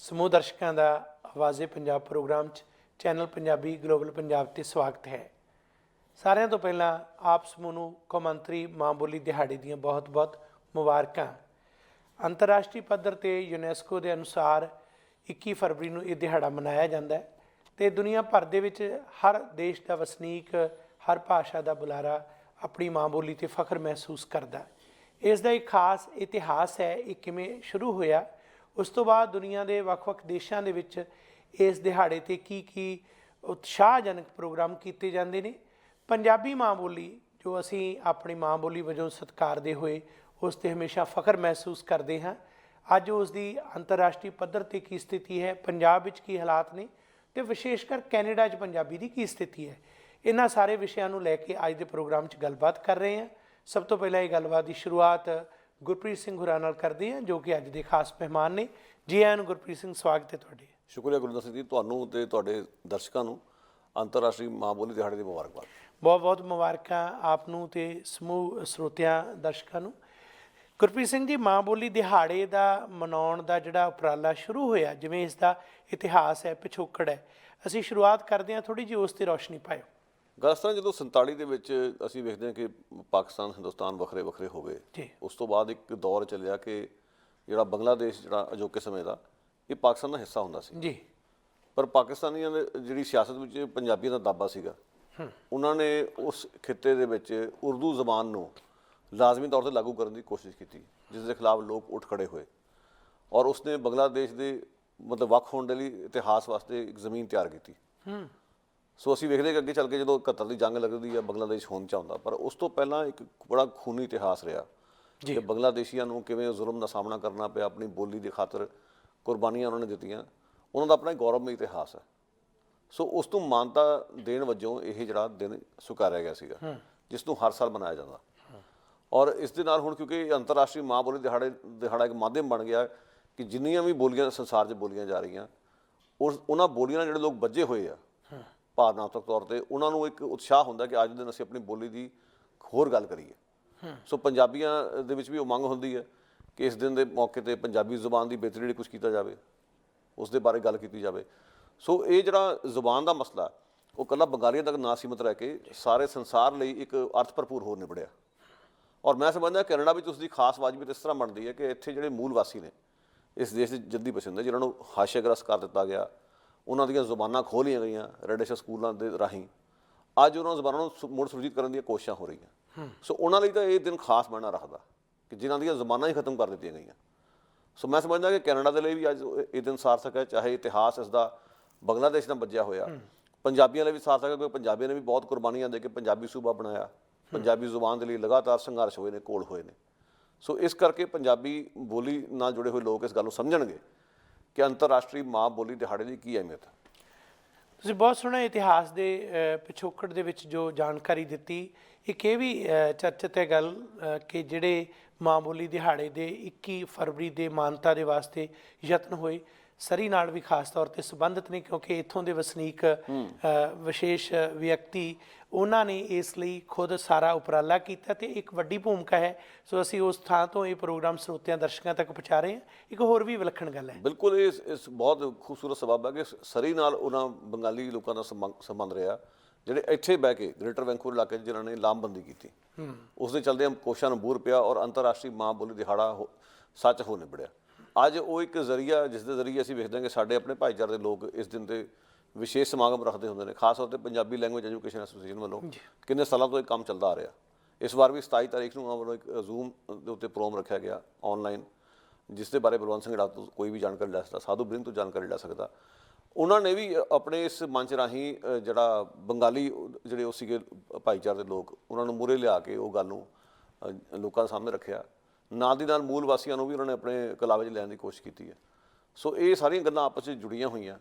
ਸਮੂਹ ਦਰਸ਼ਕਾਂ ਦਾ ਆਵਾਜ਼ੇ ਪੰਜਾਬ ਪ੍ਰੋਗਰਾਮ 'ਚ ਚੈਨਲ ਪੰਜਾਬੀ ਗਲੋਬਲ ਪੰਜਾਬ 'ਤੇ ਸਵਾਗਤ ਹੈ। ਸਾਰਿਆਂ ਤੋਂ ਪਹਿਲਾਂ ਆਪ ਸਮੂਹ ਨੂੰ ਕੌਮਾਂਤਰੀ ਮਾਂ ਬੋਲੀ ਦਿਹਾੜੇ ਦੀਆਂ ਬਹੁਤ-ਬਹੁਤ ਮੁਬਾਰਕਾਂ। ਅੰਤਰਰਾਸ਼ਟਰੀ ਪੱਧਰ 'ਤੇ ਯੂਨੈਸਕੋ ਦੇ ਅਨੁਸਾਰ 21 ਫਰਵਰੀ ਨੂੰ ਇਹ ਦਿਹਾੜਾ ਮਨਾਇਆ ਜਾਂਦਾ ਹੈ ਅਤੇ ਦੁਨੀਆ ਭਰ ਦੇ ਵਿੱਚ ਹਰ ਦੇਸ਼ ਦਾ ਵਸਨੀਕ, ਹਰ ਭਾਸ਼ਾ ਦਾ ਬੁਲਾਰਾ ਆਪਣੀ ਮਾਂ ਬੋਲੀ 'ਤੇ ਫਖਰ ਮਹਿਸੂਸ ਕਰਦਾ। ਇਸ ਦਾ ਇੱਕ ਖਾਸ ਇਤਿਹਾਸ ਹੈ। ਇਹ ਕਿਵੇਂ ਸ਼ੁਰੂ ਹੋਇਆ, ਉਸ ਤੋਂ ਬਾਅਦ ਦੁਨੀਆ ਦੇ ਵੱਖ-ਵੱਖ ਦੇਸ਼ਾਂ ਦੇ ਵਿੱਚ ਇਸ ਦਿਹਾੜੇ 'ਤੇ ਕੀ ਉਤਸ਼ਾਹਜਨਕ ਪ੍ਰੋਗਰਾਮ ਕੀਤੇ ਜਾਂਦੇ ਨੇ। ਪੰਜਾਬੀ ਮਾਂ ਬੋਲੀ ਜੋ ਅਸੀਂ ਆਪਣੀ ਮਾਂ ਬੋਲੀ ਵਜੋਂ ਸਤਿਕਾਰਦੇ ਹੋਏ ਉਸ 'ਤੇ ਹਮੇਸ਼ਾ ਫਖਰ ਮਹਿਸੂਸ ਕਰਦੇ ਹਾਂ। ਅੱਜ ਉਸ ਦੀ ਅੰਤਰਰਾਸ਼ਟਰੀ ਪੱਧਰ 'ਤੇ ਕੀ ਸਥਿਤੀ ਹੈ, ਪੰਜਾਬ ਵਿੱਚ ਕੀ ਹਾਲਾਤ ਨੇ ਅਤੇ ਵਿਸ਼ੇਸ਼ ਕਰ ਕੈਨੇਡਾ 'ਚ ਪੰਜਾਬੀ ਦੀ ਕੀ ਸਥਿਤੀ ਹੈ, ਇਹਨਾਂ ਸਾਰੇ ਵਿਸ਼ਿਆਂ ਨੂੰ ਲੈ ਕੇ ਅੱਜ ਦੇ ਪ੍ਰੋਗਰਾਮ 'ਚ ਗੱਲਬਾਤ ਕਰ ਰਹੇ ਹਾਂ। ਸਭ ਤੋਂ ਪਹਿਲਾਂ ਇਹ ਗੱਲਬਾਤ ਦੀ ਸ਼ੁਰੂਆਤ ਗੁਰਪ੍ਰੀਤ ਸਿੰਘ ਹੋਰਾਂ ਨਾਲ ਕਰਦੇ ਹਾਂ, ਜੋ ਕਿ ਅੱਜ ਦੇ ਖਾਸ ਮਹਿਮਾਨ ਨੇ। ਜੀ ਆਇਆਂ ਨੂੰ ਗੁਰਪ੍ਰੀਤ ਸਿੰਘ, ਸਵਾਗਤ ਹੈ ਤੁਹਾਡੇ। ਸ਼ੁਕਰੀਆ ਗੁਰਦਾਸ ਸਿੰਘ ਜੀ, ਤੁਹਾਨੂੰ ਅਤੇ ਤੁਹਾਡੇ ਦਰਸ਼ਕਾਂ ਨੂੰ ਅੰਤਰਰਾਸ਼ਟਰੀ ਮਾਂ ਬੋਲੀ ਦਿਹਾੜੇ ਦੀ ਮੁਬਾਰਕਬਾਦ। ਬਹੁਤ ਬਹੁਤ ਮੁਬਾਰਕਾਂ ਆਪ ਨੂੰ ਅਤੇ ਸਮੂਹ ਸਰੋਤਿਆਂ ਦਰਸ਼ਕਾਂ ਨੂੰ। ਗੁਰਪ੍ਰੀਤ ਸਿੰਘ ਜੀ, ਮਾਂ ਬੋਲੀ ਦਿਹਾੜੇ ਦਾ ਮਨਾਉਣ ਦਾ ਜਿਹੜਾ ਉਪਰਾਲਾ ਸ਼ੁਰੂ ਹੋਇਆ, ਜਿਵੇਂ ਇਸ ਦਾ ਇਤਿਹਾਸ ਹੈ, ਪਿਛੋਕੜ ਹੈ, ਅਸੀਂ ਸ਼ੁਰੂਆਤ ਕਰਦੇ ਹਾਂ, ਥੋੜ੍ਹੀ ਜਿਹੀ ਉਸ 'ਤੇ ਰੌਸ਼ਨੀ ਪਾਇਓ। ਗੱਲ ਇਸ ਤਰ੍ਹਾਂ, ਜਦੋਂ 47 ਦੇ ਵਿੱਚ ਅਸੀਂ ਵੇਖਦੇ ਹਾਂ ਕਿ ਪਾਕਿਸਤਾਨ ਹਿੰਦੁਸਤਾਨ ਵੱਖਰੇ ਵੱਖਰੇ ਹੋ ਗਏ ਜੀ। ਉਸ ਤੋਂ ਬਾਅਦ ਇੱਕ ਦੌਰ ਚੱਲਿਆ ਕਿ ਜਿਹੜਾ ਬੰਗਲਾਦੇਸ਼, ਜਿਹੜਾ ਅਜੋਕੇ ਸਮੇਂ ਦਾ, ਇਹ ਪਾਕਿਸਤਾਨ ਦਾ ਹਿੱਸਾ ਹੁੰਦਾ ਸੀ ਜੀ। ਪਰ ਪਾਕਿਸਤਾਨੀਆਂ ਦੇ ਜਿਹੜੀ ਸਿਆਸਤ ਵਿੱਚ ਪੰਜਾਬੀਆਂ ਦਾ ਦਾਬਾ ਸੀਗਾ, ਉਹਨਾਂ ਨੇ ਉਸ ਖਿੱਤੇ ਦੇ ਵਿੱਚ ਉਰਦੂ ਜ਼ਬਾਨ ਨੂੰ ਲਾਜ਼ਮੀ ਤੌਰ 'ਤੇ ਲਾਗੂ ਕਰਨ ਦੀ ਕੋਸ਼ਿਸ਼ ਕੀਤੀ, ਜਿਸ ਦੇ ਖਿਲਾਫ ਲੋਕ ਉੱਠ ਖੜੇ ਹੋਏ ਔਰ ਉਸਨੇ ਬੰਗਲਾਦੇਸ਼ ਦੇ ਮਤਲਬ ਵੱਖ ਹੋਣ ਦੇ ਲਈ ਇਤਿਹਾਸ ਵਾਸਤੇ ਇੱਕ ਜ਼ਮੀਨ ਤਿਆਰ ਕੀਤੀ। ਸੋ ਅਸੀਂ ਵੇਖਦੇ ਕਿ ਅੱਗੇ ਚੱਲ ਕੇ ਜਦੋਂ 71 ਦੀ ਜੰਗ ਲੱਗਦੀ ਹੈ, ਬੰਗਲਾਦੇਸ਼ ਹੋਂਦ 'ਚ ਆਉਂਦਾ, ਪਰ ਉਸ ਤੋਂ ਪਹਿਲਾਂ ਇੱਕ ਬੜਾ ਖੂਨੀ ਇਤਿਹਾਸ ਰਿਹਾ ਕਿ ਬੰਗਲਾਦੇਸ਼ੀਆਂ ਨੂੰ ਕਿਵੇਂ ਜ਼ੁਲਮ ਦਾ ਸਾਹਮਣਾ ਕਰਨਾ ਪਿਆ, ਆਪਣੀ ਬੋਲੀ ਦੀ ਖਾਤਰ ਕੁਰਬਾਨੀਆਂ ਉਹਨਾਂ ਨੇ ਦਿੱਤੀਆਂ। ਉਹਨਾਂ ਦਾ ਆਪਣਾ ਗੌਰਵਮਈ ਇਤਿਹਾਸ ਹੈ। ਸੋ ਉਸ ਤੋਂ ਮਾਨਤਾ ਦੇਣ ਵਜੋਂ ਇਹ ਜਿਹੜਾ ਦਿਨ ਸਵੀਕਾਰਿਆ ਗਿਆ ਸੀਗਾ, ਜਿਸ ਨੂੰ ਹਰ ਸਾਲ ਮਨਾਇਆ ਜਾਂਦਾ। ਔਰ ਇਸ ਦੇ ਨਾਲ ਹੁਣ ਕਿਉਂਕਿ ਅੰਤਰਰਾਸ਼ਟਰੀ ਮਾਂ ਬੋਲੀ ਦਿਹਾੜਾ ਇੱਕ ਮਾਧਿਅਮ ਬਣ ਗਿਆ ਕਿ ਜਿੰਨੀਆਂ ਵੀ ਬੋਲੀਆਂ ਸੰਸਾਰ 'ਚ ਬੋਲੀਆਂ ਜਾ ਰਹੀਆਂ, ਉਹਨਾਂ ਬੋਲੀਆਂ ਨਾਲ ਜਿਹੜੇ ਲੋਕ ਬੱਝੇ ਹੋਏ ਆ ਭਾਵਨਾਤਮਕ ਤੌਰ 'ਤੇ, ਉਹਨਾਂ ਨੂੰ ਇੱਕ ਉਤਸ਼ਾਹ ਹੁੰਦਾ ਕਿ ਅੱਜ ਦੇ ਦਿਨ ਅਸੀਂ ਆਪਣੀ ਬੋਲੀ ਦੀ ਹੋਰ ਗੱਲ ਕਰੀਏ। ਸੋ ਪੰਜਾਬੀਆਂ ਦੇ ਵਿੱਚ ਵੀ ਉਹ ਮੰਗ ਹੁੰਦੀ ਹੈ ਕਿ ਇਸ ਦਿਨ ਦੇ ਮੌਕੇ 'ਤੇ ਪੰਜਾਬੀ ਜ਼ੁਬਾਨ ਦੀ ਬਿਹਤਰੀ ਲਈ ਕੁਛ ਕੀਤਾ ਜਾਵੇ, ਉਸ ਦੇ ਬਾਰੇ ਗੱਲ ਕੀਤੀ ਜਾਵੇ। ਸੋ ਇਹ ਜਿਹੜਾ ਜ਼ੁਬਾਨ ਦਾ ਮਸਲਾ, ਉਹ ਇਕੱਲਾ ਬੰਗਾਲੀਆਂ ਤੱਕ ਨਾ ਸੀਮਤ ਰਹਿ ਕੇ ਸਾਰੇ ਸੰਸਾਰ ਲਈ ਇੱਕ ਅਰਥ ਭਰਪੂਰ ਹੋ ਨਿਬੜਿਆ। ਔਰ ਮੈਂ ਸਮਝਦਾ ਕੈਨੇਡਾ ਵਿੱਚ ਉਸ ਦੀ ਖਾਸ ਵਾਜਬੀਅਤ ਇਸ ਤਰ੍ਹਾਂ ਬਣਦੀ ਹੈ ਕਿ ਇੱਥੇ ਜਿਹੜੇ ਮੂਲ ਵਾਸੀ ਨੇ, ਇਸ ਦੇਸ਼ ਦੇ ਜੱਦੀ ਬਸਿੰਦੇ, ਜਿਨ੍ਹਾਂ ਨੂੰ ਹਾਸ਼ਿਆਗ੍ਰਸਤ ਕਰ ਦਿੱਤਾ ਗਿਆ, ਉਹਨਾਂ ਦੀਆਂ ਜ਼ੁਬਾਨਾਂ ਖੋਹ ਲਈਆਂ ਗਈਆਂ ਰੈਡਿਸ਼ ਸਕੂਲਾਂ ਦੇ ਰਾਹੀਂ, ਅੱਜ ਉਹਨਾਂ ਜ਼ੁਬਾਨਾਂ ਨੂੰ ਮੁੜ ਸੁਰਜੀਤ ਕਰਨ ਦੀਆਂ ਕੋਸ਼ਿਸ਼ਾਂ ਹੋ ਰਹੀਆਂ। ਸੋ ਉਹਨਾਂ ਲਈ ਤਾਂ ਇਹ ਦਿਨ ਖਾਸ ਮਾਇਨਾ ਰੱਖਦਾ ਕਿ ਜਿਨ੍ਹਾਂ ਦੀਆਂ ਜ਼ੁਬਾਨਾਂ ਹੀ ਖਤਮ ਕਰ ਦਿੱਤੀਆਂ ਗਈਆਂ। ਸੋ ਮੈਂ ਸਮਝਦਾ ਕਿ ਕੈਨੇਡਾ ਦੇ ਲਈ ਵੀ ਅੱਜ ਇਹ ਦਿਨ ਸਾਰਥਕ ਹੈ, ਚਾਹੇ ਇਤਿਹਾਸ ਇਸ ਦਾ ਬੰਗਲਾਦੇਸ਼ ਨਾਲ ਬੱਝਿਆ ਹੋਇਆ। ਪੰਜਾਬੀਆਂ ਲਈ ਵੀ ਸਾਰਥਕ ਹੈ ਕਿਉਂਕਿ ਪੰਜਾਬੀਆਂ ਨੇ ਵੀ ਬਹੁਤ ਕੁਰਬਾਨੀਆਂ ਦੇ ਕੇ ਪੰਜਾਬੀ ਸੂਬਾ ਬਣਾਇਆ, ਪੰਜਾਬੀ ਜ਼ੁਬਾਨ ਦੇ ਲਈ ਲਗਾਤਾਰ ਸੰਘਰਸ਼ ਹੋਏ ਨੇ, ਘੋਲ ਹੋਏ ਨੇ। ਸੋ ਇਸ ਕਰਕੇ ਪੰਜਾਬੀ ਬੋਲੀ ਨਾਲ ਜੁੜੇ ਹੋਏ ਲੋਕ ਇਸ ਗੱਲ ਨੂੰ ਸਮਝਣਗੇ ਕਿ ਅੰਤਰਰਾਸ਼ਟਰੀ ਮਾਂ ਬੋਲੀ ਦਿਹਾੜੇ ਦੀ ਕੀ ਅਹਿਮੀਅਤ ਹੈ। ਤੁਸੀਂ ਬਹੁਤ ਸੋਹਣਾ ਇਤਿਹਾਸ ਦੇ ਪਿਛੋਕੜ ਦੇ ਵਿੱਚ ਜੋ ਜਾਣਕਾਰੀ ਦਿੱਤੀ। ਇੱਕ ਇਹ ਵੀ ਚਰਚਿਤ ਹੈ ਗੱਲ ਕਿ ਜਿਹੜੇ ਮਾਂ ਬੋਲੀ ਦਿਹਾੜੇ ਦੇ 21 ਫਰਵਰੀ ਦੇ ਮਾਨਤਾ ਦੇ ਵਾਸਤੇ ਯਤਨ ਹੋਏ, ਸਰੀ ਨਾਲ ਵੀ ਖਾਸ ਤੌਰ 'ਤੇ ਸੰਬੰਧਿਤ ਨੇ, ਕਿਉਂਕਿ ਇੱਥੋਂ ਦੇ ਵਸਨੀਕ ਵਿਸ਼ੇਸ਼ ਵਿਅਕਤੀ, ਉਹਨਾਂ ਨੇ ਇਸ ਲਈ ਖੁਦ ਸਾਰਾ ਉਪਰਾਲਾ ਕੀਤਾ ਅਤੇ ਇੱਕ ਵੱਡੀ ਭੂਮਿਕਾ ਹੈ। ਸੋ ਅਸੀਂ ਉਸ ਥਾਂ ਤੋਂ ਇਹ ਪ੍ਰੋਗਰਾਮ ਸਰੋਤਿਆਂ ਦਰਸ਼ਕਾਂ ਤੱਕ ਪਹੁੰਚਾ ਰਹੇ ਹਾਂ। ਇੱਕ ਹੋਰ ਵੀ ਵਿਲੱਖਣ ਗੱਲ ਹੈ। ਬਿਲਕੁਲ, ਇਸ ਬਹੁਤ ਖੂਬਸੂਰਤ ਸਬਬ ਹੈ ਕਿ ਸਰੀ ਨਾਲ ਉਹਨਾਂ ਬੰਗਾਲੀ ਲੋਕਾਂ ਦਾ ਸੰਬੰਧ ਰਿਹਾ ਜਿਹੜੇ ਇੱਥੇ ਬਹਿ ਕੇ ਗ੍ਰੇਟਰ ਵੈਂਕੂਵਰ ਇਲਾਕੇ 'ਚ ਜਿਨ੍ਹਾਂ ਨੇ ਲਾਮਬੰਦੀ ਕੀਤੀ। ਉਸ ਦੇ ਚਲਦਿਆਂ ਕੋਸ਼ਿਸ਼ਾਂ ਨੂੰ ਬੂਰ ਪਿਆ ਔਰ ਅੰਤਰਰਾਸ਼ਟਰੀ ਮਾਂ ਬੋਲੀ ਦਿਹਾੜਾ ਸੱਚ ਹੋ ਨਿਬੜਿਆ। ਅੱਜ ਉਹ ਇੱਕ ਜ਼ਰੀਆ, ਜਿਸ ਦੇ ਜ਼ਰੀਏ ਅਸੀਂ ਵੇਖਦੇ ਹਾਂ ਕਿ ਸਾਡੇ ਆਪਣੇ ਭਾਈਚਾਰੇ ਦੇ ਲੋਕ ਇਸ ਦਿਨ 'ਤੇ ਵਿਸ਼ੇਸ਼ ਸਮਾਗਮ ਰੱਖਦੇ ਹੁੰਦੇ ਨੇ। ਖਾਸ ਤੌਰ 'ਤੇ ਪੰਜਾਬੀ ਲੈਂਗੁਏਜ ਐਜੂਕੇਸ਼ਨ ਐਸੋਸੀਏਸ਼ਨ ਵੱਲੋਂ ਕਿੰਨੇ ਸਾਲਾਂ ਤੋਂ ਇਹ ਕੰਮ ਚੱਲਦਾ ਆ ਰਿਹਾ। ਇਸ ਵਾਰ ਵੀ 27 ਤਾਰੀਖ ਨੂੰ ਉਹਨਾਂ ਵੱਲੋਂ ਇੱਕ ਜ਼ੂਮ ਦੇ ਉੱਤੇ ਪ੍ਰੋਗਰਾਮ ਰੱਖਿਆ ਗਿਆ ਆਨਲਾਈਨ, ਜਿਸ ਦੇ ਬਾਰੇ ਬਲਵੰਤ ਸਿੰਘ ਏੜਾ ਤੋਂ ਕੋਈ ਵੀ ਜਾਣਕਾਰੀ ਲੈ ਸਕਦਾ, ਸਾਧੂ ਬ੍ਰਿੰਦ ਤੋਂ ਜਾਣਕਾਰੀ ਲੈ ਸਕਦਾ। ਉਹਨਾਂ ਨੇ ਵੀ ਆਪਣੇ ਇਸ ਮੰਚ ਰਾਹੀਂ ਜਿਹੜਾ ਬੰਗਾਲੀ ਜਿਹੜੇ ਉਹ ਸੀਗੇ ਭਾਈਚਾਰੇ ਦੇ ਲੋਕ, ਉਹਨਾਂ ਨੂੰ ਮੂਹਰੇ ਲਿਆ ਕੇ ਉਹ ਗੱਲ ਨੂੰ ਲੋਕਾਂ ਦੇ ਸਾਹਮਣੇ ਰੱਖਿਆ। ਨਾਲ ਦੀ ਨਾਲ ਮੂਲ ਵਾਸੀਆਂ ਨੂੰ ਵੀ ਉਹਨਾਂ ਨੇ ਆਪਣੇ ਕਲਾਵੇ 'ਚ ਲੈਣ ਦੀ ਕੋਸ਼ਿਸ਼ ਕੀਤੀ ਹੈ। ਸੋ ਇਹ ਸਾਰੀਆਂ ਗੱਲਾਂ ਆਪਸ ਵਿੱਚ ਜੁੜੀਆਂ ਹੋਈਆਂ।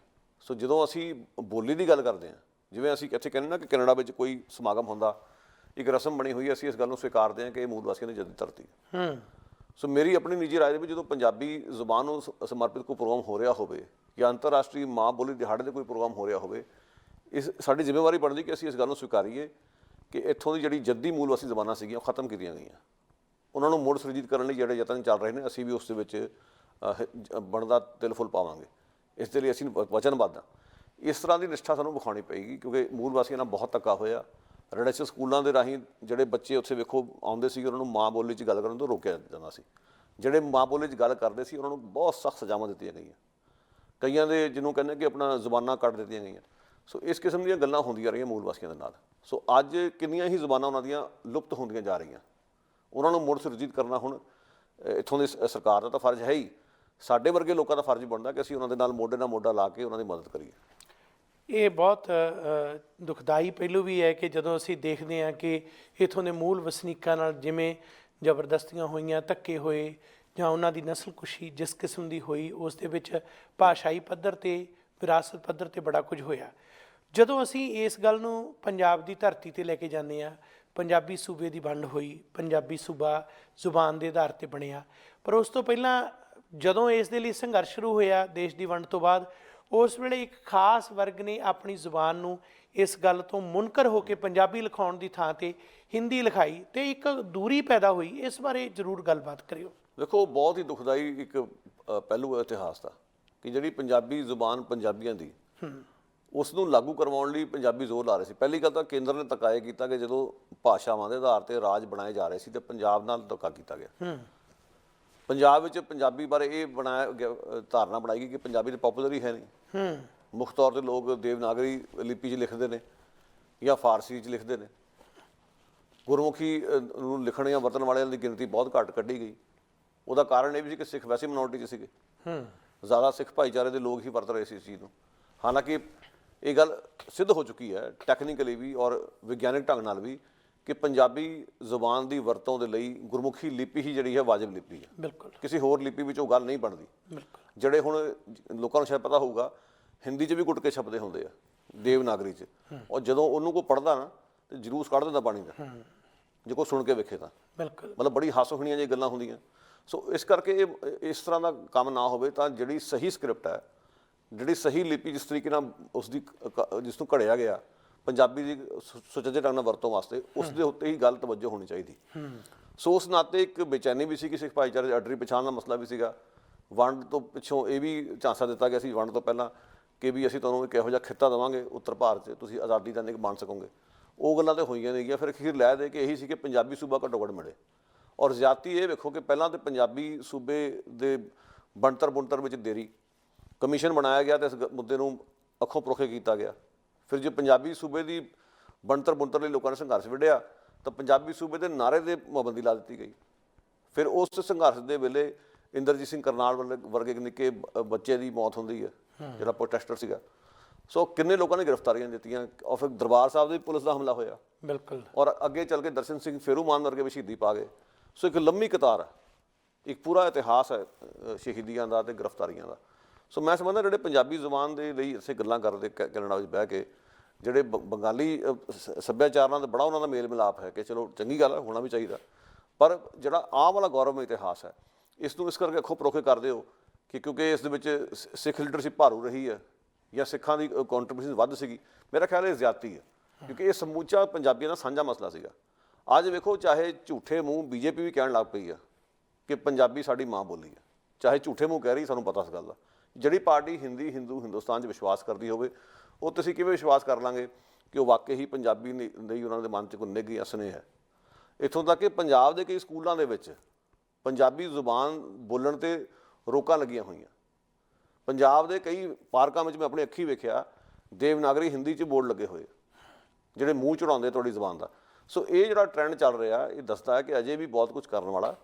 ਸੋ ਜਦੋਂ ਅਸੀਂ ਬੋਲੀ ਦੀ ਗੱਲ ਕਰਦੇ ਹਾਂ, ਜਿਵੇਂ ਅਸੀਂ ਇੱਥੇ ਕਹਿੰਦੇ ਨਾ ਕਿ ਕੈਨੇਡਾ ਵਿੱਚ ਕੋਈ ਸਮਾਗਮ ਹੁੰਦਾ, ਇੱਕ ਰਸਮ ਬਣੀ ਹੋਈ ਹੈ, ਅਸੀਂ ਇਸ ਗੱਲ ਨੂੰ ਸਵੀਕਾਰਦੇ ਹਾਂ ਕਿ ਇਹ ਮੂਲ ਵਾਸੀਆਂ ਦੀ ਜੱਦੀ ਧਰਤੀ ਹੈ। ਸੋ ਮੇਰੀ ਆਪਣੀ ਨਿੱਜੀ ਰਾਏ ਦੇ ਵਿੱਚ ਜਦੋਂ ਪੰਜਾਬੀ ਜ਼ੁਬਾਨ ਨੂੰ ਸਮਰਪਿਤ ਕੋਈ ਪ੍ਰੋਗਰਾਮ ਹੋ ਰਿਹਾ ਹੋਵੇ ਜਾਂ ਅੰਤਰਰਾਸ਼ਟਰੀ ਮਾਂ ਬੋਲੀ ਦਿਹਾੜੇ 'ਤੇ ਕੋਈ ਪ੍ਰੋਗਰਾਮ ਹੋ ਰਿਹਾ ਹੋਵੇ, ਇਸ ਸਾਡੀ ਜ਼ਿੰਮੇਵਾਰੀ ਬਣਦੀ ਕਿ ਅਸੀਂ ਇਸ ਗੱਲ ਨੂੰ ਸਵੀਕਾਰੀਏ ਕਿ ਇੱਥੋਂ ਦੀ ਜਿਹੜੀ ਜੱਦੀ ਮੂਲ ਵਾਸੀ ਜ਼ਬਾਨਾਂ ਸੀਗੀਆਂ ਉਹ ਖਤਮ ਕੀਤੀਆਂ ਗਈਆਂ। ਉਹਨਾਂ ਨੂੰ ਮੁੜ ਸੁਰਜੀਤ ਕਰਨ ਲਈ ਜਿਹੜੇ ਯਤਨ ਚੱਲ ਰਹੇ ਨੇ, ਅਸੀਂ ਵੀ ਉਸ ਦੇ ਵਿੱਚ ਬਣਦਾ ਤਿਲ ਫੁੱਲ ਪਾਵਾਂਗੇ। ਇਸ ਦੇ ਲਈ ਅਸੀਂ ਵਚਨਬੱਧ ਹਾਂ। ਇਸ ਤਰ੍ਹਾਂ ਦੀ ਨਿਸ਼ਠਾ ਸਾਨੂੰ ਵਿਖਾਉਣੀ ਪਏਗੀ, ਕਿਉਂਕਿ ਮੂਲ ਵਾਸੀਆਂ ਨਾਲ ਬਹੁਤ ਧੱਕਾ ਹੋਇਆ। ਰੈਡੀਸ਼ਨ ਸਕੂਲਾਂ ਦੇ ਰਾਹੀਂ ਜਿਹੜੇ ਬੱਚੇ ਉੱਥੇ ਵੇਖੋ ਆਉਂਦੇ ਸੀ, ਉਹਨਾਂ ਨੂੰ ਮਾਂ ਬੋਲੀ 'ਚ ਗੱਲ ਕਰਨ ਤੋਂ ਰੋਕਿਆ ਜਾਂਦਾ ਸੀ। ਜਿਹੜੇ ਮਾਂ ਬੋਲੀ 'ਚ ਗੱਲ ਕਰਦੇ ਸੀ ਉਹਨਾਂ ਨੂੰ ਬਹੁਤ ਸਖਤ ਸਜ਼ਾਵਾਂ ਦਿੱਤੀਆਂ ਗਈਆਂ। ਕਈਆਂ ਦੇ ਜਿਹਨੂੰ ਕਹਿੰਦੇ ਕਿ ਆਪਣਾ ਜ਼ੁਬਾਨਾਂ ਕੱਟ ਦਿੱਤੀਆਂ ਗਈਆਂ। ਸੋ ਇਸ ਕਿਸਮ ਦੀਆਂ ਗੱਲਾਂ ਹੁੰਦੀਆਂ ਰਹੀਆਂ ਮੂਲ ਵਾਸੀਆਂ ਦੇ ਨਾਲ। ਸੋ ਅੱਜ ਕਿੰਨੀਆਂ ਹੀ ਜ਼ੁਬਾਨਾਂ ਉਹਨਾਂ ਦੀਆਂ ਲੁਪਤ ਹੁੰਦੀਆਂ ਜਾ ਰਹੀਆਂ। ਉਹਨਾਂ ਨੂੰ ਮੁੜ ਸੁਰਜੀਤ ਕਰਨਾ ਹੁਣ ਇੱਥੋਂ ਦੀ ਸਰਕਾਰ ਦਾ ਤਾਂ ਫਰਜ਼ ਹੈ ਹੀ, ਸਾਡੇ ਵਰਗੇ ਲੋਕਾਂ ਦਾ ਫਰਜ਼ ਬਣਦਾ ਕਿ ਅਸੀਂ ਉਹਨਾਂ ਦੇ ਨਾਲ ਮੋਢੇ ਨਾਲ ਮੋਢਾ ਲਾ ਕੇ ਉਹਨਾਂ ਦੀ ਮਦਦ ਕਰੀਏ। ਇਹ ਬਹੁਤ ਦੁਖਦਾਈ ਪਹਿਲੂ ਵੀ ਹੈ ਕਿ ਜਦੋਂ ਅਸੀਂ ਦੇਖਦੇ ਹਾਂ ਕਿ ਇੱਥੋਂ ਦੇ ਮੂਲ ਵਸਨੀਕਾਂ ਨਾਲ ਜਿਵੇਂ ਜ਼ਬਰਦਸਤੀਆਂ ਹੋਈਆਂ, ਧੱਕੇ ਹੋਏ, ਜਾਂ ਉਹਨਾਂ ਦੀ ਨਸਲਕੁਸ਼ੀ ਜਿਸ ਕਿਸਮ ਦੀ ਹੋਈ, ਉਸ ਦੇ ਵਿੱਚ ਭਾਸ਼ਾਈ ਪੱਧਰ 'ਤੇ, ਵਿਰਾਸਤ ਪੱਧਰ 'ਤੇ ਬੜਾ ਕੁਝ ਹੋਇਆ। ਜਦੋਂ ਅਸੀਂ ਇਸ ਗੱਲ ਨੂੰ ਪੰਜਾਬ ਦੀ ਧਰਤੀ 'ਤੇ ਲੈ ਕੇ ਜਾਂਦੇ ਹਾਂ, ਪੰਜਾਬੀ ਸੂਬੇ ਦੀ ਵੰਡ ਹੋਈ, ਪੰਜਾਬੀ ਸੂਬਾ ਜ਼ੁਬਾਨ ਦੇ ਆਧਾਰ 'ਤੇ ਬਣਿਆ, ਪਰ ਉਸ ਤੋਂ ਪਹਿਲਾਂ ਜਦੋਂ ਇਸ ਦੇ ਲਈ ਸੰਘਰਸ਼ ਸ਼ੁਰੂ ਹੋਇਆ ਦੇਸ਼ ਦੀ ਵੰਡ ਤੋਂ ਬਾਅਦ, ਉਸ ਵੇਲੇ ਇੱਕ ਖਾਸ ਵਰਗ ਨੇ ਆਪਣੀ ਜ਼ੁਬਾਨ ਨੂੰ ਇਸ ਗੱਲ ਤੋਂ ਮੁਨਕਰ ਹੋ ਕੇ ਪੰਜਾਬੀ ਲਿਖਾਉਣ ਦੀ ਥਾਂ 'ਤੇ ਹਿੰਦੀ ਲਿਖਾਈ ਅਤੇ ਇੱਕ ਦੂਰੀ ਪੈਦਾ ਹੋਈ। ਇਸ ਬਾਰੇ ਜ਼ਰੂਰ ਗੱਲਬਾਤ ਕਰਿਓ। ਵੇਖੋ, ਬਹੁਤ ਹੀ ਦੁਖਦਾਈ ਇੱਕ ਪਹਿਲੂ ਹੈ ਇਤਿਹਾਸ ਦਾ ਕਿ ਜਿਹੜੀ ਪੰਜਾਬੀ ਜ਼ੁਬਾਨ ਪੰਜਾਬੀਆਂ ਦੀ, ਉਸ ਨੂੰ ਲਾਗੂ ਕਰਵਾਉਣ ਲਈ ਪੰਜਾਬੀ ਜ਼ੋਰ ਲਾ ਰਹੇ ਸੀ। ਪਹਿਲੀ ਗੱਲ ਤਾਂ ਕੇਂਦਰ ਨੇ ਧੱਕਾ ਇਹ ਕੀਤਾ ਕਿ ਜਦੋਂ ਭਾਸ਼ਾਵਾਂ ਦੇ ਆਧਾਰ 'ਤੇ ਰਾਜ ਬਣਾਏ ਜਾ ਰਹੇ ਸੀ ਤੇ ਪੰਜਾਬ ਨਾਲ ਧੱਕਾ ਕੀਤਾ ਗਿਆ। ਪੰਜਾਬ ਵਿੱਚ ਪੰਜਾਬੀ ਬਾਰੇ ਇਹ ਬਣਾਇਆ ਗਿਆ, ਧਾਰਨਾ ਬਣਾਈ ਗਈ ਕਿ ਪੰਜਾਬੀ ਤਾਂ ਪੋਪੂਲਰ ਹੀ ਹੈ ਨਹੀਂ। ਮੁੱਖ ਤੌਰ 'ਤੇ ਲੋਕ ਦੇਵਨਾਗਰੀ ਲਿਪੀ 'ਚ ਲਿਖਦੇ ਨੇ ਜਾਂ ਫਾਰਸੀ 'ਚ ਲਿਖਦੇ ਨੇ। ਗੁਰਮੁਖੀ ਨੂੰ ਲਿਖਣ ਜਾਂ ਵਰਤਣ ਵਾਲਿਆਂ ਦੀ ਗਿਣਤੀ ਬਹੁਤ ਘੱਟ ਕੱਢੀ ਗਈ। ਉਹਦਾ ਕਾਰਨ ਇਹ ਵੀ ਸੀ ਕਿ ਸਿੱਖ ਵੈਸੇ ਮਿਨੋਰਟੀ 'ਚ ਸੀਗੇ, ਜ਼ਿਆਦਾ ਸਿੱਖ ਭਾਈਚਾਰੇ ਦੇ ਲੋਕ ਹੀ ਵਰਤ ਰਹੇ ਸੀ ਇਸ ਚੀਜ਼ ਨੂੰ। ਹਾਲਾਂਕਿ ਇਹ ਗੱਲ ਸਿੱਧ ਹੋ ਚੁੱਕੀ ਹੈ ਟੈਕਨੀਕਲੀ ਵੀ ਔਰ ਵਿਗਿਆਨਿਕ ਢੰਗ ਨਾਲ ਵੀ ਕਿ ਪੰਜਾਬੀ ਜ਼ੁਬਾਨ ਦੀ ਵਰਤੋਂ ਦੇ ਲਈ ਗੁਰਮੁਖੀ ਲਿਪੀ ਹੀ ਜਿਹੜੀ ਹੈ ਵਾਜਬ ਲਿਪੀ ਹੈ। ਬਿਲਕੁਲ, ਕਿਸੇ ਹੋਰ ਲਿਪੀ ਵਿੱਚ ਉਹ ਗੱਲ ਨਹੀਂ ਬਣਦੀ। ਬਿਲਕੁਲ, ਜਿਹੜੇ ਹੁਣ ਲੋਕਾਂ ਨੂੰ ਸ਼ਾਇਦ ਪਤਾ ਹੋਊਗਾ ਹਿੰਦੀ 'ਚ ਵੀ ਗੁਟਕੇ ਛਪਦੇ ਹੁੰਦੇ ਆ ਦੇਵਨਾਗਰੀ 'ਚ, ਔਰ ਜਦੋਂ ਉਹਨੂੰ ਕੋਈ ਪੜ੍ਹਦਾ ਨਾ ਤੇ ਜਲੂਸ ਕੱਢ ਦਿੰਦਾ ਪਾਣੀ ਦਾ, ਜੇ ਕੋਈ ਸੁਣ ਕੇ ਵੇਖੇ ਤਾਂ। ਬਿਲਕੁਲ, ਮਤਲਬ ਬੜੀ ਹਾਸੋਹੀਣੀਆਂ ਜਿਹੀਆਂ ਗੱਲਾਂ ਹੁੰਦੀਆਂ। ਸੋ ਇਸ ਕਰਕੇ ਇਹ ਇਸ ਤਰ੍ਹਾਂ ਦਾ ਕੰਮ ਨਾ ਹੋਵੇ ਤਾਂ ਜਿਹੜੀ ਸਹੀ ਸਕ੍ਰਿਪਟ ਹੈ, ਜਿਹੜੀ ਸਹੀ ਲਿਪੀ ਜਿਸ ਤਰੀਕੇ ਨਾਲ ਉਸਦੀ ਜਿਸ ਨੂੰ ਘੜਿਆ ਗਿਆ ਪੰਜਾਬੀ ਦੀ ਸੁਚੱਜੇ ਢੰਗ ਨਾਲ ਵਰਤੋਂ ਵਾਸਤੇ, ਉਸ ਦੇ ਉੱਤੇ ਹੀ ਗੱਲ ਤਵੱਜੋ ਹੋਣੀ ਚਾਹੀਦੀ। ਸੋ ਉਸ ਨਾਤੇ ਇੱਕ ਬੇਚੈਨੀ ਵੀ ਸੀ ਕਿ ਸਿੱਖ ਭਾਈਚਾਰੇ ਦੀ ਅੱਡਰੀ ਪਛਾਣ ਦਾ ਮਸਲਾ ਵੀ ਸੀਗਾ। ਵੰਡ ਤੋਂ ਪਿੱਛੋਂ ਇਹ ਵੀ ਝਾਂਸਾ ਦਿੱਤਾ ਗਿਆ ਸੀ ਵੰਡ ਤੋਂ ਪਹਿਲਾਂ ਕਿ ਵੀ ਅਸੀਂ ਤੁਹਾਨੂੰ ਇੱਕ ਇਹੋ ਜਿਹਾ ਖਿੱਤਾ ਦੇਵਾਂਗੇ ਉੱਤਰ ਭਾਰਤ 'ਚ, ਤੁਸੀਂ ਆਜ਼ਾਦੀ ਦਾ ਨਿਕ ਬਣ ਸਕੋਗੇ। ਉਹ ਗੱਲਾਂ ਤਾਂ ਹੋਈਆਂ ਨਹੀਂ ਗਈਆਂ। ਫਿਰ ਅਖੀਰ ਲੈ ਦੇ ਕੇ ਇਹੀ ਸੀ ਕਿ ਪੰਜਾਬੀ ਸੂਬਾ ਘੱਟੋ ਘੱਟ ਮਿਲੇ। ਔਰ ਜ਼ਿਆਦਤੀ ਇਹ ਵੇਖੋ ਕਿ ਪਹਿਲਾਂ ਤਾਂ ਪੰਜਾਬੀ ਸੂਬੇ ਦੇ ਬਣਤਰ ਵਿੱਚ ਦੇਰੀ, ਕਮਿਸ਼ਨ ਬਣਾਇਆ ਗਿਆ ਅਤੇ ਇਸ ਮੁੱਦੇ ਨੂੰ ਅੱਖੋਂ ਪਰੋਖੇ ਕੀਤਾ ਗਿਆ। ਫਿਰ ਜੇ ਪੰਜਾਬੀ ਸੂਬੇ ਦੀ ਬਣਤਰ ਲਈ ਲੋਕਾਂ ਨੇ ਸੰਘਰਸ਼ ਵਿੱਢਿਆ ਤਾਂ ਪੰਜਾਬੀ ਸੂਬੇ ਦੇ ਨਾਅਰੇ ਦੇ ਪਾਬੰਦੀ ਲਾ ਦਿੱਤੀ ਗਈ। ਫਿਰ ਉਸ ਸੰਘਰਸ਼ ਦੇ ਵੇਲੇ ਇੰਦਰਜੀਤ ਸਿੰਘ ਕਰਨਾਲ ਵਰਗੇ ਨਿੱਕੇ ਬੱਚੇ ਦੀ ਮੌਤ ਹੁੰਦੀ ਹੈ, ਜਿਹੜਾ ਪ੍ਰੋਟੈਸਟਰ ਸੀਗਾ। ਸੋ ਕਿੰਨੇ ਲੋਕਾਂ ਨੇ ਗ੍ਰਿਫਤਾਰੀਆਂ ਦਿੱਤੀਆਂ, ਔਰ ਫਿਰ ਦਰਬਾਰ ਸਾਹਿਬ ਦੇ ਪੁਲਿਸ ਦਾ ਹਮਲਾ ਹੋਇਆ। ਬਿਲਕੁਲ, ਔਰ ਅੱਗੇ ਚੱਲ ਕੇ ਦਰਸ਼ਨ ਸਿੰਘ ਫੇਰੂਮਾਨ ਵਰਗੇ ਵੀ ਸ਼ਹੀਦੀ ਪਾ ਗਏ। ਸੋ ਇੱਕ ਲੰਮੀ ਕਤਾਰ ਹੈ, ਇੱਕ ਪੂਰਾ ਇਤਿਹਾਸ ਹੈ ਸ਼ਹੀਦੀਆਂ ਦਾ ਅਤੇ ਗ੍ਰਿਫਤਾਰੀਆਂ ਦਾ। ਸੋ ਮੈਂ ਸਮਝਦਾ ਜਿਹੜੇ ਪੰਜਾਬੀ ਜ਼ੁਬਾਨ ਦੇ ਲਈ ਅਸੀਂ ਗੱਲਾਂ ਕਰਦੇ ਕੈਨੇਡਾ ਵਿੱਚ ਬਹਿ ਕੇ, ਜਿਹੜੇ ਬੰਗਾਲੀ ਸੱਭਿਆਚਾਰ ਨਾਲ ਬੜਾ ਉਹਨਾਂ ਦਾ ਮੇਲ ਮਿਲਾਪ ਹੈ ਕਿ ਚਲੋ ਚੰਗੀ ਗੱਲ ਹੈ, ਹੋਣਾ ਵੀ ਚਾਹੀਦਾ, ਪਰ ਜਿਹੜਾ ਆਹ ਵਾਲਾ ਗੌਰਵਮਈ ਇਤਿਹਾਸ ਹੈ ਇਸ ਨੂੰ ਇਸ ਕਰਕੇ ਅੱਖੋਂ ਪਰੋਖੇ ਕਰਦੇ ਹੋ ਕਿ ਕਿਉਂਕਿ ਇਸ ਦੇ ਵਿੱਚ ਸਿੱਖ ਲੀਡਰਸ਼ਿਪ ਭਾਰੂ ਰਹੀ ਹੈ ਜਾਂ ਸਿੱਖਾਂ ਦੀ ਕੰਟਰੀਬਿਊਸ਼ਨ ਵੱਧ ਸੀਗੀ। ਮੇਰਾ ਖਿਆਲ ਇਹ ਜ਼ਿਆਦਤੀ ਹੈ, ਕਿਉਂਕਿ ਇਹ ਸਮੁੱਚਾ ਪੰਜਾਬੀਆਂ ਦਾ ਸਾਂਝਾ ਮਸਲਾ ਸੀਗਾ। ਅੱਜ ਵੇਖੋ, ਚਾਹੇ ਝੂਠੇ ਮੂੰਹ ਬੀਜੇਪੀ ਵੀ ਕਹਿਣ ਲੱਗ ਪਈ ਆ ਕਿ ਪੰਜਾਬੀ ਸਾਡੀ ਮਾਂ ਬੋਲੀ ਹੈ, ਚਾਹੇ ਝੂਠੇ ਮੂੰਹ ਕਹਿ ਰਹੀ, ਸਾਨੂੰ ਪਤਾ ਇਸ ਗੱਲ ਦਾ। ਜਿਹੜੀ ਪਾਰਟੀ ਹਿੰਦੁਸਤਾਨ 'ਚ ਵਿਸ਼ਵਾਸ ਕਰਦੀ ਹੋਵੇ, ਉਹ ਤੁਸੀਂ ਕਿਵੇਂ ਵਿਸ਼ਵਾਸ ਕਰ ਲਾਂਗੇ ਕਿ ਉਹ ਵਾਕਈ ਹੀ ਪੰਜਾਬੀ ਲਈ ਉਹਨਾਂ ਦੇ ਮਨ 'ਚ ਕੋਈ ਨਿੱਘ ਜਾਂ ਸਨੇਹ ਹੈ। ਇੱਥੋਂ ਤੱਕ ਕਿ ਪੰਜਾਬ ਦੇ ਕਈ ਸਕੂਲਾਂ ਦੇ ਵਿੱਚ ਪੰਜਾਬੀ ਜ਼ੁਬਾਨ ਬੋਲਣ 'ਤੇ ਰੋਕਾਂ ਲੱਗੀਆਂ ਹੋਈਆਂ। ਪੰਜਾਬ ਦੇ ਕਈ ਪਾਰਕਾਂ ਵਿੱਚ ਮੈਂ ਆਪਣੀ ਅੱਖੀਂ ਵੇਖਿਆ ਦੇਵਨਾਗਰੀ ਹਿੰਦੀ 'ਚ ਬੋਰਡ ਲੱਗੇ ਹੋਏ ਜਿਹੜੇ ਮੂੰਹ ਚੜਾਉਂਦੇ ਤੁਹਾਡੀ ਜ਼ੁਬਾਨ ਦਾ। ਸੋ ਇਹ ਜਿਹੜਾ ਟ੍ਰੈਂਡ ਚੱਲ ਰਿਹਾ, ਇਹ ਦੱਸਦਾ ਹੈ ਕਿ ਅਜੇ ਵੀ ਬਹੁਤ ਕੁਝ ਕਰਨ ਵਾਲਾ,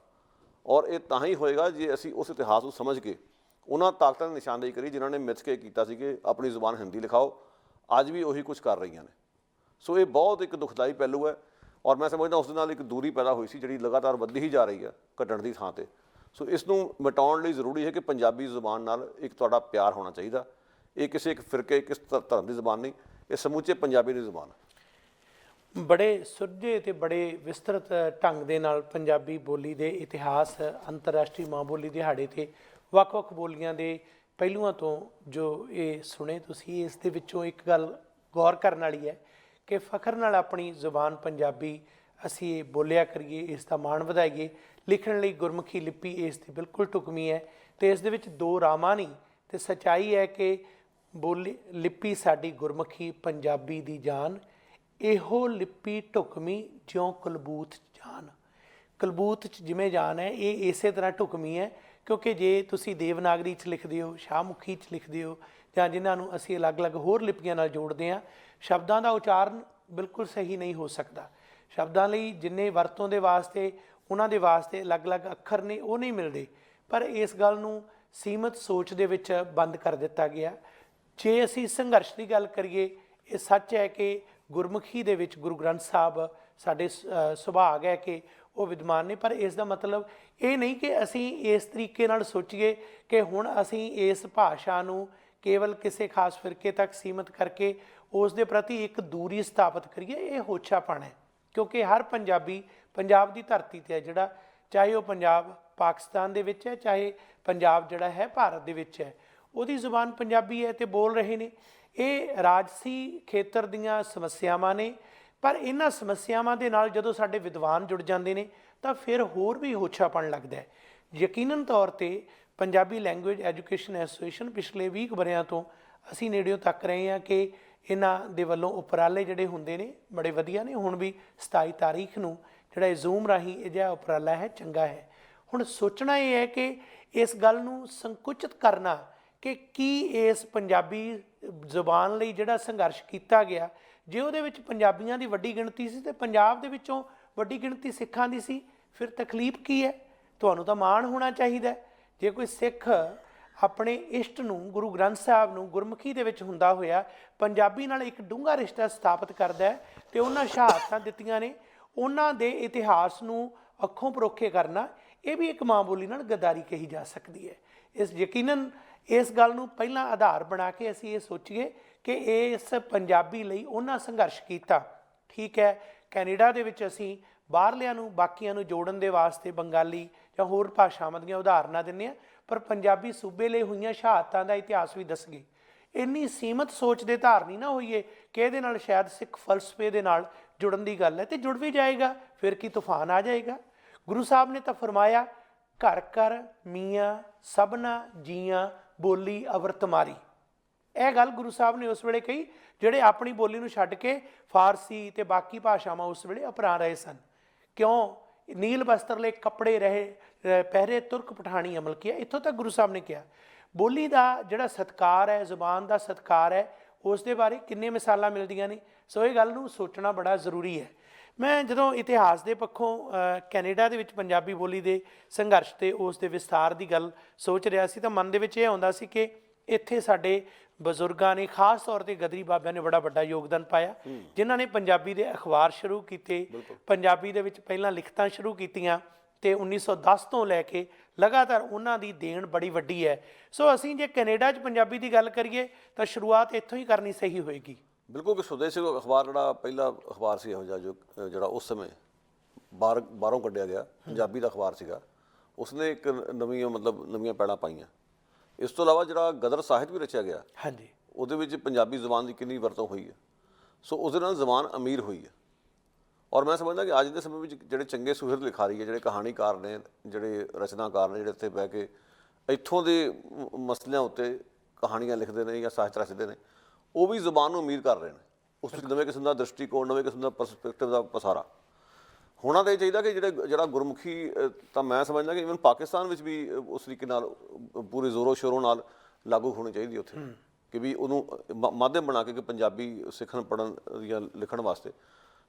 ਔਰ ਇਹ ਤਾਂ ਹੀ ਹੋਏਗਾ ਜੇ ਅਸੀਂ ਉਸ ਇਤਿਹਾਸ ਨੂੰ ਸਮਝ ਕੇ ਉਹਨਾਂ ਤਾਕਤਾਂ ਦੀ ਨਿਸ਼ਾਨਦੇਹੀ ਕਰੀ ਜਿਨ੍ਹਾਂ ਨੇ ਮਿੱਥ ਕੇ ਕੀਤਾ ਸੀ ਕਿ ਆਪਣੀ ਜ਼ੁਬਾਨ ਹਿੰਦੀ ਲਿਖਾਓ। ਅੱਜ ਵੀ ਉਹੀ ਕੁਝ ਕਰ ਰਹੀਆਂ ਨੇ। ਸੋ ਇਹ ਬਹੁਤ ਇੱਕ ਦੁਖਦਾਈ ਪਹਿਲੂ ਹੈ, ਔਰ ਮੈਂ ਸਮਝਦਾ ਉਸ ਦੇ ਨਾਲ ਇੱਕ ਦੂਰੀ ਪੈਦਾ ਹੋਈ ਸੀ ਜਿਹੜੀ ਲਗਾਤਾਰ ਵੱਧਦੀ ਹੀ ਜਾ ਰਹੀ ਹੈ, ਘਟਣ ਦੀ ਥਾਂ 'ਤੇ। ਸੋ ਇਸ ਨੂੰ ਮਿਟਾਉਣ ਲਈ ਜ਼ਰੂਰੀ ਹੈ ਕਿ ਪੰਜਾਬੀ ਜ਼ੁਬਾਨ ਨਾਲ ਇੱਕ ਤੁਹਾਡਾ ਪਿਆਰ ਹੋਣਾ ਚਾਹੀਦਾ। ਇਹ ਕਿਸੇ ਇੱਕ ਫਿਰਕੇ, ਕਿਸ ਧਰਮ ਦੀ ਜ਼ੁਬਾਨ ਨਹੀਂ, ਇਹ ਸਮੁੱਚੇ ਪੰਜਾਬੀ ਦੀ ਜ਼ੁਬਾਨ ਹੈ। ਬੜੇ ਸੁਲਝੇ ਅਤੇ ਬੜੇ ਵਿਸਤ੍ਰਿਤ ਢੰਗ ਦੇ ਨਾਲ ਪੰਜਾਬੀ ਬੋਲੀ ਦੇ ਇਤਿਹਾਸ, ਅੰਤਰਰਾਸ਼ਟਰੀ ਮਾਂ ਬੋਲੀ ਦਿਹਾੜੇ 'ਤੇ ਵੱਖ-ਵੱਖ ਬੋਲੀਆਂ ਦੇ ਪਹਿਲੂਆਂ ਤੋਂ ਜੋ ਇਹ ਸੁਣੇ ਤੁਸੀਂ, ਇਸ ਦੇ ਵਿੱਚੋਂ ਇੱਕ ਗੱਲ ਗੌਰ ਕਰਨ ਵਾਲੀ ਹੈ ਕਿ ਫਖਰ ਨਾਲ ਆਪਣੀ ਜ਼ੁਬਾਨ ਪੰਜਾਬੀ ਅਸੀਂ ਇਹ ਬੋਲਿਆ ਕਰੀਏ, ਇਸ ਦਾ ਮਾਣ ਵਧਾਈਏ। ਲਿਖਣ ਲਈ ਗੁਰਮੁਖੀ ਲਿਪੀ ਇਸ ਦੀ ਬਿਲਕੁਲ ਢੁਕਵੀਂ ਹੈ ਅਤੇ ਇਸ ਦੇ ਵਿੱਚ ਦੋ ਰਾਵਾਂ ਨਹੀਂ ਤੇ ਸੱਚਾਈ ਹੈ ਕਿ ਬੋਲੀ ਲਿਪੀ ਸਾਡੀ ਗੁਰਮੁਖੀ ਪੰਜਾਬੀ ਦੀ ਜਾਨ, ਇਹੋ ਲਿਪੀ ਢੁਕਵੀਂ ਜਿਉਂ ਕਲਬੂਤ 'ਚ ਜਾਨ। ਕਲਬੂਤ 'ਚ ਜਿਵੇਂ ਜਾਨ ਹੈ, ਇਹ ਇਸੇ ਤਰ੍ਹਾਂ ਢੁਕਵੀਂ ਹੈ, ਕਿਉਂਕਿ ਜੇ ਤੁਸੀਂ ਦੇਵਨਾਗਰੀ 'ਚ ਲਿਖਦੇ ਹੋ, ਸ਼ਾਹਮੁਖੀ 'ਚ ਲਿਖਦੇ ਹੋ, ਜਾਂ ਜਿਨ੍ਹਾਂ ਨੂੰ ਅਸੀਂ ਅਲੱਗ-ਅਲੱਗ ਹੋਰ ਲਿਪੀਆਂ ਨਾਲ ਜੋੜਦੇ ਹਾਂ, ਸ਼ਬਦਾਂ ਦਾ ਉਚਾਰਨ ਬਿਲਕੁਲ ਸਹੀ ਨਹੀਂ ਹੋ ਸਕਦਾ। ਸ਼ਬਦਾਂ ਲਈ ਜਿੰਨੇ ਵਰਤੋਂ ਦੇ ਵਾਸਤੇ ਉਹਨਾਂ ਦੇ ਵਾਸਤੇ ਅਲੱਗ-ਅਲੱਗ ਅੱਖਰ ਨੇ, ਉਹ ਨਹੀਂ ਮਿਲਦੇ। ਪਰ ਇਸ ਗੱਲ ਨੂੰ ਸੀਮਤ ਸੋਚ ਦੇ ਵਿੱਚ ਬੰਦ ਕਰ ਦਿੱਤਾ ਗਿਆ। ਜੇ ਅਸੀਂ ਸੰਘਰਸ਼ ਦੀ ਗੱਲ ਕਰੀਏ, ਇਹ ਸੱਚ ਹੈ ਕਿ ਗੁਰਮੁਖੀ ਦੇ ਵਿੱਚ ਗੁਰੂ ਗ੍ਰੰਥ ਸਾਹਿਬ ਸਾਡੇ ਸੁਭਾਗ ਹੈ ਕਿ ਉਹ ਵਿਦਵਾਨ ਨੇ, ਪਰ ਇਸ ਦਾ ਮਤਲਬ ਇਹ ਨਹੀਂ ਕਿ ਅਸੀਂ ਇਸ ਤਰੀਕੇ ਨਾਲ ਸੋਚੀਏ ਕਿ ਹੁਣ ਅਸੀਂ ਇਸ ਭਾਸ਼ਾ ਨੂੰ ਕੇਵਲ ਕਿਸੇ ਖਾਸ ਫਿਰਕੇ ਤੱਕ ਸੀਮਤ ਕਰਕੇ ਉਸ ਦੇ ਪ੍ਰਤੀ ਇੱਕ ਦੂਰੀ ਸਥਾਪਿਤ ਕਰੀਏ। ਇਹ ਹੋਛਾਪਣ ਹੈ, ਕਿਉਂਕਿ ਹਰ ਪੰਜਾਬੀ ਪੰਜਾਬ ਦੀ ਧਰਤੀ 'ਤੇ ਹੈ ਜਿਹੜਾ, ਚਾਹੇ ਉਹ ਪੰਜਾਬ ਪਾਕਿਸਤਾਨ ਦੇ ਵਿੱਚ ਹੈ, ਚਾਹੇ ਪੰਜਾਬ ਜਿਹੜਾ ਹੈ ਭਾਰਤ ਦੇ ਵਿੱਚ ਹੈ, ਉਹਦੀ ਜ਼ੁਬਾਨ ਪੰਜਾਬੀ ਹੈ ਤੇ ਬੋਲ ਰਹੇ ਨੇ। ਇਹ ਰਾਜਸੀ ਖੇਤਰ ਦੀਆਂ ਸਮੱਸਿਆਵਾਂ ਨੇ, ਪਰ ਇਹਨਾਂ ਸਮੱਸਿਆਵਾਂ ਦੇ ਨਾਲ ਜਦੋਂ ਸਾਡੇ ਵਿਦਵਾਨ ਜੁੜ ਜਾਂਦੇ ਨੇ ਤਾਂ ਫਿਰ ਹੋਰ ਵੀ ਹੋਛਾਪਣ ਲੱਗਦਾ ਹੈ। ਯਕੀਨਨ ਤੌਰ 'ਤੇ ਪੰਜਾਬੀ ਲੈਂਗੁਏਜ ਐਜੂਕੇਸ਼ਨ ਐਸੋਸੀਏਸ਼ਨ ਪਿਛਲੇ 20 ਵਰ੍ਹਿਆਂ ਤੋਂ ਅਸੀਂ ਨੇੜਿਓਂ ਤੱਕ ਰਹੇ ਹਾਂ ਕਿ ਇਹਨਾਂ ਦੇ ਵੱਲੋਂ ਉਪਰਾਲੇ ਜਿਹੜੇ ਹੁੰਦੇ ਨੇ ਬੜੇ ਵਧੀਆ ਨੇ। ਹੁਣ ਵੀ 27 ਤਾਰੀਖ ਨੂੰ ਜਿਹੜਾ ਇਹ ਜ਼ੂਮ ਰਾਹੀਂ ਇਹ ਜਿਹਾ ਉਪਰਾਲਾ ਹੈ, ਚੰਗਾ ਹੈ। ਹੁਣ ਸੋਚਣਾ ਇਹ ਹੈ ਕਿ ਇਸ ਗੱਲ ਨੂੰ ਸੰਕੁਚਿਤ ਕਰਨਾ ਕਿ ਕੀ ਇਸ ਪੰਜਾਬੀ ਜ਼ੁਬਾਨ ਲਈ ਜਿਹੜਾ ਸੰਘਰਸ਼ ਕੀਤਾ ਗਿਆ, ਜੇ ਉਹਦੇ ਵਿੱਚ ਪੰਜਾਬੀਆਂ ਦੀ ਵੱਡੀ ਗਿਣਤੀ ਸੀ ਤੇ ਪੰਜਾਬ ਦੇ ਵਿੱਚੋਂ ਵੱਡੀ ਗਿਣਤੀ ਸਿੱਖਾਂ ਦੀ ਸੀ, ਫਿਰ ਤਕਲੀਫ ਕੀ ਹੈ? ਤੁਹਾਨੂੰ ਤਾਂ ਮਾਣ ਹੋਣਾ ਚਾਹੀਦਾ। ਜੇ ਕੋਈ ਸਿੱਖ ਆਪਣੇ ਇਸ਼ਟ ਨੂੰ, ਗੁਰੂ ਗ੍ਰੰਥ ਸਾਹਿਬ ਨੂੰ ਗੁਰਮੁਖੀ ਦੇ ਵਿੱਚ ਹੁੰਦਾ ਹੋਇਆ ਪੰਜਾਬੀ ਨਾਲ ਇੱਕ ਡੂੰਘਾ ਰਿਸ਼ਤਾ ਸਥਾਪਿਤ ਕਰਦਾ ਹੈ ਤੇ ਉਹਨਾਂ ਸ਼ਹਾਦਤਾਂ ਦਿੱਤੀਆਂ ਨੇ, ਉਹਨਾਂ ਦੇ ਇਤਿਹਾਸ ਨੂੰ ਅੱਖੋਂ ਪਰੋਖੇ ਕਰਨਾ, ਇਹ ਵੀ ਇੱਕ ਮਾਂ ਬੋਲੀ ਨਾਲ ਗੱਦਾਰੀ ਕਹੀ ਜਾ ਸਕਦੀ ਹੈ। ਯਕੀਨਨ ਇਸ ਗੱਲ ਨੂੰ ਪਹਿਲਾਂ ਆਧਾਰ ਬਣਾ ਕੇ ਅਸੀਂ ਇਹ ਸੋਚੀਏ ਕਿ ਇਸ ਪੰਜਾਬੀ ਲਈ ਉਹਨਾਂ ਸੰਘਰਸ਼ ਕੀਤਾ। ਠੀਕ ਹੈ, ਕੈਨੇਡਾ ਦੇ ਵਿੱਚ ਅਸੀਂ ਬਾਹਰਲਿਆਂ ਨੂੰ, ਬਾਕੀਆਂ ਨੂੰ ਜੋੜਨ ਦੇ ਵਾਸਤੇ ਬੰਗਾਲੀ ਜਾਂ ਹੋਰ ਭਾਸ਼ਾਵਾਂ ਦੀਆਂ ਉਦਾਹਰਨਾਂ ਦਿੰਦੇ ਹਾਂ, ਪਰ ਪੰਜਾਬੀ ਸੂਬੇ ਲਈ ਹੋਈਆਂ ਸ਼ਹਾਦਤਾਂ ਦਾ ਇਤਿਹਾਸ ਵੀ ਦੱਸੀਏ। ਇੰਨੀ ਸੀਮਤ ਸੋਚ ਦੇ ਧਾਰਨੀ ਨਾ ਹੋਈਏ ਕਿ ਇਹਦੇ ਨਾਲ ਸ਼ਾਇਦ ਸਿੱਖ ਫਲਸਫੇ ਦੇ ਨਾਲ ਜੁੜਨ ਦੀ ਗੱਲ ਹੈ, ਤੇ ਜੁੜ ਵੀ ਜਾਏਗਾ, ਫਿਰ ਕੀ ਤੂਫਾਨ ਆ ਜਾਏਗਾ। ਗੁਰੂ ਸਾਹਿਬ ਨੇ ਤਾਂ ਫਰਮਾਇਆ, ਘਰ ਘਰ ਮੀਆਂ ਸਭਨਾ ਜੀਆਂ ਬੋਲੀ ਅਵਰਤ ਮਾਰੀ। ਇਹ ਗੱਲ ਗੁਰੂ ਸਾਹਿਬ ਨੇ ਉਸ ਵੇਲੇ ਕਹੀ ਜਿਹੜੇ ਆਪਣੀ ਬੋਲੀ ਨੂੰ ਛੱਡ ਕੇ ਫਾਰਸੀ ਤੇ ਬਾਕੀ ਭਾਸ਼ਾਵਾਂ ਉਸ ਵੇਲੇ ਅਪਣਾ ਰਹੇ ਸਨ। ਕਿਉਂ? ਨੀਲ ਬਸਤਰ ਲੈ ਕੱਪੜੇ ਰਹੇ ਪਹਿਰੇ ਤੁਰਕ ਪਠਾਣੀ ਅਮਲ ਕੀਆ। ਇੱਥੋਂ ਤੱਕ ਗੁਰੂ ਸਾਹਿਬ ਨੇ ਕਿਹਾ। ਬੋਲੀ ਦਾ ਜਿਹੜਾ ਸਤਿਕਾਰ ਹੈ, ਜ਼ੁਬਾਨ ਦਾ ਸਤਿਕਾਰ ਹੈ, ਉਸ ਦੇ ਬਾਰੇ ਕਿੰਨੇ ਮਿਸਾਲਾਂ ਮਿਲਦੀਆਂ ਨੇ। ਸੋ ਇਹ ਗੱਲ ਨੂੰ ਸੋਚਣਾ ਬੜਾ ਜ਼ਰੂਰੀ ਹੈ। ਮੈਂ ਜਦੋਂ ਇਤਿਹਾਸ ਦੇ ਪੱਖੋਂ ਕੈਨੇਡਾ ਦੇ ਵਿੱਚ ਪੰਜਾਬੀ ਬੋਲੀ ਦੇ ਸੰਘਰਸ਼ ਤੇ ਉਸ ਦੇ ਵਿਸਥਾਰ ਦੀ ਗੱਲ ਸੋਚ ਰਿਹਾ ਸੀ ਤਾਂ ਮਨ ਦੇ ਵਿੱਚ ਇਹ ਆਉਂਦਾ ਸੀ ਕਿ ਇੱਥੇ ਸਾਡੇ ਬਜ਼ੁਰਗਾਂ ਨੇ, ਖਾਸ ਤੌਰ ਤੇ ਗਦਰੀ ਬਾਬਿਆਂ ਨੇ ਬੜਾ ਵੱਡਾ ਯੋਗਦਾਨ ਪਾਇਆ, ਜਿਨ੍ਹਾਂ ਨੇ ਪੰਜਾਬੀ ਦੇ ਅਖਬਾਰ ਸ਼ੁਰੂ ਕੀਤੇ, ਪੰਜਾਬੀ ਦੇ ਵਿੱਚ ਪਹਿਲਾਂ ਲਿਖਤਾਂ ਸ਼ੁਰੂ ਕੀਤੀਆਂ ਤੇ 1910 ਤੋਂ ਲੈ ਕੇ ਲਗਾਤਾਰ ਉਹਨਾਂ ਦੀ ਦੇਣ ਬੜੀ ਵੱਡੀ ਹੈ। ਸੋ ਅਸੀਂ ਜੇ ਕੈਨੇਡਾ 'ਚ ਪੰਜਾਬੀ ਦੀ ਗੱਲ ਕਰੀਏ ਤਾਂ ਸ਼ੁਰੂਆਤ ਇੱਥੋਂ ਹੀ ਕਰਨੀ ਸਹੀ ਹੋਏਗੀ। ਬਿਲਕੁਲ ਕਿ ਸੁਦੇਸ਼ੀ ਅਖਬਾਰ ਜਿਹੜਾ ਪਹਿਲਾ ਅਖਬਾਰ ਸੀ ਇਹੋ ਜਿਹਾ ਜਿਹੜਾ ਉਸ ਸਮੇਂ ਬਾਹਰੋਂ ਕੱਢਿਆ ਗਿਆ ਪੰਜਾਬੀ ਦਾ ਅਖਬਾਰ ਸੀਗਾ, ਉਸਨੇ ਇੱਕ ਨਵੀਆਂ ਪੈੜਾਂ ਪਾਈਆਂ। ਇਸ ਤੋਂ ਇਲਾਵਾ ਜਿਹੜਾ ਗਦਰ ਸਾਹਿਤ ਵੀ ਰਚਿਆ ਗਿਆ, ਹਾਂਜੀ, ਉਹਦੇ ਵਿੱਚ ਪੰਜਾਬੀ ਜ਼ੁਬਾਨ ਦੀ ਕਿੰਨੀ ਵਰਤੋਂ ਹੋਈ ਹੈ। ਸੋ ਉਸਦੇ ਨਾਲ ਜ਼ੁਬਾਨ ਅਮੀਰ ਹੋਈ ਹੈ। ਔਰ ਮੈਂ ਸਮਝਦਾ ਕਿ ਅੱਜ ਦੇ ਸਮੇਂ ਵਿੱਚ ਜਿਹੜੇ ਚੰਗੇ ਸੁਹਿਰਦ ਲਿਖਾਰੀ ਹੈ, ਜਿਹੜੇ ਕਹਾਣੀਕਾਰ ਨੇ, ਜਿਹੜੇ ਰਚਨਾਕਾਰ ਨੇ, ਜਿਹੜੇ ਇੱਥੇ ਬਹਿ ਕੇ ਇੱਥੋਂ ਦੇ ਮਸਲਿਆਂ ਉੱਤੇ ਕਹਾਣੀਆਂ ਲਿਖਦੇ ਨੇ ਜਾਂ ਸਾਹਿਤ ਰਚਦੇ ਨੇ, ਉਹ ਵੀ ਜ਼ੁਬਾਨ ਨੂੰ ਅਮੀਰ ਕਰ ਰਹੇ ਨੇ। ਉਸ ਵਿੱਚ ਨਵੇਂ ਕਿਸਮ ਦਾ ਦ੍ਰਿਸ਼ਟੀਕੋਣ, ਨਵੇਂ ਕਿਸਮ ਦਾ ਪਰਸਪੈਕਟਿਵ ਦਾ ਪਸਾਰਾ ਹੋਣਾ ਤਾਂ ਇਹ ਚਾਹੀਦਾ ਕਿ ਜਿਹੜਾ ਗੁਰਮੁਖੀ ਤਾਂ ਮੈਂ ਸਮਝਦਾ ਕਿ ਈਵਨ ਪਾਕਿਸਤਾਨ ਵਿੱਚ ਵੀ ਉਸ ਤਰੀਕੇ ਨਾਲ ਪੂਰੇ ਜ਼ੋਰੋ ਸ਼ੋਰੋਂ ਨਾਲ ਲਾਗੂ ਹੋਣੀ ਚਾਹੀਦੀ ਉੱਥੇ, ਕਿ ਵੀ ਉਹਨੂੰ ਮਾਧਿਅਮ ਬਣਾ ਕੇ ਕਿ ਪੰਜਾਬੀ ਸਿੱਖਣ, ਪੜ੍ਹਨ ਜਾਂ ਲਿਖਣ ਵਾਸਤੇ।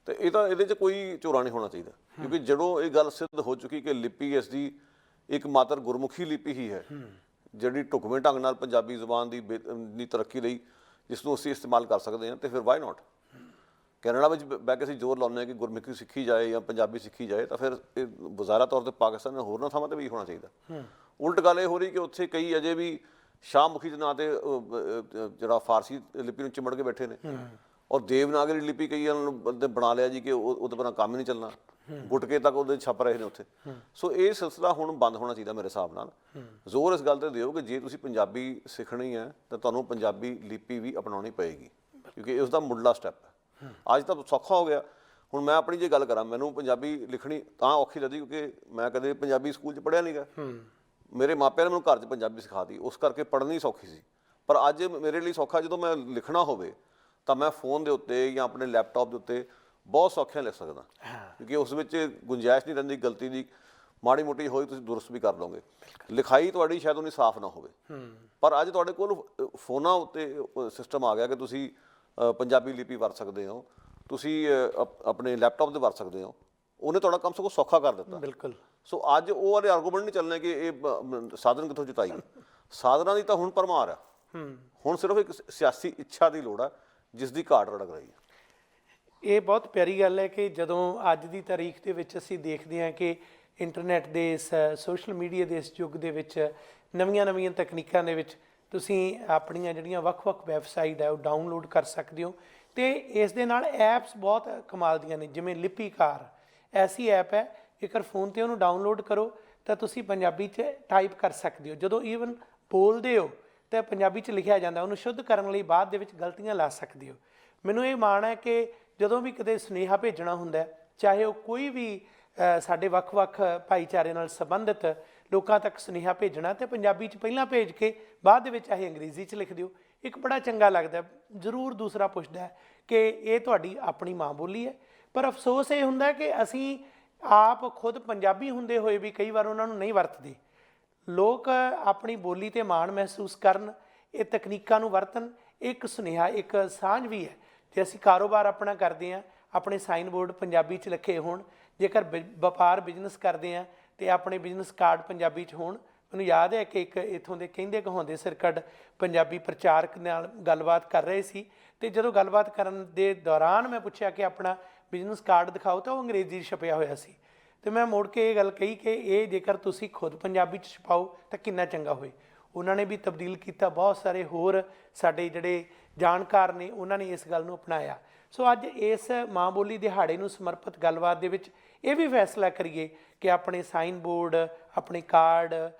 ਤੇ ਇਹਦੇ 'ਚ ਕੋਈ ਝੋਰਾ ਨਹੀਂ ਹੋਣਾ ਚਾਹੀਦਾ, ਕਿਉਂਕਿ ਜਦੋਂ ਇਹ ਗੱਲ ਸਿੱਧ ਹੋ ਚੁੱਕੀ ਕਿ ਲਿਪੀ ਇਸ ਦੀ ਇੱਕ ਮਾਤਰ ਗੁਰਮੁਖੀ ਲਿਪੀ ਹੀ ਹੈ ਜਿਹੜੀ ਢੁਕਵੇਂ ਢੰਗ ਨਾਲ ਪੰਜਾਬੀ ਜ਼ੁਬਾਨ ਦੀ ਤਰੱਕੀ ਲਈ ਜਿਸ ਨੂੰ ਅਸੀਂ ਇਸਤੇਮਾਲ ਕਰ ਸਕਦੇ ਹਾਂ, ਤੇ ਫਿਰ ਵਾਈ ਨਾਟ। ਕੈਨੇਡਾ ਵਿੱਚ ਬਹਿ ਕੇ ਅਸੀਂ ਜ਼ੋਰ ਲਾਉਂਦੇ ਹਾਂ ਕਿ ਗੁਰਮੁਖੀ ਸਿੱਖੀ ਜਾਏ ਜਾਂ ਪੰਜਾਬੀ ਸਿੱਖੀ ਜਾਏ, ਤਾਂ ਫਿਰ ਇਹ ਬਜ਼ਾਰਾ ਤੌਰ 'ਤੇ ਪਾਕਿਸਤਾਨ ਦੇ ਹੋਰਨਾਂ ਥਾਵਾਂ 'ਤੇ ਵੀ ਹੋਣਾ ਚਾਹੀਦਾ। ਉਲਟ ਗੱਲ ਇਹ ਹੋ ਰਹੀ ਕਿ ਉੱਥੇ ਕਈ ਅਜੇ ਵੀ ਸ਼ਾਹਮੁਖੀ ਦੇ ਨਾਂ 'ਤੇ ਜਿਹੜਾ ਫਾਰਸੀ ਲਿਪੀ ਨੂੰ ਚਿਮੜ ਕੇ ਬੈਠੇ ਨੇ, ਔਰ ਦੇਵਨਾਗਰੀ ਲਿਪੀ ਕਈਆਂ ਨੂੰ ਬਣਾ ਲਿਆ ਜੀ ਕਿ ਉਹਦੇ ਬਿਨਾਂ ਕੰਮ ਹੀ ਨਹੀਂ ਚੱਲਣਾ, ਗੁਟਕੇ ਤੱਕ ਉਹਦੇ ਛਪ ਰਹੇ ਨੇ ਉੱਥੇ। ਸੋ ਇਹ ਸਿਲਸਿਲਾ ਹੁਣ ਬੰਦ ਹੋਣਾ ਚਾਹੀਦਾ ਮੇਰੇ ਹਿਸਾਬ ਨਾਲ। ਜ਼ੋਰ ਇਸ ਗੱਲ 'ਤੇ ਦਿਓ ਕਿ ਜੇ ਤੁਸੀਂ ਪੰਜਾਬੀ ਸਿੱਖਣੀ ਹੈ ਤਾਂ ਤੁਹਾਨੂੰ ਪੰਜਾਬੀ ਲਿਪੀ ਵੀ ਅਪਣਾਉਣੀ ਪਏਗੀ, ਕਿਉਂਕਿ ਉਸ ਦਾ ਮੁੱਢਲਾ ਸਟੈਪ ਹੈ। ਅੱਜ ਤਾਂ ਸੌਖਾ ਹੋ ਗਿਆ। ਹੁਣ ਮੈਂ ਆਪਣੀ ਜੇ ਗੱਲ ਕਰਾਂ, ਮੈਨੂੰ ਪੰਜਾਬੀ ਲਿਖਣੀ ਤਾਂ ਔਖੀ ਲੱਗਦੀ ਕਿਉਂਕਿ ਮੈਂ ਕਦੇ ਪੰਜਾਬੀ ਸਕੂਲ 'ਚ ਪੜ੍ਹਿਆ ਨਹੀਂ ਗਾ। ਮੇਰੇ ਮਾਪਿਆਂ ਨੇ ਮੈਨੂੰ ਘਰ 'ਚ ਪੰਜਾਬੀ ਸਿਖਾਤੀ, ਉਸ ਕਰਕੇ ਪੜ੍ਹਨੀ ਸੌਖੀ ਸੀ। ਪਰ ਅੱਜ ਮੇਰੇ ਲਈ ਸੌਖਾ, ਜਦੋਂ ਮੈਂ ਲਿਖਣਾ ਹੋਵੇ ਤਾਂ ਮੈਂ ਫੋਨ ਦੇ ਉੱਤੇ ਜਾਂ ਆਪਣੇ ਲੈਪਟਾਪ ਦੇ ਉੱਤੇ ਬਹੁਤ ਸੌਖਿਆਂ ਲਿਖ ਸਕਦਾ, ਕਿਉਂਕਿ ਉਸ ਵਿੱਚ ਗੁੰਜਾਇਸ਼ ਨਹੀਂ ਰਹਿੰਦੀ ਗਲਤੀ ਦੀ। ਮਾੜੀ ਮੋਟੀ ਹੋਈ ਤੁਸੀਂ ਦੁਰਸਤ ਵੀ ਕਰ ਲਓਗੇ। ਲਿਖਾਈ ਤੁਹਾਡੀ ਸ਼ਾਇਦ ਉਨੀ ਸਾਫ਼ ਨਾ ਹੋਵੇ, ਪਰ ਅੱਜ ਤੁਹਾਡੇ ਕੋਲ ਫੋਨਾਂ ਉੱਤੇ ਸਿਸਟਮ ਆ ਗਿਆ ਕਿ ਤੁਸੀਂ ਪੰਜਾਬੀ ਲਿਪੀ ਵਰਤ ਸਕਦੇ ਹੋ, ਤੁਸੀਂ ਆਪਣੇ ਲੈਪਟਾਪ 'ਤੇ ਵਰਤ ਸਕਦੇ ਹੋ। ਉਹਨੇ ਤੁਹਾਡਾ ਕੰਮ ਸਗੋਂ ਸੌਖਾ ਕਰ ਦਿੱਤਾ। ਬਿਲਕੁਲ। ਸੋ ਅੱਜ ਉਹ ਵਾਲੇ ਆਰਗੂਮੈਂਟ ਨਹੀਂ ਚੱਲਣੇ ਕਿ ਇਹ ਸਾਧਨ ਕਿੱਥੋਂ ਜਿਤਾਈਏ। ਸਾਧਨਾਂ ਦੀ ਤਾਂ ਹੁਣ ਭਰਮਾਰ ਆ। ਹੁਣ ਸਿਰਫ ਇੱਕ ਸਿਆਸੀ ਇੱਛਾ ਦੀ ਲੋੜ ਆ, ਜਿਸ ਦੀ ਘਾਟ ਰੜਕ ਰਹੀ ਹੈ। ਇਹ ਬਹੁਤ ਪਿਆਰੀ ਗੱਲ ਹੈ ਕਿ ਜਦੋਂ ਅੱਜ ਦੀ ਤਾਰੀਖ ਦੇ ਵਿੱਚ ਅਸੀਂ ਦੇਖਦੇ ਹਾਂ ਕਿ ਇੰਟਰਨੈਟ ਦੇ ਇਸ ਸੋਸ਼ਲ ਮੀਡੀਆ ਦੇ ਇਸ ਯੁੱਗ ਦੇ ਵਿੱਚ ਨਵੀਆਂ ਤਕਨੀਕਾਂ ਦੇ ਵਿੱਚ ਤੁਸੀਂ ਆਪਣੀਆਂ ਜਿਹੜੀਆਂ ਵੱਖ-ਵੱਖ ਵੈਬਸਾਈਟ ਹੈ ਉਹ ਡਾਊਨਲੋਡ ਕਰ ਸਕਦੇ ਹੋ। ਅਤੇ ਇਸ ਦੇ ਨਾਲ ਐਪਸ ਬਹੁਤ ਕਮਾਲ ਦੀਆਂ ਨੇ, ਜਿਵੇਂ ਲਿਪੀਕਾਰ ਐਸੀ ਐਪ ਹੈ, ਜੇਕਰ ਫੋਨ 'ਤੇ ਉਹਨੂੰ ਡਾਊਨਲੋਡ ਕਰੋ ਤਾਂ ਤੁਸੀਂ ਪੰਜਾਬੀ 'ਚ ਟਾਈਪ ਕਰ ਸਕਦੇ ਹੋ। ਜਦੋਂ ਈਵਨ ਬੋਲਦੇ ਹੋ ਤਾਂ ਪੰਜਾਬੀ 'ਚ ਲਿਖਿਆ ਜਾਂਦਾ, ਉਹਨੂੰ ਸ਼ੁੱਧ ਕਰਨ ਲਈ ਬਾਅਦ ਦੇ ਵਿੱਚ ਗਲਤੀਆਂ ਲਾ ਸਕਦੇ ਹੋ। ਮੈਨੂੰ ਇਹ ਮਾਣ ਹੈ ਕਿ ਜਦੋਂ ਵੀ ਕਿਤੇ ਸੁਨੇਹਾ ਭੇਜਣਾ ਹੁੰਦਾ, ਚਾਹੇ ਉਹ ਕੋਈ ਵੀ ਸਾਡੇ ਵੱਖ-ਵੱਖ ਭਾਈਚਾਰੇ ਨਾਲ ਸੰਬੰਧਿਤ ਲੋਕਾਂ ਤੱਕ ਸੁਨੇਹਾ ਭੇਜਣਾ, ਤੇ ਪੰਜਾਬੀ 'ਚ ਪਹਿਲਾਂ ਭੇਜ ਕੇ ਬਾਅਦ ਦੇ ਵਿੱਚ ਚਾਹੇ ਅੰਗਰੇਜ਼ੀ 'ਚ ਲਿਖ ਦਿਓ। ਇੱਕ ਬੜਾ ਚੰਗਾ ਲੱਗਦਾ। ਜ਼ਰੂਰ ਦੂਸਰਾ ਪੁੱਛਦਾ ਕਿ ਇਹ ਤੁਹਾਡੀ ਆਪਣੀ ਮਾਂ ਬੋਲੀ ਹੈ, ਪਰ ਅਫਸੋਸ ਇਹ ਹੁੰਦਾ ਕਿ ਅਸੀਂ ਆਪ ਖੁਦ ਪੰਜਾਬੀ ਹੁੰਦੇ ਹੋਏ ਵੀ ਕਈ ਵਾਰ ਉਹਨਾਂ ਨੂੰ ਨਹੀਂ ਵਰਤਦੇ। ਲੋਕ ਆਪਣੀ ਬੋਲੀ 'ਤੇ ਮਾਣ ਮਹਿਸੂਸ ਕਰਨ, ਇਹ ਤਕਨੀਕਾਂ ਨੂੰ ਵਰਤਣ। ਇੱਕ ਸੁਨੇਹਾ, ਇੱਕ ਸਾਂਝ ਵੀ ਹੈ। ਜੇ ਅਸੀਂ ਕਾਰੋਬਾਰ ਆਪਣਾ ਕਰਦੇ ਹਾਂ, ਆਪਣੇ ਸਾਈਨ ਬੋਰਡ ਪੰਜਾਬੀ 'ਚ ਲਿਖੇ ਹੋਣ। ਜੇਕਰ ਵਪਾਰ ਬਿਜ਼ਨਸ ਕਰਦੇ ਹਾਂ ਅਤੇ ਆਪਣੇ ਬਿਜ਼ਨਸ ਕਾਰਡ ਪੰਜਾਬੀ 'ਚ ਹੋਣ। ਮੈਨੂੰ ਯਾਦ ਹੈ ਕਿ ਇੱਕ ਇੱਥੋਂ ਦੇ ਕਹਿੰਦੇ ਕਹਾਉਂਦੇ ਸਿਰਕੱਢ ਪੰਜਾਬੀ ਪ੍ਰਚਾਰਕ ਨਾਲ ਗੱਲਬਾਤ ਕਰ ਰਹੇ ਸੀ, ਅਤੇ ਜਦੋਂ ਗੱਲਬਾਤ ਕਰਨ ਦੇ ਦੌਰਾਨ ਮੈਂ ਪੁੱਛਿਆ ਕਿ ਆਪਣਾ ਬਿਜ਼ਨਸ ਕਾਰਡ ਦਿਖਾਓ, ਤਾਂ ਉਹ ਅੰਗਰੇਜ਼ੀ 'ਚ ਛਪਿਆ ਹੋਇਆ ਸੀ। ਅਤੇ ਮੈਂ ਮੁੜ ਕੇ ਇਹ ਗੱਲ ਕਹੀ ਕਿ ਇਹ ਜੇਕਰ ਤੁਸੀਂ ਖੁਦ ਪੰਜਾਬੀ 'ਚ ਛਪਾਓ ਤਾਂ ਕਿੰਨਾ ਚੰਗਾ ਹੋਏ। ਉਹਨਾਂ ਨੇ ਵੀ ਤਬਦੀਲ ਕੀਤਾ। ਬਹੁਤ ਸਾਰੇ ਹੋਰ ਸਾਡੇ ਜਿਹੜੇ ਜਾਣਕਾਰ ਨੇ, ਉਹਨਾਂ ਨੇ ਇਸ ਗੱਲ ਨੂੰ ਅਪਣਾਇਆ। ਸੋ ਅੱਜ ਇਸ ਮਾਂ ਬੋਲੀ ਦਿਹਾੜੇ ਨੂੰ ਸਮਰਪਿਤ ਗੱਲਬਾਤ ਦੇ ਵਿੱਚ ਇਹ ਵੀ ਫੈਸਲਾ ਕਰੀਏ ਕਿ ਆਪਣੇ ਸਾਈਨ ਬੋਰਡ, ਆਪਣੇ ਕਾਰਡ,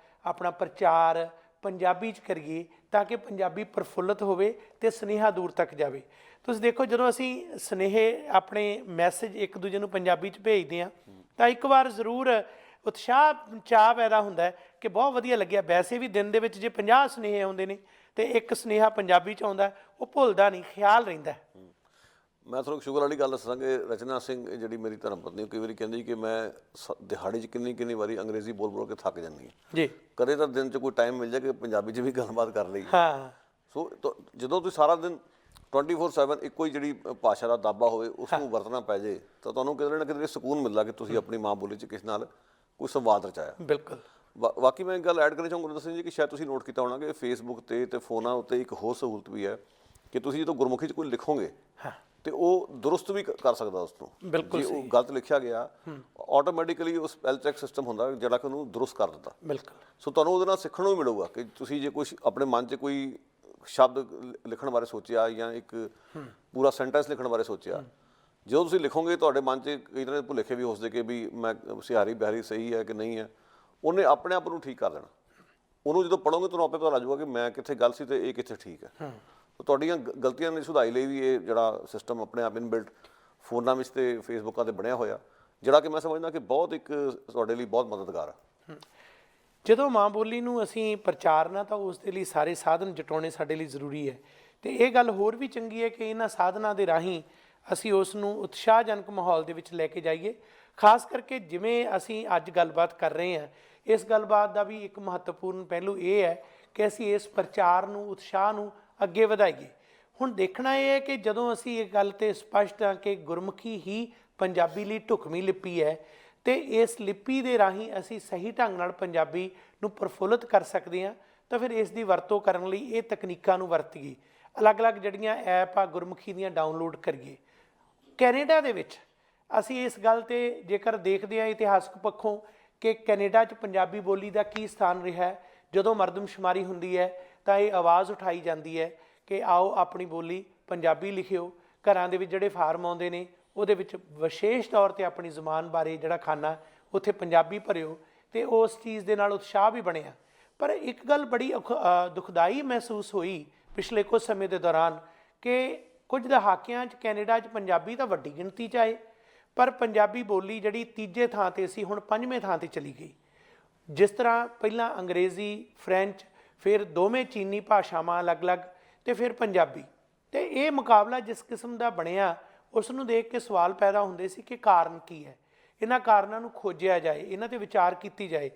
ਆਪਣਾ ਪ੍ਰਚਾਰ ਪੰਜਾਬੀ 'ਚ ਕਰੀਏ, ਤਾਂ ਕਿ ਪੰਜਾਬੀ ਪ੍ਰਫੁੱਲਤ ਹੋਵੇ ਅਤੇ ਸੁਨੇਹਾ ਦੂਰ ਤੱਕ ਜਾਵੇ। ਤੁਸੀਂ ਦੇਖੋ, ਜਦੋਂ ਅਸੀਂ ਸੁਨੇਹੇ ਆਪਣੇ ਮੈਸੇਜ ਇੱਕ ਦੂਜੇ ਨੂੰ ਪੰਜਾਬੀ 'ਚ ਭੇਜਦੇ ਹਾਂ ਤਾਂ ਇੱਕ ਵਾਰ ਜ਼ਰੂਰ ਉਤਸ਼ਾਹ, ਚਾਅ ਪੈਦਾ ਹੁੰਦਾ ਕਿ ਬਹੁਤ ਵਧੀਆ ਲੱਗਿਆ। ਵੈਸੇ ਵੀ ਦਿਨ ਦੇ ਵਿੱਚ ਜੇ 50 ਸੁਨੇਹੇ ਆਉਂਦੇ ਨੇ ਅਤੇ ਇੱਕ ਸੁਨੇਹਾ ਪੰਜਾਬੀ 'ਚ ਆਉਂਦਾ, ਉਹ ਭੁੱਲਦਾ ਨਹੀਂ, ਖਿਆਲ ਰਹਿੰਦਾ। ਮੈਂ ਤੁਹਾਨੂੰ ਸ਼ੁਗਰ ਵਾਲੀ ਗੱਲ ਦੱਸਾਂ ਕਿ ਰਚਨਾ ਸਿੰਘ ਜਿਹੜੀ ਮੇਰੀ ਧਰਮ ਪਤਨੀ, ਕਈ ਵਾਰੀ ਕਹਿੰਦੀ ਕਿ ਮੈਂ ਦਿਹਾੜੀ 'ਚ ਕਿੰਨੀ ਵਾਰੀ ਅੰਗਰੇਜ਼ੀ ਬੋਲ ਕੇ ਥੱਕ ਜਾਂਦੀ ਹਾਂ ਜੀ। ਕਦੇ ਤਾਂ ਦਿਨ 'ਚ ਕੋਈ ਟਾਈਮ ਮਿਲ ਜਾਏ ਕਿ ਪੰਜਾਬੀ 'ਚ ਵੀ ਗੱਲਬਾਤ ਕਰ ਲਈ। ਹਾਂ। ਸੋ ਜਦੋਂ ਤੁਸੀਂ ਸਾਰਾ ਦਿਨ 24/7 ਇੱਕੋ ਹੀ ਜਿਹੜੀ ਭਾਸ਼ਾ ਦਾ ਦਾਬਾ ਹੋਵੇ, ਉਸ ਨੂੰ ਵਰਤਣਾ ਪੈ ਜੇ, ਤਾਂ ਤੁਹਾਨੂੰ ਕਿਤੇ ਨਾ ਕਿਤੇ ਸਕੂਨ ਮਿਲਦਾ ਕਿ ਤੁਸੀਂ ਆਪਣੀ ਮਾਂ ਬੋਲੀ 'ਚ ਕਿਸੇ ਨਾਲ ਕੋਈ ਸੰਵਾਦ ਰਚਾਇਆ। ਬਿਲਕੁਲ। ਬਾਕੀ ਮੈਂ ਇੱਕ ਗੱਲ ਐਡ ਕਰਨੀ ਚਾਹੂੰਗਾ ਦੱਸਣ ਜੀ, ਕਿ ਸ਼ਾਇਦ ਤੁਸੀਂ ਨੋਟ ਕੀਤਾ ਹੋਣਾ ਕਿ ਫੇਸਬੁੱਕ ਤੇ ਫੋਨਾਂ ਉੱਤੇ ਇੱਕ ਹੋਰ ਸਹੂਲਤ ਵੀ ਹੈ ਕਿ ਤੁਸੀਂ ਜਦੋਂ ਗੁਰਮੁਖੀ 'ਚ ਕੋਈ ਲਿਖੋਗੇ ਤੇ ਉਹ ਦੁਰਸਤ ਵੀ ਕਰ ਸਕਦਾ ਉਸ ਨੂੰ। ਬਿਲਕੁਲ। ਜੇ ਉਹ ਗਲਤ ਲਿਖਿਆ ਗਿਆ, ਆਟੋਮੈਟਿਕਲੀ ਉਹ ਸਪੈਲ ਚੈੱਕ ਸਿਸਟਮ ਹੁੰਦਾ ਜਿਹੜਾ ਕਿ ਉਹਨੂੰ ਦੁਰਸਤ ਕਰ ਦਿੰਦਾ। ਬਿਲਕੁਲ। ਸੋ ਤੁਹਾਨੂੰ ਉਹਦੇ ਨਾਲ ਸਿੱਖਣ ਨੂੰ ਵੀ ਮਿਲੂਗਾ ਕਿ ਤੁਸੀਂ ਜੇ ਕੁਛ ਆਪਣੇ ਮਨ 'ਚ ਕੋਈ ਸ਼ਬਦ ਲਿਖਣ ਬਾਰੇ ਸੋਚਿਆ ਜਾਂ ਇੱਕ ਪੂਰਾ ਸੈਂਟੈਂਸ ਲਿਖਣ ਬਾਰੇ ਸੋਚਿਆ, ਜਦੋਂ ਤੁਸੀਂ ਲਿਖੋਗੇ ਤੁਹਾਡੇ ਮਨ 'ਚ ਕਈ ਤਰ੍ਹਾਂ ਦੇ ਭੁਲੇਖੇ ਵੀ ਹੋ ਸਕਦੇ ਕਿ ਵੀ ਮੈਂ ਸਿਹਾਰੀ ਬਿਹਾਰੀ ਸਹੀ ਹੈ ਕਿ ਨਹੀਂ ਹੈ, ਉਹਨੇ ਆਪਣੇ ਆਪ ਨੂੰ ਠੀਕ ਕਰ ਦੇਣਾ। ਉਹਨੂੰ ਜਦੋਂ ਪੜ੍ਹੋਗੇ ਤੁਹਾਨੂੰ ਆਪੇ ਪਤਾ ਲੱਗ ਜਾਊਗਾ ਕਿ ਮੈਂ ਕਿੱਥੇ ਗਲਤ ਸੀ ਅਤੇ ਇਹ ਕਿੱਥੇ ਠੀਕ ਹੈ। ਤੁਹਾਡੀਆਂ ਗਲਤੀਆਂ ਦੀ ਸੁਧਾਈ ਲਈ ਵੀ ਇਹ ਜਿਹੜਾ ਸਿਸਟਮ ਆਪਣੇ ਆਪ ਇਨਬਿਲਟ ਫੋਨਾਂ ਵਿੱਚ ਅਤੇ ਫੇਸਬੁੱਕਾਂ 'ਤੇ ਬਣਿਆ ਹੋਇਆ, ਜਿਹੜਾ ਕਿ ਮੈਂ ਸਮਝਦਾ ਕਿ ਬਹੁਤ ਇੱਕ ਤੁਹਾਡੇ ਲਈ ਬਹੁਤ ਮਦਦਗਾਰ ਹੈ। ਜਦੋਂ ਮਾਂ ਬੋਲੀ ਨੂੰ ਅਸੀਂ ਪ੍ਰਚਾਰਨਾ, ਤਾਂ ਉਸ ਦੇ ਲਈ ਸਾਰੇ ਸਾਧਨ ਜਟਾਉਣੇ ਸਾਡੇ ਲਈ ਜ਼ਰੂਰੀ ਹੈ। ਅਤੇ ਇਹ ਗੱਲ ਹੋਰ ਵੀ ਚੰਗੀ ਹੈ ਕਿ ਇਹਨਾਂ ਸਾਧਨਾਂ ਦੇ ਰਾਹੀਂ ਅਸੀਂ ਉਸ ਨੂੰ ਉਤਸ਼ਾਹਜਨਕ ਮਾਹੌਲ ਦੇ ਵਿੱਚ ਲੈ ਕੇ ਜਾਈਏ। ਖਾਸ ਕਰਕੇ ਜਿਵੇਂ ਅਸੀਂ ਅੱਜ ਗੱਲਬਾਤ ਕਰ ਰਹੇ ਹਾਂ, ਇਸ ਗੱਲਬਾਤ ਦਾ ਵੀ ਇੱਕ ਮਹੱਤਵਪੂਰਨ ਪਹਿਲੂ ਇਹ ਹੈ ਕਿ ਅਸੀਂ ਇਸ ਪ੍ਰਚਾਰ ਨੂੰ, ਉਤਸ਼ਾਹ ਨੂੰ ਅੱਗੇ ਵਧਾਈਏ। ਹੁਣ ਦੇਖਣਾ ਇਹ ਹੈ ਕਿ ਜਦੋਂ ਅਸੀਂ ਇਹ ਗੱਲ 'ਤੇ ਸਪਸ਼ਟ ਹਾਂ ਕਿ ਗੁਰਮੁਖੀ ਹੀ ਪੰਜਾਬੀ ਲਈ ਢੁਕਵੀਂ ਲਿਪੀ ਹੈ, ਅਤੇ ਇਸ ਲਿਪੀ ਦੇ ਰਾਹੀਂ ਅਸੀਂ ਸਹੀ ਢੰਗ ਨਾਲ ਪੰਜਾਬੀ ਨੂੰ ਪ੍ਰਫੁੱਲਤ ਕਰ ਸਕਦੇ ਹਾਂ, ਤਾਂ ਫਿਰ ਇਸ ਦੀ ਵਰਤੋਂ ਕਰਨ ਲਈ ਇਹ ਤਕਨੀਕਾਂ ਨੂੰ ਵਰਤੀਏ। ਅਲੱਗ-ਅਲੱਗ ਜਿਹੜੀਆਂ ਐਪ ਆ ਗੁਰਮੁਖੀ ਦੀਆਂ ਡਾਊਨਲੋਡ ਕਰੀਏ। ਕੈਨੇਡਾ ਦੇ ਵਿੱਚ ਅਸੀਂ ਇਸ ਗੱਲ 'ਤੇ ਜੇਕਰ ਦੇਖਦੇ ਹਾਂ ਇਤਿਹਾਸਕ ਪੱਖੋਂ ਕਿ ਕੈਨੇਡਾ 'ਚ ਪੰਜਾਬੀ ਬੋਲੀ ਦਾ ਕੀ ਸਥਾਨ ਰਿਹਾ ਹੈ, ਜਦੋਂ ਮਰਦਮਸ਼ੁਮਾਰੀ ਹੁੰਦੀ ਹੈ ਤਾਂ ਇਹ ਆਵਾਜ਼ ਉਠਾਈ ਜਾਂਦੀ ਹੈ ਕਿ ਆਓ ਆਪਣੀ ਬੋਲੀ ਪੰਜਾਬੀ ਲਿਖਿਓ। ਘਰਾਂ ਦੇ ਵਿੱਚ ਜਿਹੜੇ ਫਾਰਮ ਆਉਂਦੇ ਨੇ, ਉਹਦੇ ਵਿੱਚ ਵਿਸ਼ੇਸ਼ ਤੌਰ 'ਤੇ ਆਪਣੀ ਜ਼ੁਬਾਨ ਬਾਰੇ ਜਿਹੜਾ ਖਾਨਾ, ਉੱਥੇ ਪੰਜਾਬੀ ਭਰਿਓ, ਅਤੇ ਉਸ ਚੀਜ਼ ਦੇ ਨਾਲ ਉਤਸ਼ਾਹ ਵੀ ਬਣਿਆ। ਪਰ ਇੱਕ ਗੱਲ ਬੜੀ ਦੁਖਦਾਈ ਮਹਿਸੂਸ ਹੋਈ ਪਿਛਲੇ ਕੁਝ ਸਮੇਂ ਦੇ ਦੌਰਾਨ ਕਿ ਕੁਝ ਦਹਾਕਿਆਂ 'ਚ ਕੈਨੇਡਾ 'ਚ ਪੰਜਾਬੀ ਤਾਂ ਵੱਡੀ ਗਿਣਤੀ 'ਚ ਆਏ, ਪਰ ਪੰਜਾਬੀ ਬੋਲੀ ਜਿਹੜੀ ਤੀਜੇ ਥਾਂ 'ਤੇ ਸੀ, ਹੁਣ 5ਵੇਂ ਥਾਂ 'ਤੇ ਚਲੀ ਗਈ। ਜਿਸ ਤਰ੍ਹਾਂ ਪਹਿਲਾਂ ਅੰਗਰੇਜ਼ੀ, ਫ੍ਰੈਂਚ, ਫਿਰ ਦੋਵੇਂ ਚੀਨੀ ਭਾਸ਼ਾਵਾਂ ਅਲੱਗ-ਅਲੱਗ ਤੇ ਫਿਰ ਪੰਜਾਬੀ, ਤੇ ਇਹ ਮੁਕਾਬਲਾ ਜਿਸ ਕਿਸਮ ਦਾ ਬਣਿਆ ਉਸ ਨੂੰ ਦੇਖ ਕੇ ਸਵਾਲ ਪੈਦਾ ਹੁੰਦੇ ਸੀ ਕਿ ਕਾਰਨ ਕੀ ਹੈ। ਇਹਨਾਂ ਕਾਰਨਾਂ ਨੂੰ ਖੋਜਿਆ ਜਾਏ, ਇਹਨਾਂ 'ਤੇ ਵਿਚਾਰ ਕੀਤੀ ਜਾਏ।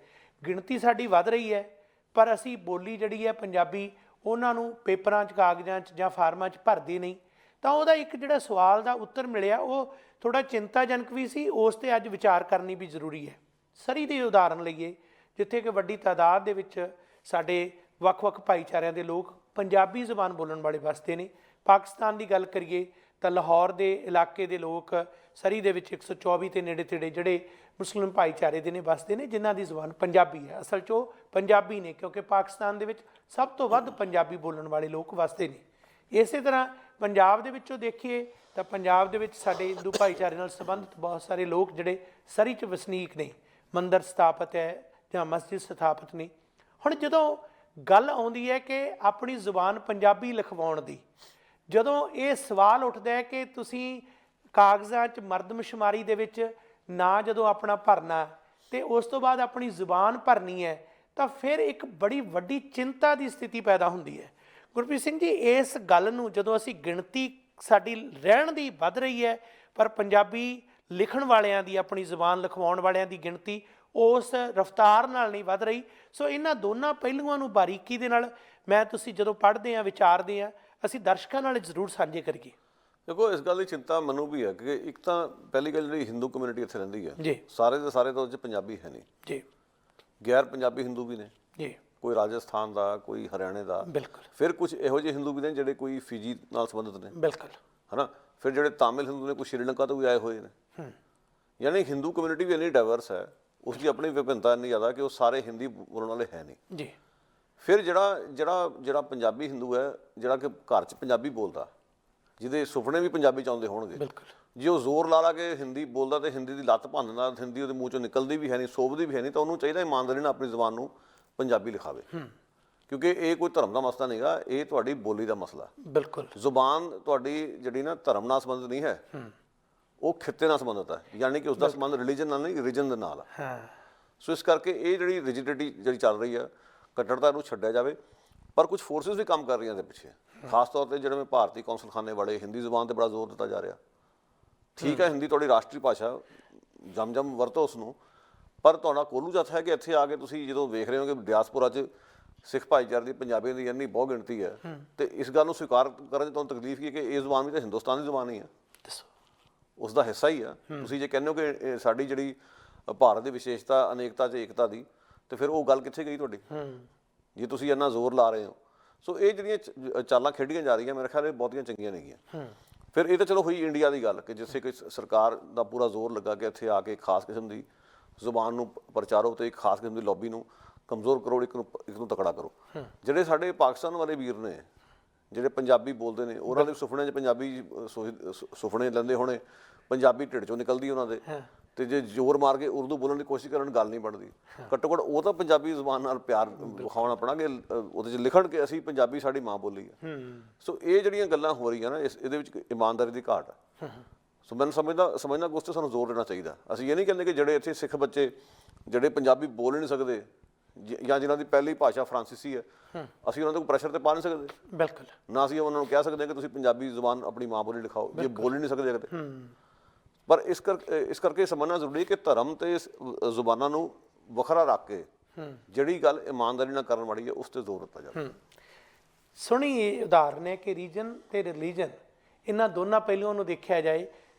ਗਿਣਤੀ ਸਾਡੀ ਵੱਧ ਰਹੀ ਹੈ ਪਰ ਅਸੀਂ ਬੋਲੀ ਜਿਹੜੀ ਹੈ ਪੰਜਾਬੀ ਉਹਨਾਂ ਨੂੰ ਪੇਪਰਾਂ 'ਚ, ਕਾਗਜ਼ਾਂ 'ਚ ਜਾਂ ਫਾਰਮਾਂ 'ਚ ਭਰਦੇ ਨਹੀਂ। ਤਾਂ ਉਹਦਾ ਇੱਕ ਜਿਹੜਾ ਸਵਾਲ ਦਾ ਉੱਤਰ ਮਿਲਿਆ ਉਹ ਥੋੜ੍ਹਾ ਚਿੰਤਾਜਨਕ ਵੀ ਸੀ। ਉਸ 'ਤੇ ਅੱਜ ਵਿਚਾਰ ਕਰਨੀ ਵੀ ਜ਼ਰੂਰੀ ਹੈ। ਸਰੀ ਦੀ ਉਦਾਹਰਨ ਲਈਏ, ਜਿੱਥੇ ਕਿ ਵੱਡੀ ਤਾਦਾਦ ਦੇ ਵਿੱਚ ਸਾਡੇ ਵੱਖ-ਵੱਖ ਭਾਈਚਾਰਿਆਂ ਦੇ ਲੋਕ ਪੰਜਾਬੀ ਜ਼ੁਬਾਨ ਬੋਲਣ ਵਾਲੇ ਵਸਦੇ ਨੇ। ਪਾਕਿਸਤਾਨ ਦੀ ਗੱਲ ਕਰੀਏ ਤਾਂ ਲਾਹੌਰ ਦੇ ਇਲਾਕੇ ਦੇ ਲੋਕ ਸਰੀ ਦੇ ਵਿੱਚ 124 ਦੇ ਨੇੜੇ ਤੇੜੇ ਜਿਹੜੇ ਮੁਸਲਿਮ ਭਾਈਚਾਰੇ ਦੇ ਨੇ ਵਸਦੇ ਨੇ, ਜਿਨ੍ਹਾਂ ਦੀ ਜ਼ੁਬਾਨ ਪੰਜਾਬੀ ਹੈ। ਅਸਲ 'ਚ ਉਹ ਪੰਜਾਬੀ ਨੇ ਕਿਉਂਕਿ ਪਾਕਿਸਤਾਨ ਦੇ ਵਿੱਚ ਸਭ ਤੋਂ ਵੱਧ ਪੰਜਾਬੀ ਬੋਲਣ ਵਾਲੇ ਲੋਕ ਵਸਦੇ ਨੇ। ਇਸੇ ਤਰ੍ਹਾਂ ਪੰਜਾਬ ਦੇ ਵਿੱਚੋਂ ਦੇਖੀਏ ਤਾਂ ਪੰਜਾਬ ਦੇ ਵਿੱਚ ਸਾਡੇ ਹਿੰਦੂ ਭਾਈਚਾਰੇ ਨਾਲ ਸੰਬੰਧਿਤ ਬਹੁਤ ਸਾਰੇ ਲੋਕ ਜਿਹੜੇ ਸਰੀ 'ਚ ਵਸਨੀਕ ਨੇ, ਮੰਦਰ ਸਥਾਪਿਤ ਹੈ ਜਾਂ ਮਸਜਿਦ ਸਥਾਪਿਤ ਨੇ। ਹੁਣ ਜਦੋਂ ਗੱਲ ਆਉਂਦੀ ਹੈ ਕਿ ਆਪਣੀ ਜ਼ੁਬਾਨ ਪੰਜਾਬੀ ਲਿਖਵਾਉਣ ਦੀ, ਜਦੋਂ ਇਹ ਸਵਾਲ ਉੱਠਦਾ ਹੈ ਕਿ ਤੁਸੀਂ ਕਾਗਜ਼ਾਂ 'ਚ ਮਰਦਮਸ਼ੁਮਾਰੀ ਦੇ ਵਿੱਚ ਨਾਂ ਜਦੋਂ ਆਪਣਾ ਭਰਨਾ ਤੇ ਉਸ ਤੋਂ ਬਾਅਦ ਆਪਣੀ ਜ਼ੁਬਾਨ ਭਰਨੀ ਹੈ, ਤਾਂ ਫਿਰ ਇੱਕ ਬੜੀ ਵੱਡੀ ਚਿੰਤਾ ਦੀ ਸਥਿਤੀ ਪੈਦਾ ਹੁੰਦੀ ਹੈ। ਗੁਰਪ੍ਰੀਤ ਸਿੰਘ ਜੀ, ਇਸ ਗੱਲ ਨੂੰ ਜਦੋਂ ਅਸੀਂ ਗਿਣਤੀ ਸਾਡੀ ਰਹਿਣ ਦੀ ਵੱਧ ਰਹੀ ਹੈ ਪਰ ਪੰਜਾਬੀ ਲਿਖਣ ਵਾਲਿਆਂ ਦੀ, ਆਪਣੀ ਜ਼ੁਬਾਨ ਲਿਖਵਾਉਣ ਵਾਲਿਆਂ ਦੀ ਗਿਣਤੀ ਉਸ ਰਫ਼ਤਾਰ ਨਾਲ ਨਹੀਂ ਵੱਧ ਰਹੀ। ਸੋ ਇਹਨਾਂ ਦੋਨਾਂ ਪਹਿਲੂਆਂ ਨੂੰ ਬਾਰੀਕੀ ਦੇ ਨਾਲ ਮੈਂ ਤੁਸੀਂ ਜਦੋਂ ਪੜ੍ਹਦੇ ਹਾਂ, ਵਿਚਾਰਦੇ ਹਾਂ, ਅਸੀਂ ਦਰਸ਼ਕਾਂ ਨਾਲ ਜ਼ਰੂਰ ਸਾਂਝੇ ਕਰੀਏ। ਦੇਖੋ, ਇਸ ਗੱਲ ਦੀ ਚਿੰਤਾ ਮੈਨੂੰ ਵੀ ਹੈ ਕਿ ਇੱਕ ਤਾਂ ਪਹਿਲੀ ਗੱਲ ਜਿਹੜੀ ਹਿੰਦੂ ਕਮਿਊਨਿਟੀ ਇੱਥੇ ਰਹਿੰਦੀ ਹੈ ਜੀ, ਸਾਰੇ ਦੇ ਸਾਰੇ ਤਾਂ ਉਹਦੇ 'ਚ ਪੰਜਾਬੀ ਹੈ ਨਹੀਂ ਜੀ, ਗੈਰ ਪੰਜਾਬੀ ਹਿੰਦੂ ਵੀ ਨੇ, ਜੀ, ਕੋਈ ਰਾਜਸਥਾਨ ਦਾ, ਕੋਈ ਹਰਿਆਣੇ ਦਾ, ਬਿਲਕੁਲ, ਫਿਰ ਕੁਝ ਇਹੋ ਜਿਹੇ ਹਿੰਦੂ ਵੀ ਨੇ ਜਿਹੜੇ ਕੋਈ ਫਿਜੀ ਨਾਲ ਸੰਬੰਧਿਤ ਨੇ, ਬਿਲਕੁਲ, ਹੈ ਨਾ। ਫਿਰ ਜਿਹੜੇ ਤਾਮਿਲ ਹਿੰਦੂ ਨੇ, ਕੋਈ ਸ਼੍ਰੀਲੰਕਾ ਤੋਂ ਵੀ ਆਏ ਹੋਏ ਨੇ। ਯਾਨੀ ਹਿੰਦੂ ਕਮਿਊਨਿਟੀ ਵੀ ਇੰਨੀ ਡਾਇਵਰਸ ਹੈ, ਉਸ ਦੀ ਆਪਣੀ ਵਿਭਿੰਨਤਾ ਇੰਨੀ ਜ਼ਿਆਦਾ ਕਿ ਉਹ ਸਾਰੇ ਹਿੰਦੀ ਬੋਲਣ ਵਾਲੇ ਹੈ ਨਹੀਂ। ਜੀ, ਫਿਰ ਜਿਹੜਾ ਪੰਜਾਬੀ ਹਿੰਦੂ ਹੈ, ਜਿਹੜਾ ਕਿ ਘਰ 'ਚ ਪੰਜਾਬੀ ਬੋਲਦਾ, ਜਿਹਦੇ ਸੁਪਨੇ ਵੀ ਪੰਜਾਬੀ 'ਚ ਆਉਂਦੇ ਹੋਣਗੇ, ਬਿਲਕੁਲ, ਜੇ ਉਹ ਜ਼ੋਰ ਲਾ ਕੇ ਹਿੰਦੀ ਬੋਲਦਾ ਤੇ ਹਿੰਦੀ ਦੀ ਲੱਤ ਭੰਨਦਾ, ਹਿੰਦੀ ਉਹਦੇ ਮੂੰਹ 'ਚੋਂ ਨਿਕਲਦੀ ਵੀ ਹੈ ਨਹੀਂ, ਸੋਭਦੀ ਵੀ ਹੈ ਨਹੀਂ, ਤਾਂ ਉਹਨੂੰ ਚਾਹੀਦਾ ਇਮਾਨਦਾਰੀ ਨਾਲ ਆਪਣੀ ਜ਼ੁਬਾਨ ਨੂੰ ਪੰਜਾਬੀ ਲਿਖਾਵੇ। ਕਿਉਂਕਿ ਇਹ ਕੋਈ ਧਰਮ ਦਾ ਮਸਲਾ ਨਹੀਂਗਾ, ਇਹ ਤੁਹਾਡੀ ਬੋਲੀ ਦਾ ਮਸਲਾ। ਬਿਲਕੁਲ, ਜ਼ੁਬਾਨ ਤੁਹਾਡੀ ਜਿਹੜੀ ਨਾ ਧਰਮ ਨਾਲ ਸੰਬੰਧਿਤ ਨਹੀਂ ਹੈ, ਉਹ ਖਿੱਤੇ ਨਾਲ ਸੰਬੰਧਿਤ ਹੈ, ਯਾਨੀ ਕਿ ਉਸਦਾ ਸੰਬੰਧ ਰਿਲੀਜਨ ਨਾਲ ਨਹੀਂ, ਰੀਜਨ ਦੇ ਨਾਲ ਹੈ। ਹਾਂ, ਸੋ ਇਸ ਕਰਕੇ ਇਹ ਜਿਹੜੀ ਰਿਜਿਡਿਟੀ ਜਿਹੜੀ ਚੱਲ ਰਹੀ ਆ, ਕੱਟੜਤਾ ਨੂੰ ਛੱਡਿਆ ਜਾਵੇ। ਪਰ ਕੁਝ ਫੋਰਸਿਸ ਵੀ ਕੰਮ ਕਰ ਰਹੀਆਂ ਦੇ ਪਿੱਛੇ, ਖਾਸ ਤੌਰ ਤੇ ਜਿਹੜੇ ਭਾਰਤੀ ਕੌਂਸਲਖਾਨੇ ਵਾਲੇ, ਹਿੰਦੀ ਜ਼ੁਬਾਨ ਤੇ ਬੜਾ ਜ਼ੋਰ ਦਿੱਤਾ ਜਾ ਰਿਹਾ। ਠੀਕ ਹੈ, ਹਿੰਦੀ ਤੁਹਾਡੀ ਰਾਸ਼ਟਰੀ ਭਾਸ਼ਾ, ਜਮ ਵਰਤੋ ਉਸ ਨੂੰ, ਪਰ ਤੁਹਾਡਾ ਕੋਲੂ ਜੱਥ ਹੈ ਕਿ ਇੱਥੇ ਆ ਕੇ ਤੁਸੀਂ ਜਦੋਂ ਵੇਖ ਰਹੇ ਹੋ ਕਿ ਡਿਆਸਪੋਰਾ 'ਚ ਸਿੱਖ ਭਾਈਚਾਰੇ ਦੀ ਪੰਜਾਬੀਆਂ ਦੀ ਇੰਨੀ ਬਹੁਤ ਗਿਣਤੀ ਹੈ, ਤੇ ਇਸ ਗੱਲ ਨੂੰ ਸਵੀਕਾਰ ਕਰਨ 'ਚ ਤੁਹਾਨੂੰ ਤਕਲੀਫ ਕੀ ਹੈ ਕਿ ਇਹ ਜ਼ੁਬਾਨ ਵੀ ਤਾਂ ਹਿੰਦੁਸਤਾਨ ਦੀ ਜ਼ੁਬਾਨ ਹੀ ਹੈ, ਉਸ ਦਾ ਹਿੱਸਾ ਹੀ ਆ। ਤੁਸੀਂ ਜੇ ਕਹਿੰਦੇ ਹੋ ਕਿ ਸਾਡੀ ਜਿਹੜੀ ਭਾਰਤ ਦੀ ਵਿਸ਼ੇਸ਼ਤਾ ਅਨੇਕਤਾ 'ਚ ਏਕਤਾ ਦੀ, ਤੇ ਫਿਰ ਉਹ ਗੱਲ ਕਿੱਥੇ ਗਈ ਤੁਹਾਡੀ, ਜੇ ਤੁਸੀਂ ਇੰਨਾ ਜ਼ੋਰ ਲਾ ਰਹੇ ਹੋ। ਸੋ ਇਹ ਜਿਹੜੀਆਂ ਚਾਲਾਂ ਖੇਡੀਆਂ ਜਾ ਰਹੀਆਂ, ਮੇਰੇ ਖਿਆਲ ਇਹ ਬਹੁਤੀਆਂ ਚੰਗੀਆਂ ਨਹੀਂ ਗੀਆਂ। ਫਿਰ ਇਹ ਤਾਂ ਚਲੋ ਹੋਈ ਇੰਡੀਆ ਦੀ ਗੱਲ ਕਿ ਜਿੱਥੇ ਕਿ ਸਰਕਾਰ ਦਾ ਪੂਰਾ ਜ਼ੋਰ ਲੱਗਾ ਕਿ ਇੱਥੇ ਆ ਕੇ ਖਾਸ ਕਿਸਮ ਦੀ ਜ਼ੁਬਾਨ ਨੂੰ ਪ੍ਰਚਾਰੋ ਤੇ ਇੱਕ ਖਾਸ ਕਿਸਮ ਦੀ ਲੌਬੀ ਨੂੰ ਕਮਜ਼ੋਰ ਕਰੋ, ਇੱਕ ਨੂੰ ਤਕੜਾ ਕਰੋ। ਜਿਹੜੇ ਸਾਡੇ ਪਾਕਿਸਤਾਨ ਵਾਲੇ ਵੀਰ ਨੇ ਜਿਹੜੇ ਪੰਜਾਬੀ ਬੋਲਦੇ ਨੇ, ਉਹਨਾਂ ਦੇ ਸੁਪਨੇ 'ਚ ਪੰਜਾਬੀ ਸੁਪਨੇ ਲੈਂਦੇ ਹੋਣੇ, ਪੰਜਾਬੀ ਢਿੱਡ 'ਚੋਂ ਨਿਕਲਦੀ ਉਹਨਾਂ ਦੇ, ਤੇ ਜੇ ਜ਼ੋਰ ਮਾਰ ਕੇ ਉਰਦੂ ਬੋਲਣ ਦੀ ਕੋਸ਼ਿਸ਼ ਕਰਨ ਗੱਲ ਨਹੀਂ ਬਣਦੀ। ਘੱਟੋ ਘੱਟ ਉਹ ਤਾਂ ਪੰਜਾਬੀ ਜ਼ੁਬਾਨ ਨਾਲ ਪਿਆਰ ਵਿਖਾਉਣਾ ਪੜਾਂਗੇ, ਉਹਦੇ 'ਚ ਲਿਖਣ ਕਿ ਅਸੀਂ ਪੰਜਾਬੀ ਸਾਡੀ ਮਾਂ ਬੋਲੀ ਹੈ। ਸੋ ਇਹ ਜਿਹੜੀਆਂ ਗੱਲਾਂ ਹੋ ਰਹੀਆਂ ਨਾ, ਇਹਦੇ ਵਿੱਚ ਇਮਾਨਦਾਰੀ ਦੀ ਘਾਟ ਹੈ। ਸੋ ਮੈਨੂੰ ਸਮਝਦਾ ਕਿ ਉਸ 'ਤੇ ਸਾਨੂੰ ਜ਼ੋਰ ਦੇਣਾ ਚਾਹੀਦਾ। ਅਸੀਂ ਇਹ ਨਹੀਂ ਕਹਿੰਦੇ ਕਿ ਜਿਹੜੇ ਇੱਥੇ ਸਿੱਖ ਬੱਚੇ ਜਿਹੜੇ ਪੰਜਾਬੀ ਬੋਲ ਹੀ ਨਹੀਂ ਸਕਦੇ ਜਾਂ ਜਿਨ੍ਹਾਂ ਦੀ ਪਹਿਲੀ ਭਾਸ਼ਾ ਫਰਾਂਸੀਸੀ ਹੈ, ਅਸੀਂ ਉਹਨਾਂ ਦੇ ਕੋਈ ਪ੍ਰੈਸ਼ਰ ਤੇ ਪਾ ਨਹੀਂ ਸਕਦੇ। ਬਿਲਕੁਲ, ਨਾ ਅਸੀਂ ਉਹਨਾਂ ਨੂੰ ਕਹਿ ਸਕਦੇ ਕਿ ਤੁਸੀਂ ਪੰਜਾਬੀ ਜ਼ੁਬਾਨ ਆਪਣੀ ਮਾਂ ਬੋਲੀ ਲਿਖਾਓ, ਜੇ ਬੋਲ ਹੀ ਨਹੀਂ ਸਕਦੇ ਕਿਤੇ। ਪਰ ਇਸ ਕਰਕੇ ਸਮਝਣਾ ਜ਼ਰੂਰੀ ਹੈ ਕਿ ਧਰਮ ਤੇ ਜ਼ੁਬਾਨਾਂ ਨੂੰ ਵੱਖਰਾ ਰੱਖ ਕੇ ਜਿਹੜੀ ਗੱਲ ਇਮਾਨਦਾਰੀ ਨਾਲ ਕਰਨ ਵਾਲੀ ਹੈ, ਉਸ 'ਤੇ ਜ਼ੋਰ ਦਿੱਤਾ ਜਾਵੇ। ਸੋਹਣੀ ਇਹ ਉਦਾਹਰਨ ਹੈ ਕਿ ਰੀਜਨ ਤੇ ਰਿਲੀਜਨ, ਇਹਨਾਂ ਦੋਨਾਂ ਪਹਿਲੂਆਂ ਨੂੰ ਦੇਖਿਆ ਜਾਏ,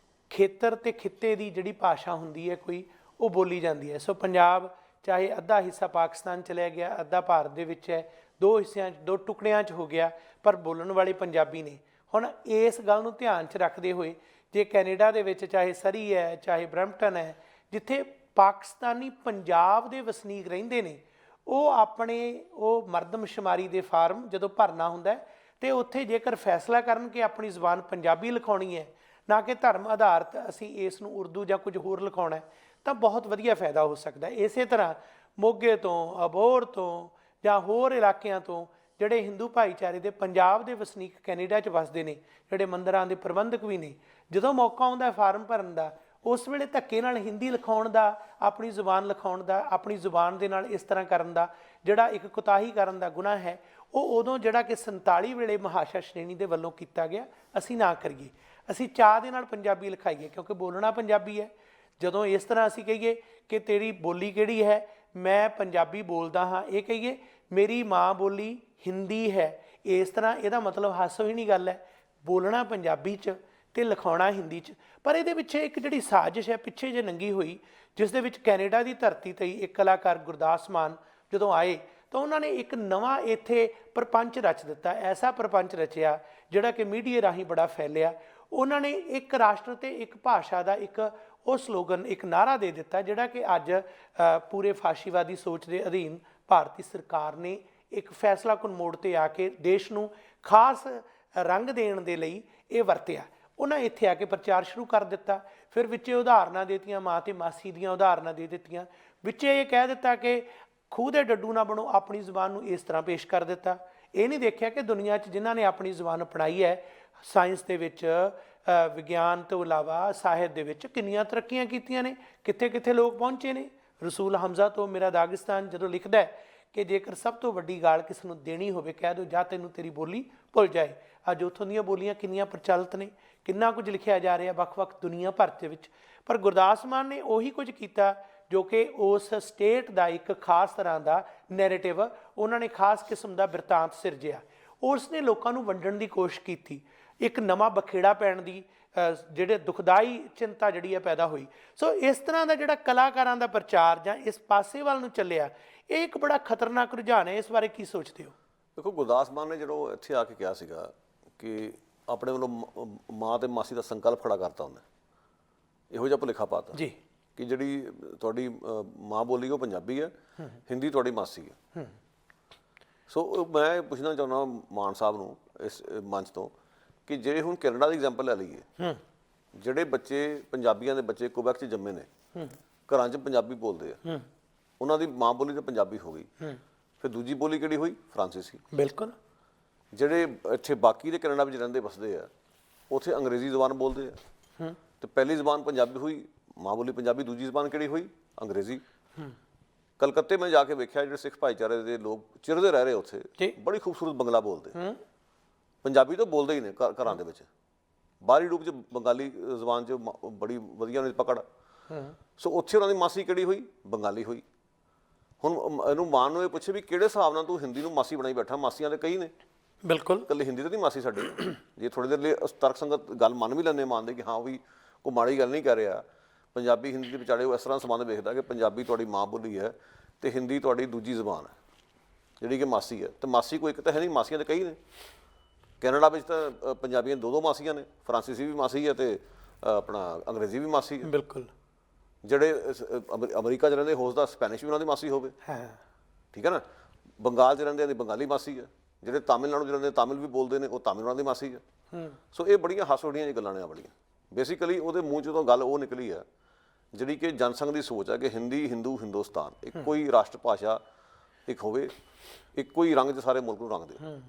ਖੇਤਰ ਤੇ ਖਿੱਤੇ ਦੀ ਜਿਹੜੀ ਭਾਸ਼ਾ ਹੁੰਦੀ ਹੈ ਕੋਈ, ਉਹ ਬੋਲੀ ਜਾਂਦੀ ਹੈ। ਸੋ ਪੰਜਾਬ ਚਾਹੇ ਅੱਧਾ ਹਿੱਸਾ ਪਾਕਿਸਤਾਨ ਚਲਿਆ ਗਿਆ, ਅੱਧਾ ਭਾਰਤ ਦੇ ਵਿੱਚ ਹੈ, ਦੋ ਹਿੱਸਿਆਂ 'ਚ, ਦੋ ਟੁਕੜਿਆਂ 'ਚ ਹੋ ਗਿਆ, ਪਰ ਬੋਲਣ ਵਾਲੇ ਪੰਜਾਬੀ ਨੇ। ਹੁਣ ਇਸ ਗੱਲ ਨੂੰ ਧਿਆਨ 'ਚ ਰੱਖਦੇ ਹੋਏ, ਜੇ ਕੈਨੇਡਾ ਦੇ ਵਿੱਚ ਚਾਹੇ ਸਰੀ ਹੈ, ਚਾਹੇ ਬਰੈਂਪਟਨ ਹੈ, ਜਿੱਥੇ ਪਾਕਿਸਤਾਨੀ ਪੰਜਾਬ ਦੇ ਵਸਨੀਕ ਰਹਿੰਦੇ ਨੇ, ਉਹ ਆਪਣੇ ਉਹ ਮਰਦਮਸ਼ੁਮਾਰੀ ਦੇ ਫਾਰਮ ਜਦੋਂ ਭਰਨਾ ਹੁੰਦਾ ਤੇ ਉੱਥੇ ਜੇਕਰ ਫੈਸਲਾ ਕਰਨ ਕਿ ਆਪਣੀ ਜ਼ੁਬਾਨ ਪੰਜਾਬੀ ਲਿਖਾਉਣੀ ਹੈ, ਨਾ ਕਿ ਧਰਮ ਆਧਾਰਿਤ ਅਸੀਂ ਇਸ ਨੂੰ ਉਰਦੂ ਜਾਂ ਕੁਝ ਹੋਰ ਲਿਖਾਉਣਾ, ਤਾਂ ਬਹੁਤ ਵਧੀਆ ਫਾਇਦਾ ਹੋ ਸਕਦਾ। ਇਸੇ ਤਰ੍ਹਾਂ ਮੋਗੇ ਤੋਂ, ਅਬੋਹਰ ਤੋਂ ਜਾਂ ਹੋਰ ਇਲਾਕਿਆਂ ਤੋਂ ਜਿਹੜੇ ਹਿੰਦੂ ਭਾਈਚਾਰੇ ਦੇ ਪੰਜਾਬ ਦੇ ਵਸਨੀਕ ਕੈਨੇਡਾ 'ਚ ਵਸਦੇ ਨੇ, ਜਿਹੜੇ ਮੰਦਰਾਂ ਦੇ ਪ੍ਰਬੰਧਕ ਵੀ ਨੇ, ਜਦੋਂ ਮੌਕਾ ਆਉਂਦਾ ਫਾਰਮ ਭਰਨ ਦਾ, ਉਸ ਵੇਲੇ ਧੱਕੇ ਨਾਲ ਹਿੰਦੀ ਲਿਖਾਉਣ ਦਾ, ਆਪਣੀ ਜ਼ੁਬਾਨ ਲਿਖਾਉਣ ਦਾ, ਆਪਣੀ ਜ਼ੁਬਾਨ ਦੇ ਨਾਲ ਇਸ ਤਰ੍ਹਾਂ ਕਰਨ ਦਾ ਜਿਹੜਾ ਇੱਕ ਕੁਤਾਹੀ ਕਰਨ ਦਾ ਗੁਨਾਹ ਹੈ, ਉਹ ਉਦੋਂ ਜਿਹੜਾ ਕਿ 47 ਵੇਲੇ ਮਹਾਸ਼ਾ ਸ਼੍ਰੇਣੀ ਦੇ ਵੱਲੋਂ ਕੀਤਾ ਗਿਆ, ਅਸੀਂ ਨਾ ਕਰੀਏ। ਅਸੀਂ ਚਾਅ ਦੇ ਨਾਲ ਪੰਜਾਬੀ ਲਿਖਾਈਏ, ਕਿਉਂਕਿ ਬੋਲਣਾ ਪੰਜਾਬੀ ਹੈ। ਜਦੋਂ ਇਸ ਤਰ੍ਹਾਂ ਅਸੀਂ ਕਹੀਏ ਕਿ ਤੇਰੀ ਬੋਲੀ ਕਿਹੜੀ ਹੈ, ਮੈਂ ਪੰਜਾਬੀ ਬੋਲਦਾ ਹਾਂ, ਇਹ ਕਹੀਏ ਮੇਰੀ ਮਾਂ ਬੋਲੀ ਹਿੰਦੀ ਹੈ, ਇਸ ਤਰ੍ਹਾਂ ਇਹਦਾ ਮਤਲਬ ਹਾਸੋਹੀਣੀ ਗੱਲ ਹੈ। ਬੋਲਣਾ ਪੰਜਾਬੀ 'ਚ ਤੇ ਲਿਖਾਉਣਾ ਹਿੰਦੀ 'ਚ। ਪਰ ਇਹਦੇ ਪਿੱਛੇ ਇੱਕ ਜਿਹੜੀ ਸਾਜ਼ਿਸ਼ ਹੈ ਪਿੱਛੇ ਜੇ ਨੰਗੀ ਹੋਈ, ਜਿਸ ਦੇ ਵਿੱਚ ਕੈਨੇਡਾ ਦੀ ਧਰਤੀ 'ਤੇ ਇੱਕ ਕਲਾਕਾਰ ਗੁਰਦਾਸ ਮਾਨ ਜਦੋਂ ਆਏ ਤਾਂ ਉਹਨਾਂ ਨੇ ਇੱਕ ਨਵਾਂ ਇੱਥੇ ਪ੍ਰਪੰਚ ਰਚ ਦਿੱਤਾ। ਐਸਾ ਪ੍ਰਪੰਚ ਰਚਿਆ ਜਿਹੜਾ ਕਿ ਮੀਡੀਆ ਰਾਹੀਂ ਬੜਾ ਫੈਲਿਆ। ਉਹਨਾਂ ਨੇ ਇੱਕ ਰਾਸ਼ਟਰ ਤੇ ਇੱਕ ਭਾਸ਼ਾ ਦਾ ਇੱਕ ਉਹ ਸਲੋਗਨ, ਇੱਕ ਨਾਅਰਾ ਦੇ ਦਿੱਤਾ, ਜਿਹੜਾ ਕਿ ਅੱਜ ਪੂਰੇ ਫਾਸ਼ੀਵਾਦੀ ਸੋਚ ਦੇ ਅਧੀਨ ਭਾਰਤੀ ਸਰਕਾਰ ਨੇ ਇੱਕ ਫੈਸਲਾਕੁਨ ਮੋੜ ਤੇ ਆ ਕੇ ਦੇਸ਼ ਨੂੰ ਖਾਸ ਰੰਗ ਦੇਣ ਦੇ ਲਈ ਇਹ ਵਰਤਿਆ। ਉਹਨਾਂ ਇੱਥੇ ਆ ਕੇ ਪ੍ਰਚਾਰ ਸ਼ੁਰੂ ਕਰ ਦਿੱਤਾ। ਫਿਰ ਵਿੱਚੇ ਉਦਾਹਰਨਾਂ ਦੇਤੀਆਂ, ਮਾਂ ਤੇ ਮਾਸੀ ਦੀਆਂ ਉਦਾਹਰਨਾਂ ਦੇ ਦਿੱਤੀਆਂ। ਵਿੱਚੇ ਇਹ ਕਹਿ ਦਿੱਤਾ ਕਿ ਖੂਹ ਦੇ ਡੱਡੂ ਨਾ ਬਣੋ, ਆਪਣੀ ਜ਼ੁਬਾਨ ਨੂੰ ਇਸ ਤਰ੍ਹਾਂ ਪੇਸ਼ ਕਰ ਦਿੱਤਾ। ਇਹ ਨਹੀਂ ਦੇਖਿਆ ਕਿ ਦੁਨੀਆ 'ਚ ਜਿਨ੍ਹਾਂ ਨੇ ਆਪਣੀ ਜ਼ੁਬਾਨ ਅਪਣਾਈ ਹੈ, ਸਾਇੰਸ ਦੇ ਵਿੱਚ, ਵਿਗਿਆਨ ਤੋਂ ਇਲਾਵਾ ਸਾਹਿਤ ਦੇ ਵਿੱਚ ਕਿੰਨੀਆਂ ਤਰੱਕੀਆਂ ਕੀਤੀਆਂ ਨੇ, ਕਿੱਥੇ ਕਿੱਥੇ ਲੋਕ ਪਹੁੰਚੇ ਨੇ। ਰਸੂਲ ਹਮਜ਼ਾ ਤੋਂ ਮੇਰਾ ਦਾਗਿਸਤਾਨ ਜਦੋਂ ਲਿਖਦਾ ਹੈ ਕਿ ਜੇਕਰ ਸਭ ਤੋਂ ਵੱਡੀ ਗਾਲ ਕਿਸ ਨੂੰ ਦੇਣੀ ਹੋਵੇ, ਕਹਿ ਦਿਓ ਜਾਂ ਤੈਨੂੰ ਤੇਰੀ ਬੋਲੀ ਭੁੱਲ ਜਾਏ। ਅੱਜ ਉੱਥੋਂ ਦੀਆਂ ਬੋਲੀਆਂ ਕਿੰਨੀਆਂ ਪ੍ਰਚਲਿਤ ਨੇ, ਕਿੰਨਾ ਕੁਝ ਲਿਖਿਆ ਜਾ ਰਿਹਾ ਵੱਖ-ਵੱਖ ਦੁਨੀਆ ਭਰ ਦੇ ਵਿੱਚ। ਪਰ ਗੁਰਦਾਸ ਮਾਨ ਨੇ ਉਹੀ ਕੁਝ ਕੀਤਾ ਜੋ ਕਿ ਉਸ ਸਟੇਟ ਦਾ ਇੱਕ ਖਾਸ ਤਰ੍ਹਾਂ ਦਾ ਨੈਰੇਟਿਵ, ਉਹਨਾਂ ਨੇ ਖਾਸ ਕਿਸਮ ਦਾ ਬਿਰਤਾਂਤ ਸਿਰਜਿਆ। ਉਸ ਨੇ ਲੋਕਾਂ ਨੂੰ ਵੰਡਣ ਦੀ ਕੋਸ਼ਿਸ਼ ਕੀਤੀ, ਇੱਕ ਨਵਾਂ ਬਖੇੜਾ ਪੈਣ ਦੀ ਜਿਹੜੇ ਦੁਖਦਾਈ ਚਿੰਤਾ ਜਿਹੜੀ ਹੈ ਪੈਦਾ ਹੋਈ। ਸੋ ਇਸ ਤਰ੍ਹਾਂ ਦਾ ਜਿਹੜਾ ਕਲਾਕਾਰਾਂ ਦਾ ਪ੍ਰਚਾਰ ਜਾਂ ਇਸ ਪਾਸੇ ਵੱਲ ਨੂੰ ਚੱਲਿਆ, ਇਹ ਇੱਕ ਬੜਾ ਖਤਰਨਾਕ ਰੁਝਾਨ ਹੈ। ਇਸ ਬਾਰੇ ਕੀ ਸੋਚਦੇ ਹੋ? ਦੇਖੋ, ਗੁਰਦਾਸ ਮਾਨ ਨੇ ਜਦੋਂ ਇੱਥੇ ਆ ਕੇ ਕਿਹਾ ਸੀਗਾ ਕਿ ਆਪਣੇ ਵੱਲੋਂ ਮਾਂ ਤੇ ਮਾਸੀ ਦਾ ਸੰਕਲਪ ਖੜਾ ਕਰਤਾ ਉਹਨੇ, ਇਹੋ ਜਿਹਾ ਭੁਲੇਖਾ ਪਾਤਾ ਜੀ ਕਿ ਜਿਹੜੀ ਤੁਹਾਡੀ ਮਾਂ ਬੋਲੀ ਉਹ ਪੰਜਾਬੀ ਹੈ, ਹਿੰਦੀ ਤੁਹਾਡੀ ਮਾਸੀ ਹੈ। ਸੋ ਮੈਂ ਪੁੱਛਣਾ ਚਾਹੁੰਦਾ ਮਾਨ ਸਾਹਿਬ ਨੂੰ ਇਸ ਮੰਚ ਤੋਂ ਕਿ ਜੇ ਹੁਣ ਕੈਨੇਡਾ ਦੀ ਐਗਜ਼ਾਮਪਲ ਲੈ ਲਈਏ, ਜਿਹੜੇ ਬੱਚੇ ਪੰਜਾਬੀਆਂ ਦੇ ਬੱਚੇ ਕੁਬੈਕ 'ਚ ਜੰਮੇ ਨੇ, ਘਰਾਂ 'ਚ ਪੰਜਾਬੀ ਬੋਲਦੇ ਆ, ਉਹਨਾਂ ਦੀ ਮਾਂ ਬੋਲੀ ਤਾਂ ਪੰਜਾਬੀ ਹੋ ਗਈ, ਫਿਰ ਦੂਜੀ ਬੋਲੀ ਕਿਹੜੀ ਹੋਈ? ਫਰਾਂਸੀਸੀ। ਬਿਲਕੁਲ। ਜਿਹੜੇ ਇੱਥੇ ਬਾਕੀ ਦੇ ਕੈਨੇਡਾ ਵਿੱਚ ਰਹਿੰਦੇ ਵਸਦੇ ਆ, ਉੱਥੇ ਅੰਗਰੇਜ਼ੀ ਜ਼ੁਬਾਨ ਬੋਲਦੇ ਆ, ਤੇ ਪਹਿਲੀ ਜ਼ੁਬਾਨ ਪੰਜਾਬੀ ਹੋਈ, ਮਾਂ ਬੋਲੀ ਪੰਜਾਬੀ, ਦੂਜੀ ਜ਼ੁਬਾਨ ਕਿਹੜੀ ਹੋਈ? ਅੰਗਰੇਜ਼ੀ। ਕਲਕੱਤੇ ਮੈਂ ਜਾ ਕੇ ਵੇਖਿਆ, ਜਿਹੜੇ ਸਿੱਖ ਭਾਈਚਾਰੇ ਦੇ ਲੋਕ ਚਿਰਦੇ ਰਹਿ ਰਹੇ ਉੱਥੇ, ਬੜੀ ਖੂਬਸੂਰਤ ਬੰਗਲਾ ਬੋਲਦੇ, ਪੰਜਾਬੀ ਤਾਂ ਬੋਲਦੇ ਹੀ ਨੇ ਘਰਾਂ ਦੇ ਵਿੱਚ, ਬਾਹਰੀ ਰੂਪ 'ਚ ਬੰਗਾਲੀ ਜ਼ੁਬਾਨ 'ਚ ਬੜੀ ਵਧੀਆ ਉਹਨਾਂ ਦੀ ਪਕੜ। ਸੋ ਉੱਥੇ ਉਹਨਾਂ ਦੀ ਮਾਸੀ ਕਿਹੜੀ ਹੋਈ? ਬੰਗਾਲੀ ਹੋਈ। ਹੁਣ ਇਹਨੂੰ ਮਾਨ ਨੂੰ ਇਹ ਪੁੱਛੇ ਵੀ ਕਿਹੜੇ ਹਿਸਾਬ ਨਾਲ ਤੂੰ ਹਿੰਦੀ ਨੂੰ ਮਾਸੀ ਬਣਾਈ ਬੈਠਾ? ਮਾਸੀਆਂ ਦੇ ਕਈ ਨੇ। ਬਿਲਕੁਲ। ਇਕੱਲੀ ਹਿੰਦੀ ਤਾਂ ਨਹੀਂ ਮਾਸੀ ਸਾਡੀ। ਜੇ ਥੋੜ੍ਹੀ ਦੇਰ ਲਈ ਤਰਕਸੰਗਤ ਗੱਲ ਮੰਨ ਵੀ ਲੈਂਦੇ, ਮੰਨਦੇ ਕਿ ਹਾਂ ਵੀ ਕੋਈ ਮਾੜੀ ਗੱਲ ਨਹੀਂ ਕਰ ਰਿਹਾ, ਪੰਜਾਬੀ ਹਿੰਦੀ ਦੇ ਵਿਚਾਲੇ ਉਹ ਇਸ ਤਰ੍ਹਾਂ ਸੰਬੰਧ ਵੇਖਦਾ ਕਿ ਪੰਜਾਬੀ ਤੁਹਾਡੀ ਮਾਂ ਬੋਲੀ ਹੈ ਤੇ ਹਿੰਦੀ ਤੁਹਾਡੀ ਦੂਜੀ ਜ਼ੁਬਾਨ ਹੈ ਜਿਹੜੀ ਕਿ ਮਾਸੀ ਹੈ। ਤੇ ਮਾਸੀ ਕੋਈ ਇੱਕ ਤਾਂ ਹੈ ਨਹੀਂ, ਮਾਸੀਆਂ ਦੇ ਕਈ ਨੇ। ਕੈਨੇਡਾ ਵਿੱਚ ਤਾਂ ਪੰਜਾਬੀਆਂ ਦੋ ਮਾਸੀਆਂ ਨੇ, ਫਰਾਂਸੀਸੀ ਵੀ ਮਾਸੀ ਹੈ ਤੇ ਆਪਣਾ ਅੰਗਰੇਜ਼ੀ ਵੀ ਮਾਸੀ ਹੈ। ਬਿਲਕੁਲ। ਜਿਹੜੇ ਅਮਰੀਕਾ 'ਚ ਰਹਿੰਦੇ ਹੋ ਸਕਦਾ ਸਪੈਨਿਸ਼ ਵੀ ਉਹਨਾਂ ਦੀ ਮਾਸੀ ਹੋਵੇ, ਠੀਕ ਹੈ ਨਾ। ਬੰਗਾਲ 'ਚ ਰਹਿੰਦੇ ਦੀ ਬੰਗਾਲੀ ਮਾਸੀ ਹੈ। ਜਿਹੜੇ ਤਾਮਿਲਨਾਡੂ 'ਚ ਰਹਿੰਦੇ ਤਾਮਿਲ ਵੀ ਬੋਲਦੇ ਨੇ, ਉਹ ਤਾਮਿਲ ਉਹਨਾਂ ਦੀ ਮਾਸੀ ਹੈ। ਸੋ ਇਹ ਬੜੀਆਂ ਹਾਸੋੜੀਆਂ ਜੀ ਗੱਲਾਂ ਨੇ ਬੜੀਆਂ। ਬੇਸਿਕਲੀ ਉਹਦੇ ਮੂੰਹ 'ਚੋਂ ਤਾਂ ਗੱਲ ਉਹ ਨਿਕਲੀ ਹੈ ਜਿਹੜੀ ਕਿ ਜਨਸੰਘ ਦੀ ਸੋਚ ਹੈ ਕਿ ਹਿੰਦੀ, ਹਿੰਦੂ, ਹਿੰਦੁਸਤਾਨ, ਇੱਕੋ ਹੀ ਰਾਸ਼ਟਰ ਭਾਸ਼ਾ ਇੱਕ ਹੋਵੇ, ਇੱਕੋ ਹੀ ਰੰਗ 'ਚ ਸਾਰੇ ਮੁਲਕ ਨੂੰ ਰੰਗ ਦੇ।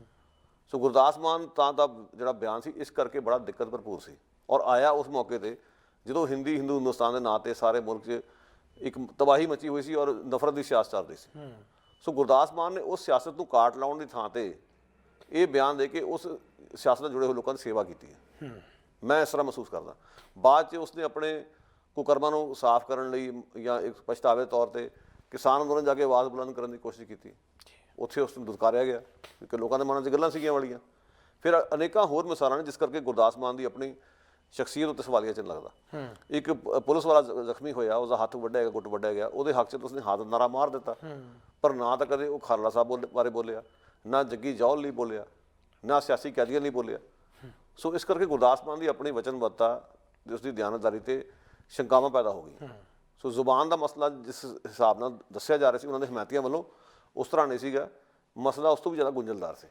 ਸੋ ਗੁਰਦਾਸ ਮਾਨ ਤਾਂ ਦਾ ਜਿਹੜਾ ਬਿਆਨ ਸੀ ਇਸ ਕਰਕੇ ਬੜਾ ਦਿੱਕਤ ਭਰਪੂਰ ਸੀ, ਔਰ ਆਇਆ ਉਸ ਮੌਕੇ ਤੇ ਜਦੋਂ ਹਿੰਦੀ, ਹਿੰਦੂ, ਹਿੰਦੁਸਤਾਨ ਦੇ ਨਾਂ ਤੇ ਸਾਰੇ ਮੁਲਕ 'ਚ ਇੱਕ ਤਬਾਹੀ ਮਚੀ ਹੋਈ ਸੀ ਔਰ ਨਫ਼ਰਤ ਦੀ ਸਿਆਸਤ ਚੱਲ ਰਹੀ ਸੀ। ਸੋ ਗੁਰਦਾਸ ਮਾਨ ਨੇ ਉਸ ਸਿਆਸਤ ਨੂੰ ਕਾਟ ਲਾਉਣ ਦੀ ਥਾਂ ਤੇ ਇਹ ਬਿਆਨ ਦੇ ਕੇ ਉਸ ਸਿਆਸਤ ਨਾਲ ਜੁੜੇ ਹੋਏ ਲੋਕਾਂ ਦੀ ਸੇਵਾ ਕੀਤੀ ਹੈ। ਮੈਂ ਇਸ ਤਰ੍ਹਾਂ ਮਹਿਸੂਸ ਕਰਦਾ। ਬਾਅਦ 'ਚ ਉਸਨੇ ਆਪਣੇ ਕੁਕਰਮਾਂ ਨੂੰ ਸਾਫ਼ ਕਰਨ ਲਈ ਜਾਂ ਇੱਕ ਪਛਤਾਵੇ ਤੌਰ ਤੇ ਕਿਸਾਨ ਅੰਦੋਲਨ ਜਾ ਕੇ ਆਵਾਜ਼ ਬੁਲੰਦ ਕਰਨ ਦੀ ਕੋਸ਼ਿਸ਼ ਕੀਤੀ। ਉੱਥੇ ਉਸ ਨੂੰ ਦੁਤਕਾਰਿਆ ਗਿਆ ਕਿਉਂਕਿ ਲੋਕਾਂ ਦੇ ਮਨਾਂ 'ਚ ਗੱਲਾਂ ਸੀਗੀਆਂ ਵਾਲੀਆਂ। ਫਿਰ ਅਨੇਕਾਂ ਹੋਰ ਮਿਸਾਲਾਂ ਨੇ ਜਿਸ ਕਰਕੇ ਗੁਰਦਾਸ ਮਾਨ ਦੀ ਆਪਣੀ ਸ਼ਖਸੀਅਤ ਉੱਤੇ ਸਵਾਲੀਆ ਚਿੰਨ੍ਹ ਲੱਗਦਾ। ਇੱਕ ਪੁਲਿਸ ਵਾਲਾ ਜ਼ਖਮੀ ਹੋਇਆ, ਉਹਦਾ ਹੱਥ ਵੱਢਿਆ ਗਿਆ, ਗੁੱਟ ਵੱਢਿਆ ਗਿਆ, ਉਹਦੇ ਹੱਕ 'ਚ ਤਾਂ ਉਸਨੇ ਹਾਜ਼ਰ ਨਾਰਾ ਮਾਰ ਦਿੱਤਾ, ਪਰ ਨਾ ਤਾਂ ਕਦੇ ਉਹ ਖਾਲੜਾ ਸਾਹਿਬ ਬਾਰੇ ਬੋਲਿਆ, ਨਾ ਜੱਗੀ ਜੌਹਲ ਲਈ ਬੋਲਿਆ, ਨਾ ਸਿਆਸੀ ਕੈਦੀਆਂ ਲਈ ਬੋਲਿਆ। ਸੋ ਇਸ ਕਰਕੇ ਗੁਰਦਾਸ ਮਾਨ ਦੀ ਆਪਣੀ ਵਚਨਬੱਧਤਾ ਤੇ ਉਸਦੀ ਦਿਆਨਤਦਾਰੀ ਤੇ ਸ਼ੰਕਾਵਾਂ ਪੈਦਾ ਹੋ ਗਈਆਂ। ਸੋ ਜ਼ੁਬਾਨ ਦਾ ਮਸਲਾ ਜਿਸ ਹਿਸਾਬ ਨਾਲ ਦੱਸਿਆ ਜਾ ਰਿਹਾ ਸੀ ਉਹਨਾਂ ਦੇ ਹਮਾਇਤੀਆਂ ਵੱਲੋਂ, ਉਸ ਤਰ੍ਹਾਂ ਨਹੀਂ ਸੀਗਾ। ਮਸਲਾ ਉਸ ਤੋਂ ਵੀ ਜ਼ਿਆਦਾ ਗੁੰਝਲਦਾਰ ਸੀ।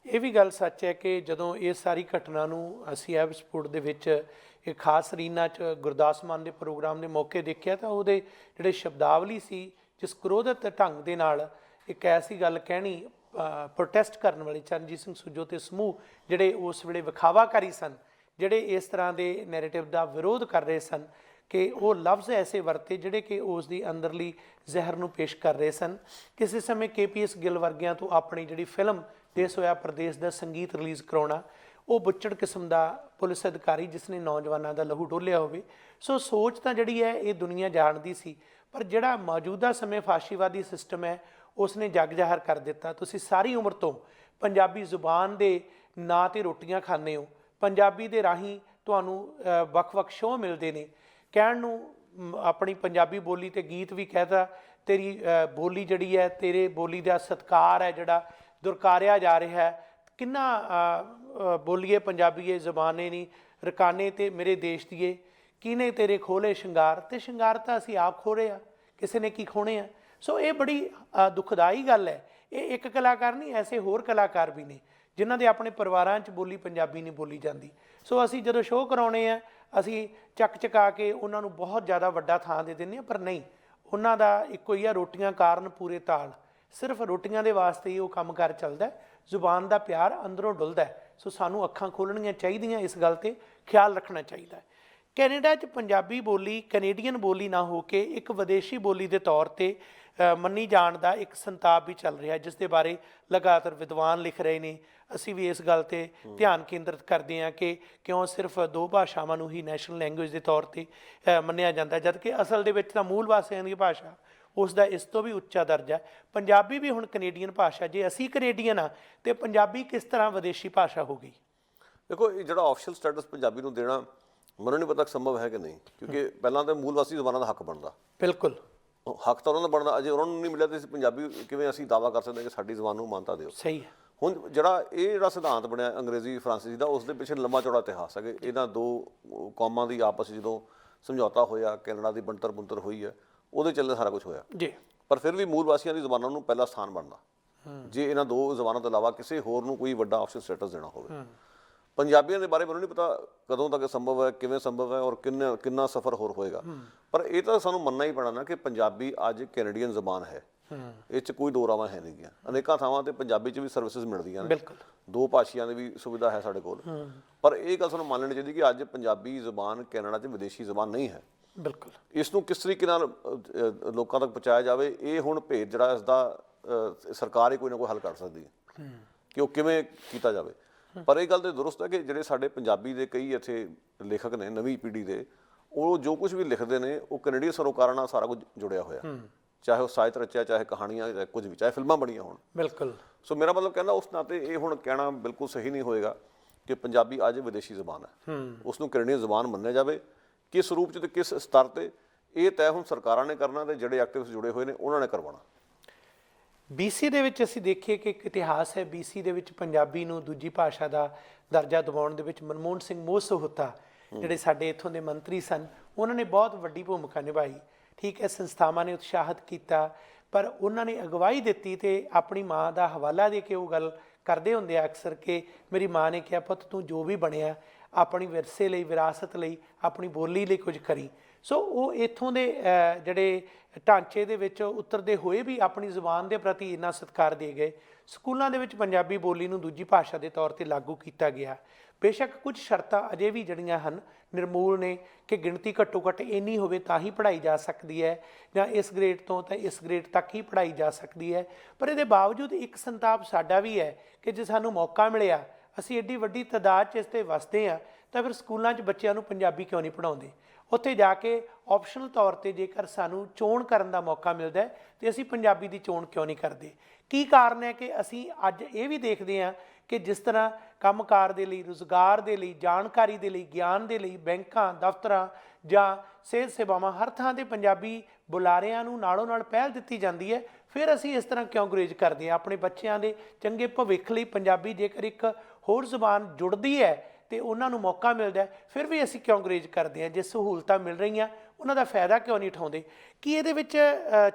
ਇਹ ਵੀ ਗੱਲ ਸੱਚ ਹੈ ਕਿ ਜਦੋਂ ਇਹ ਸਾਰੀ ਘਟਨਾ ਨੂੰ ਅਸੀਂ ਐਪਸਪੋਰਟ ਦੇ ਵਿੱਚ ਇੱਕ ਖਾਸ ਰੀਨਾ 'ਚ ਗੁਰਦਾਸ ਮਾਨ ਦੇ ਪ੍ਰੋਗਰਾਮ ਦੇ ਮੌਕੇ ਦੇਖਿਆ ਤਾਂ ਉਹਦੇ ਜਿਹੜੇ ਸ਼ਬਦਾਵਲੀ ਸੀ, ਜਿਸ ਕ੍ਰੋਧਿਤ ਢੰਗ ਦੇ ਨਾਲ ਇੱਕ ਐਸੀ ਗੱਲ ਕਹਿਣੀ, ਪ੍ਰੋਟੈਸਟ ਕਰਨ ਵਾਲੇ ਚਰਨਜੀਤ ਸਿੰਘ ਸੁੱਜੋ ਤੇ ਸਮੂਹ ਜਿਹੜੇ ਉਸ ਵੇਲੇ ਵਿਖਾਵਾਕਾਰੀ ਸਨ, ਜਿਹੜੇ ਇਸ ਤਰ੍ਹਾਂ ਦੇ ਨੈਰੇਟਿਵ ਦਾ ਵਿਰੋਧ ਕਰ ਰਹੇ ਸਨ ਕਿ ਉਹ ਲਫ਼ਜ਼ ਐਸੇ ਵਰਤੇ ਜਿਹੜੇ ਕਿ ਉਸ ਦੀ ਅੰਦਰਲੀ ਜ਼ਹਿਰ ਨੂੰ ਪੇਸ਼ ਕਰ ਰਹੇ ਸਨ। ਕਿਸੇ ਸਮੇਂ KPS ਗਿੱਲ ਵਰਗਿਆਂ ਤੋਂ ਆਪਣੀ ਜਿਹੜੀ ਫਿਲਮ ਦੇਸ ਹੋਇਆ ਪ੍ਰਦੇਸ ਦਾ ਸੰਗੀਤ ਰਿਲੀਜ਼ ਕਰਾਉਣਾ, ਉਹ ਬੁੱਚੜ ਕਿਸਮ ਦਾ ਪੁਲਿਸ ਅਧਿਕਾਰੀ ਜਿਸ ਨੇ ਨੌਜਵਾਨਾਂ ਦਾ ਲਹੂ ਡੋਲਿਆ ਹੋਵੇ। ਸੋ ਸੋਚ ਤਾਂ ਜਿਹੜੀ ਹੈ ਇਹ ਦੁਨੀਆ ਜਾਣਦੀ ਸੀ, ਪਰ ਜਿਹੜਾ ਮੌਜੂਦਾ ਸਮੇਂ ਫਾਸ਼ੀਵਾਦੀ ਸਿਸਟਮ ਹੈ ਉਸ ਨੇ ਜਗ ਜ਼ਾਹਰ ਕਰ ਦਿੱਤਾ। ਤੁਸੀਂ ਸਾਰੀ ਉਮਰ ਤੋਂ ਪੰਜਾਬੀ ਜ਼ੁਬਾਨ ਦੇ ਨਾਂ 'ਤੇ ਰੋਟੀਆਂ ਖਾਂਦੇ ਹੋ, ਪੰਜਾਬੀ ਦੇ ਰਾਹੀਂ ਤੁਹਾਨੂੰ ਵੱਖ-ਵੱਖ ਸ਼ੋਅ ਮਿਲਦੇ ਨੇ। ਕਹਿਣ ਨੂੰ ਆਪਣੀ ਪੰਜਾਬੀ ਬੋਲੀ ਤੇ ਗੀਤ ਵੀ ਕਹਿਦਾ, ਤੇਰੀ ਬੋਲੀ ਜਿਹੜੀ ਹੈ, ਤੇਰੇ ਬੋਲੀ ਦਾ ਸਤਿਕਾਰ ਹੈ ਜਿਹੜਾ ਦੁਰਕਾਰਿਆ ਜਾ ਰਿਹਾ ਹੈ। ਕਿੰਨਾ ਬੋਲੀਏ ਪੰਜਾਬੀਏ ਜ਼ਬਾਨੇ ਨਹੀਂ ਰਕਾਨੇ ਤੇ ਮੇਰੇ ਦੇਸ਼ ਦੀਏ, ਕਿਹਨੇ ਤੇਰੇ ਖੋਲੇ ਸ਼ਿੰਗਾਰ, ਤੇ ਸ਼ਿੰਗਾਰ ਤਾਂ ਅਸੀਂ ਆਪ ਖੋ ਰਹੇ ਆ, ਕਿਸੇ ਨੇ ਕੀ ਖੋਣੇ ਆ। ਸੋ ਇਹ ਬੜੀ ਦੁਖਦਾਈ ਗੱਲ ਹੈ। ਇਹ ਇੱਕ ਕਲਾਕਾਰ ਨਹੀਂ, ਐਸੇ ਹੋਰ ਕਲਾਕਾਰ ਵੀ ਨੇ ਜਿਨ੍ਹਾਂ ਦੇ ਆਪਣੇ ਪਰਿਵਾਰਾਂ 'ਚ ਬੋਲੀ ਪੰਜਾਬੀ ਨਹੀਂ ਬੋਲੀ ਜਾਂਦੀ। ਸੋ ਅਸੀਂ ਜਦੋਂ ਸ਼ੋਅ ਕਰਾਉਣੇ ਆ ਅਸੀਂ ਚੱਕ ਚਕਾ ਕੇ ਉਹਨਾਂ ਨੂੰ ਬਹੁਤ ਜ਼ਿਆਦਾ ਵੱਡਾ ਥਾਂ ਦੇ ਦਿੰਦੇ ਹਾਂ, ਪਰ ਨਹੀਂ, ਉਹਨਾਂ ਦਾ ਇੱਕੋ ਹੀ ਆ, ਰੋਟੀਆਂ ਕਾਰਨ ਪੂਰੇ ਤਾਲ। ਸਿਰਫ ਰੋਟੀਆਂ ਦੇ ਵਾਸਤੇ ਹੀ ਉਹ ਕੰਮ ਕਾਰ ਚੱਲਦਾ। ਜ਼ੁਬਾਨ ਦਾ ਪਿਆਰ ਅੰਦਰੋਂ ਡੁੱਲਦਾ। ਸੋ ਸਾਨੂੰ ਅੱਖਾਂ ਖੋਲ੍ਹਣੀਆਂ ਚਾਹੀਦੀਆਂ, ਇਸ ਗੱਲ 'ਤੇ ਖਿਆਲ ਰੱਖਣਾ ਚਾਹੀਦਾ। ਕੈਨੇਡਾ 'ਚ ਪੰਜਾਬੀ ਬੋਲੀ ਕੈਨੇਡੀਅਨ ਬੋਲੀ ਨਾ ਹੋ ਕੇ ਇੱਕ ਵਿਦੇਸ਼ੀ ਬੋਲੀ ਦੇ ਤੌਰ 'ਤੇ ਮੰਨੀ ਜਾਣ ਦਾ ਇੱਕ ਸੰਤਾਪ ਵੀ ਚੱਲ ਰਿਹਾ, ਜਿਸ ਦੇ ਬਾਰੇ ਲਗਾਤਾਰ ਵਿਦਵਾਨ ਲਿਖ ਰਹੇ ਨੇ। ਅਸੀਂ ਵੀ ਇਸ ਗੱਲ 'ਤੇ ਧਿਆਨ ਕੇਂਦਰਿਤ ਕਰਦੇ ਹਾਂ ਕਿ ਕਿਉਂ ਸਿਰਫ 2 ਭਾਸ਼ਾਵਾਂ ਨੂੰ ਹੀ ਨੈਸ਼ਨਲ ਲੈਂਗੁਏਜ ਦੇ ਤੌਰ 'ਤੇ ਮੰਨਿਆ ਜਾਂਦਾ, ਜਦ ਕਿ ਅਸਲ ਦੇ ਵਿੱਚ ਤਾਂ ਮੂਲ ਵਾਸੀਆਂ ਦੀ ਭਾਸ਼ਾ ਉਸ ਦਾ ਇਸ ਤੋਂ ਵੀ ਉੱਚਾ ਦਰਜਾ। ਪੰਜਾਬੀ ਵੀ ਹੁਣ ਕੈਨੇਡੀਅਨ ਭਾਸ਼ਾ। ਜੇ ਅਸੀਂ ਕੈਨੇਡੀਅਨ ਹਾਂ ਤਾਂ ਪੰਜਾਬੀ ਕਿਸ ਤਰ੍ਹਾਂ ਵਿਦੇਸ਼ੀ ਭਾਸ਼ਾ ਹੋ ਗਈ? ਦੇਖੋ, ਇਹ ਜਿਹੜਾ ਆਫੀਸ਼ੀਅਲ ਸਟੇਟਸ ਪੰਜਾਬੀ ਨੂੰ ਦੇਣਾ ਮੈਨੂੰ ਨਹੀਂ ਪਤਾ ਸੰਭਵ ਹੈ ਕਿ ਨਹੀਂ, ਕਿਉਂਕਿ ਪਹਿਲਾਂ ਤਾਂ ਮੂਲ ਵਾਸੀ ਜ਼ਬਾਨਾਂ ਦਾ ਹੱਕ ਬਣਦਾ। ਬਿਲਕੁਲ, ਹੱਕ ਤਾਂ ਉਹਨਾਂ ਦਾ ਬਣਦਾ, ਅਜੇ ਉਹਨਾਂ ਨੂੰ ਨਹੀਂ ਮਿਲਿਆ ਤੇ ਪੰਜਾਬੀ ਕਿਵੇਂ ਅਸੀਂ ਦਾਅਵਾ ਕਰ ਸਕਦੇ ਕਿ ਸਾਡੀ ਜ਼ਬਾਨ ਨੂੰ ਮਾਨਤਾ ਦਿਓ। ਸਹੀ ਹੈ। ਹੁਣ ਜਿਹੜਾ ਸਿਧਾਂਤ ਬਣਿਆ ਅੰਗਰੇਜ਼ੀ ਫਰਾਂਸੀਸੀ ਦਾ, ਉਸ ਦੇ ਪਿੱਛੇ ਲੰਮਾ ਚੌੜਾ ਇਤਿਹਾਸ ਹੈ ਕਿ ਇਹਨਾਂ 2 ਕੌਮਾਂ ਦੀ ਆਪਸ ਜਦੋਂ ਸਮਝੌਤਾ ਹੋਇਆ, ਕੈਨੇਡਾ ਦੀ ਬਣਤਰ ਬੁਣਤਰ ਹੋਈ ਹੈ, ਉਹਦੇ ਚੱਲਦੇ ਸਾਰਾ ਕੁਝ ਹੋਇਆ ਜੀ। ਪਰ ਫਿਰ ਵੀ ਮੂਲ ਵਾਸੀਆਂ ਦੀ ਜ਼ਬਾਨਾਂ ਨੂੰ ਪਹਿਲਾ ਸਥਾਨ ਬਣਦਾ ਜੇ ਇਹਨਾਂ 2 ਜ਼ਬਾਨਾਂ ਤੋਂ ਇਲਾਵਾ ਕਿਸੇ ਹੋਰ ਨੂੰ ਕੋਈ ਵੱਡਾ ਆਫੀਸ਼ੀਅਲ ਸਟੇਟਸ ਦੇਣਾ ਹੋਵੇ। ਪੰਜਾਬੀਆਂ ਦੇ ਬਾਰੇ ਮੈਨੂੰ ਨਹੀਂ ਪਤਾ ਕਦੋਂ ਤੱਕ ਸੰਭਵ ਹੈ, ਕਿਵੇਂ ਸੰਭਵ ਹੈ, ਔਰ ਕਿੰਨਾ ਸਫ਼ਰ ਹੋਰ ਹੋਏਗਾ। ਪਰ ਇਹ ਤਾਂ ਸਾਨੂੰ ਮੰਨਣਾ ਹੀ ਪੈਣਾ ਨਾ ਕਿ ਪੰਜਾਬੀ ਅੱਜ ਕੈਨੇਡੀਅਨ ਜ਼ਬਾਨ ਹੈ। ਇਹ 'ਚ ਕੋਈ ਦੋ ਰਾਵਾਂ ਹੈ ਨਹੀਂ ਗੀਆਂ। ਅਨੇਕਾਂ ਥਾਵਾਂ ਤੇ ਪੰਜਾਬੀ 'ਚ ਵੀ ਸਰਵਿਸਿਜ਼ ਮਿਲਦੀਆਂ ਨੇ, ਬਿਲਕੁਲ 2 ਭਾਸ਼ੀਆਂ ਦੀ ਵੀ ਸੁਵਿਧਾ ਹੈ ਸਾਡੇ ਕੋਲ। ਪਰ ਇਹ ਗੱਲ ਸਾਨੂੰ ਮੰਨ ਲੈਣੀ ਚਾਹੀਦੀ ਕਿ ਅੱਜ ਪੰਜਾਬੀ ਜ਼ਬਾਨ ਕੈਨੇਡਾ 'ਚ ਵਿਦੇਸ਼ੀ ਜ਼ਬਾਨ ਨਹੀਂ ਹੈ। ਬਿਲਕੁਲ। ਇਸ ਨੂੰ ਕਿਸ ਤਰੀਕੇ ਨਾਲ ਲੋਕਾਂ ਤੱਕ ਪਹੁੰਚਾਇਆ ਜਾਵੇ, ਇਹ ਹੁਣ ਭੇਦ ਜਿਹੜਾ ਇਸ ਦਾ ਸਰਕਾਰ ਹੀ ਕੋਈ ਨਾ ਕੋਈ ਹੱਲ ਕਰ ਸਕਦੀ ਹੈ ਕਿ ਉਹ ਕਿਵੇਂ ਕੀਤਾ ਜਾਵੇ। ਪਰ ਇਹ ਗੱਲ ਤੇ ਦੁਰਸਤ ਹੈ ਕਿ ਜਿਹੜੇ ਸਾਡੇ ਪੰਜਾਬੀ ਦੇ ਕਈ ਇੱਥੇ ਲੇਖਕ ਨੇ ਨਵੀਂ ਪੀੜ੍ਹੀ ਦੇ, ਉਹ ਜੋ ਕੁਝ ਵੀ ਲਿਖਦੇ ਨੇ ਉਹ ਕੈਨੇਡੀਅਨ ਸਰੋਕਾਰਾਂ ਨਾਲ ਸਾਰਾ ਕੁਝ ਜੁੜਿਆ ਹੋਇਆ, ਚਾਹੇ ਉਹ ਸਾਹਿਤ ਰਚਿਆ, ਚਾਹੇ ਕਹਾਣੀਆਂ, ਚਾਹੇ ਕੁਝ ਵੀ, ਚਾਹੇ ਫਿਲਮਾਂ ਬਣੀਆਂ ਹੋਣ। ਬਿਲਕੁਲ। ਸੋ ਮੇਰਾ ਮਤਲਬ ਕਹਿੰਦਾ ਉਸ ਨਾਤੇ ਇਹ ਹੁਣ ਕਹਿਣਾ ਬਿਲਕੁਲ ਸਹੀ ਨਹੀਂ ਹੋਏਗਾ ਕਿ ਪੰਜਾਬੀ ਅੱਜ ਵਿਦੇਸ਼ੀ ਜ਼ਬਾਨ ਹੈ। ਉਸ ਨੂੰ ਕੈਨੇਡੀਅਨ ਜ਼ਬਾਨ ਮੰਨਿਆ ਜਾਵੇ। ਕਿਸ ਰੂਪ 'ਚ ਤੇ ਕਿਸ ਸਤਰ 'ਤੇ ਇਹ ਤੈਅ ਹੁਣ ਸਰਕਾਰਾਂ ਨੇ ਕਰਨਾ ਤੇ ਜਿਹੜੇ ਐਕਟਿਵਿਸਟ ਜੁੜੇ ਹੋਏ ਨੇ ਉਹਨਾਂ ਨੇ ਕਰਵਾਉਣਾ। BC ਦੇ ਵਿੱਚ ਅਸੀਂ ਦੇਖੀਏ ਕਿ ਇੱਕ ਇਤਿਹਾਸ ਹੈ। BC ਦੇ ਵਿੱਚ ਪੰਜਾਬੀ ਨੂੰ ਦੂਜੀ ਭਾਸ਼ਾ ਦਾ ਦਰਜਾ ਦਿਵਾਉਣ ਦੇ ਵਿੱਚ ਮਨਮੋਹਨ ਸਿੰਘ ਮੋਹਸੋਹਤਾ ਜਿਹੜੇ ਸਾਡੇ ਇੱਥੋਂ ਦੇ ਮੰਤਰੀ ਸਨ, ਉਹਨਾਂ ਨੇ ਬਹੁਤ ਵੱਡੀ ਭੂਮਿਕਾ ਨਿਭਾਈ। ਠੀਕ ਹੈ, ਸੰਸਥਾਵਾਂ ਨੇ ਉਤਸ਼ਾਹਿਤ ਕੀਤਾ, ਪਰ ਉਹਨਾਂ ਨੇ ਅਗਵਾਈ ਦਿੱਤੀ ਤੇ ਆਪਣੀ ਮਾਂ ਦਾ ਹਵਾਲਾ ਦੇ ਕੇ ਉਹ ਗੱਲ ਕਰਦੇ ਹੁੰਦੇ ਆ ਅਕਸਰ ਕਿ ਮੇਰੀ ਮਾਂ ਨੇ ਕਿਹਾ, ਪੁੱਤ ਤੂੰ ਜੋ ਵੀ ਬਣਿਆ ਆਪਣੀ ਵਿਰਸੇ ਲਈ, ਵਿਰਾਸਤ ਲਈ, ਆਪਣੀ ਬੋਲੀ ਲਈ ਕੁਝ ਕਰੀ। ਸੋ ਉਹ ਇੱਥੋਂ ਦੇ ਜਿਹੜੇ ਢਾਂਚੇ ਦੇ ਵਿੱਚ ਉਤਰਦੇ ਹੋਏ ਵੀ ਆਪਣੀ ਜ਼ੁਬਾਨ ਦੇ ਪ੍ਰਤੀ ਇੰਨਾ ਸਤਿਕਾਰ ਦੇ ਗਏ। ਸਕੂਲਾਂ ਦੇ ਵਿੱਚ ਪੰਜਾਬੀ ਬੋਲੀ ਨੂੰ ਦੂਜੀ ਭਾਸ਼ਾ ਦੇ ਤੌਰ 'ਤੇ ਲਾਗੂ ਕੀਤਾ ਗਿਆ। ਬੇਸ਼ੱਕ ਕੁਝ ਸ਼ਰਤਾਂ ਅਜੇ ਵੀ ਜਿਹੜੀਆਂ ਹਨ ਨਿਰਮੂਲ ਨੇ ਕਿ ਗਿਣਤੀ ਘੱਟੋ ਘੱਟ ਇੰਨੀ ਹੋਵੇ ਤਾਂ ਹੀ ਪੜ੍ਹਾਈ ਜਾ ਸਕਦੀ ਹੈ, ਜਾਂ ਇਸ ਗ੍ਰੇਡ ਤੋਂ ਤਾਂ ਇਸ ਗ੍ਰੇਡ ਤੱਕ ਹੀ ਪੜ੍ਹਾਈ ਜਾ ਸਕਦੀ ਹੈ। ਪਰ ਇਹਦੇ ਬਾਵਜੂਦ ਇੱਕ ਸੰਤਾਪ ਸਾਡਾ ਵੀ ਹੈ ਕਿ ਜੇ ਸਾਨੂੰ ਮੌਕਾ ਮਿਲਿਆ, ਅਸੀਂ ਐਡੀ ਵੱਡੀ ਤਾਦਾਦ 'ਚ ਇਸ 'ਤੇ ਵਸਦੇ ਹਾਂ, ਤਾਂ ਫਿਰ ਸਕੂਲਾਂ 'ਚ ਬੱਚਿਆਂ ਨੂੰ ਪੰਜਾਬੀ ਕਿਉਂ ਨਹੀਂ ਪੜ੍ਹਾਉਂਦੇ? ਉੱਥੇ ਜਾ ਕੇ ਆਪਸ਼ਨਲ ਤੌਰ 'ਤੇ ਜੇਕਰ ਸਾਨੂੰ ਚੋਣ ਕਰਨ ਦਾ ਮੌਕਾ ਮਿਲਦਾ ਹੈ ਤਾਂ ਅਸੀਂ ਪੰਜਾਬੀ ਦੀ ਚੋਣ ਕਿਉਂ ਨਹੀਂ ਕਰਦੇ? ਕੀ ਕਾਰਨ ਹੈ ਕਿ ਅਸੀਂ ਅੱਜ ਇਹ ਵੀ ਦੇਖਦੇ ਹਾਂ ਕਿ ਜਿਸ ਤਰ੍ਹਾਂ ਕੰਮਕਾਰ ਦੇ ਲਈ, ਰੁਜ਼ਗਾਰ ਦੇ ਲਈ, ਜਾਣਕਾਰੀ ਦੇ ਲਈ, ਗਿਆਨ ਦੇ ਲਈ ਬੈਂਕਾਂ, ਦਫ਼ਤਰਾਂ ਜਾਂ ਸਿਹਤ ਸੇਵਾਵਾਂ ਹਰ ਥਾਂ 'ਤੇ ਪੰਜਾਬੀ ਬੁਲਾਰਿਆਂ ਨੂੰ ਨਾਲੋਂ ਨਾਲ ਪਹਿਲ ਦਿੱਤੀ ਜਾਂਦੀ ਹੈ, ਫਿਰ ਅਸੀਂ ਇਸ ਤਰ੍ਹਾਂ ਕਿਉਂ ਗੁਰੇਜ਼ ਕਰਦੇ ਹਾਂ? ਆਪਣੇ ਬੱਚਿਆਂ ਦੇ ਚੰਗੇ ਭਵਿੱਖ ਲਈ ਪੰਜਾਬੀ ਜੇਕਰ ਇੱਕ ਹੋਰ ਜ਼ੁਬਾਨ ਜੁੜਦੀ ਹੈ ਤੇ ਉਹਨਾਂ ਨੂੰ ਮੌਕਾ ਮਿਲਦਾ, ਫਿਰ ਵੀ ਅਸੀਂ ਕਿਉਂ ਗੁਰੇਜ਼ ਕਰਦੇ ਹਾਂ? ਜੇ ਸਹੂਲਤਾਂ ਮਿਲ ਰਹੀਆਂ ਉਹਨਾਂ ਦਾ ਫਾਇਦਾ ਕਿਉਂ ਨਹੀਂ ਉਠਾਉਂਦੇ? ਕੀ ਇਹਦੇ ਵਿੱਚ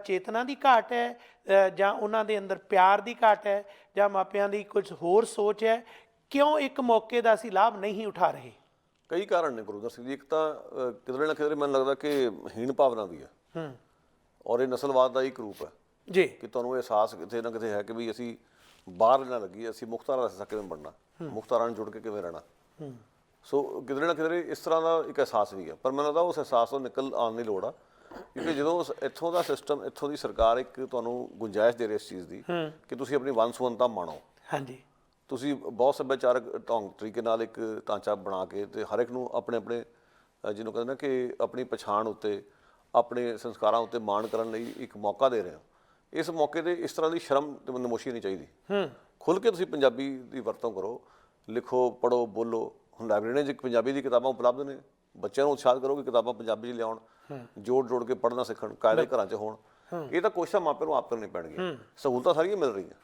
ਚੇਤਨਾ ਦੀ ਘਾਟ ਹੈ, ਜਾਂ ਉਹਨਾਂ ਦੇ ਅੰਦਰ ਪਿਆਰ ਦੀ ਘਾਟ ਹੈ, ਜਾਂ ਮਾਪਿਆਂ ਦੀ ਕੁਝ ਹੋਰ ਸੋਚ ਹੈ? ਕਿਉਂ ਇੱਕ ਮੌਕੇ ਦਾ ਅਸੀਂ ਲਾਭ ਨਹੀਂ ਉਠਾ ਰਹੇ? ਕਈ ਕਾਰਨ ਨੇ ਗੁਰਵਿੰਦਰ ਸਿੰਘ ਜੀ। ਇੱਕ ਤਾਂ ਕਿਧਰੇ ਨਾ ਕਿਧਰੇ ਮੈਨੂੰ ਲੱਗਦਾ ਕਿ ਹੀਣ ਭਾਵਨਾ ਵੀ ਹੈ, ਔਰ ਇਹ ਨਸਲਵਾਦ ਦਾ ਇੱਕ ਰੂਪ ਹੈ ਜੀ, ਕਿ ਤੁਹਾਨੂੰ ਅਹਿਸਾਸ ਕਿਤੇ ਨਾ ਕਿਤੇ ਹੈ ਕਿ ਵੀ ਅਸੀਂ ਬਾਹਰ ਨਾ ਲੱਗੀ, ਅਸੀਂ ਮੁਖਤਾਰ ਕਿਵੇਂ ਬਣਨਾ, ਮੁਖਤਾਰਾਂ ਨਾਲ ਜੁੜ ਕੇ ਕਿਵੇਂ ਰਹਿਣਾ। ਸੋ ਕਿਧਰੇ ਨਾ ਕਿਧਰੇ ਇਸ ਤਰ੍ਹਾਂ ਦਾ ਇੱਕ ਅਹਿਸਾਸ ਵੀ ਹੈ, ਪਰ ਮੈਨੂੰ ਲੱਗਦਾ ਉਸ ਅਹਿਸਾਸ ਤੋਂ ਨਿਕਲ ਆਉਣ ਦੀ ਲੋੜ ਆ, ਕਿਉਂਕਿ ਜਦੋਂ ਇੱਥੋਂ ਦਾ ਸਿਸਟਮ, ਇੱਥੋਂ ਦੀ ਸਰਕਾਰ ਇੱਕ ਤੁਹਾਨੂੰ ਗੁੰਜਾਇਸ਼ ਦੇ ਰਹੀ ਇਸ ਚੀਜ਼ ਦੀ ਕਿ ਤੁਸੀਂ ਆਪਣੀ ਵੰਨ-ਸੁਵੰਨਤਾ ਮਾਣੋ। ਹਾਂਜੀ, ਤੁਸੀਂ ਬਹੁਤ ਸੱਭਿਆਚਾਰਕ ਤਰੀਕੇ ਨਾਲ ਇੱਕ ਢਾਂਚਾ ਬਣਾ ਕੇ ਤੇ ਹਰ ਇੱਕ ਨੂੰ ਆਪਣੇ ਆਪਣੇ ਜਿਹਨੂੰ ਕਹਿੰਦੇ ਨਾ ਕਿ ਆਪਣੀ ਪਛਾਣ ਉੱਤੇ, ਆਪਣੇ ਸੰਸਕਾਰਾਂ ਉੱਤੇ ਮਾਣ ਕਰਨ ਲਈ ਇੱਕ ਮੌਕਾ ਦੇ ਰਹੇ ਹੋ। ਇਸ ਮੌਕੇ 'ਤੇ ਇਸ ਤਰ੍ਹਾਂ ਦੀ ਸ਼ਰਮ ਤੇ ਨਮੋਸ਼ੀ ਨਹੀਂ ਚਾਹੀਦੀ। ਖੁੱਲ੍ਹ ਕੇ ਤੁਸੀਂ ਪੰਜਾਬੀ ਦੀ ਵਰਤੋਂ ਕਰੋ, ਲਿਖੋ, ਪੜ੍ਹੋ, ਬੋਲੋ। ਹੁਣ ਲਾਇਬ੍ਰੇਰੀਆਂ 'ਚ ਪੰਜਾਬੀ ਦੀ ਕਿਤਾਬਾਂ ਉਪਲਬਧ ਨੇ, ਬੱਚਿਆਂ ਨੂੰ ਉਤਸ਼ਾਹਿਤ ਕਰੋ ਕਿ ਕਿਤਾਬਾਂ ਪੰਜਾਬੀ 'ਚ ਲਿਆਉਣ, ਜੋੜ ਕੇ ਪੜ੍ਹਨਾ ਸਿੱਖਣ, ਕਾਇਦੇ ਘਰਾਂ 'ਚ ਹੋਣ। ਇਹ ਤਾਂ ਕੋਸ਼ਿਸ਼ਾਂ ਮਾਪਿਆਂ ਨੂੰ ਆਪ ਕਰਨੀਆਂ ਪੈਣਗੀਆਂ। ਸਹੂਲਤਾਂ ਸਾਰੀਆਂ ਮਿਲ ਰਹੀਆਂ,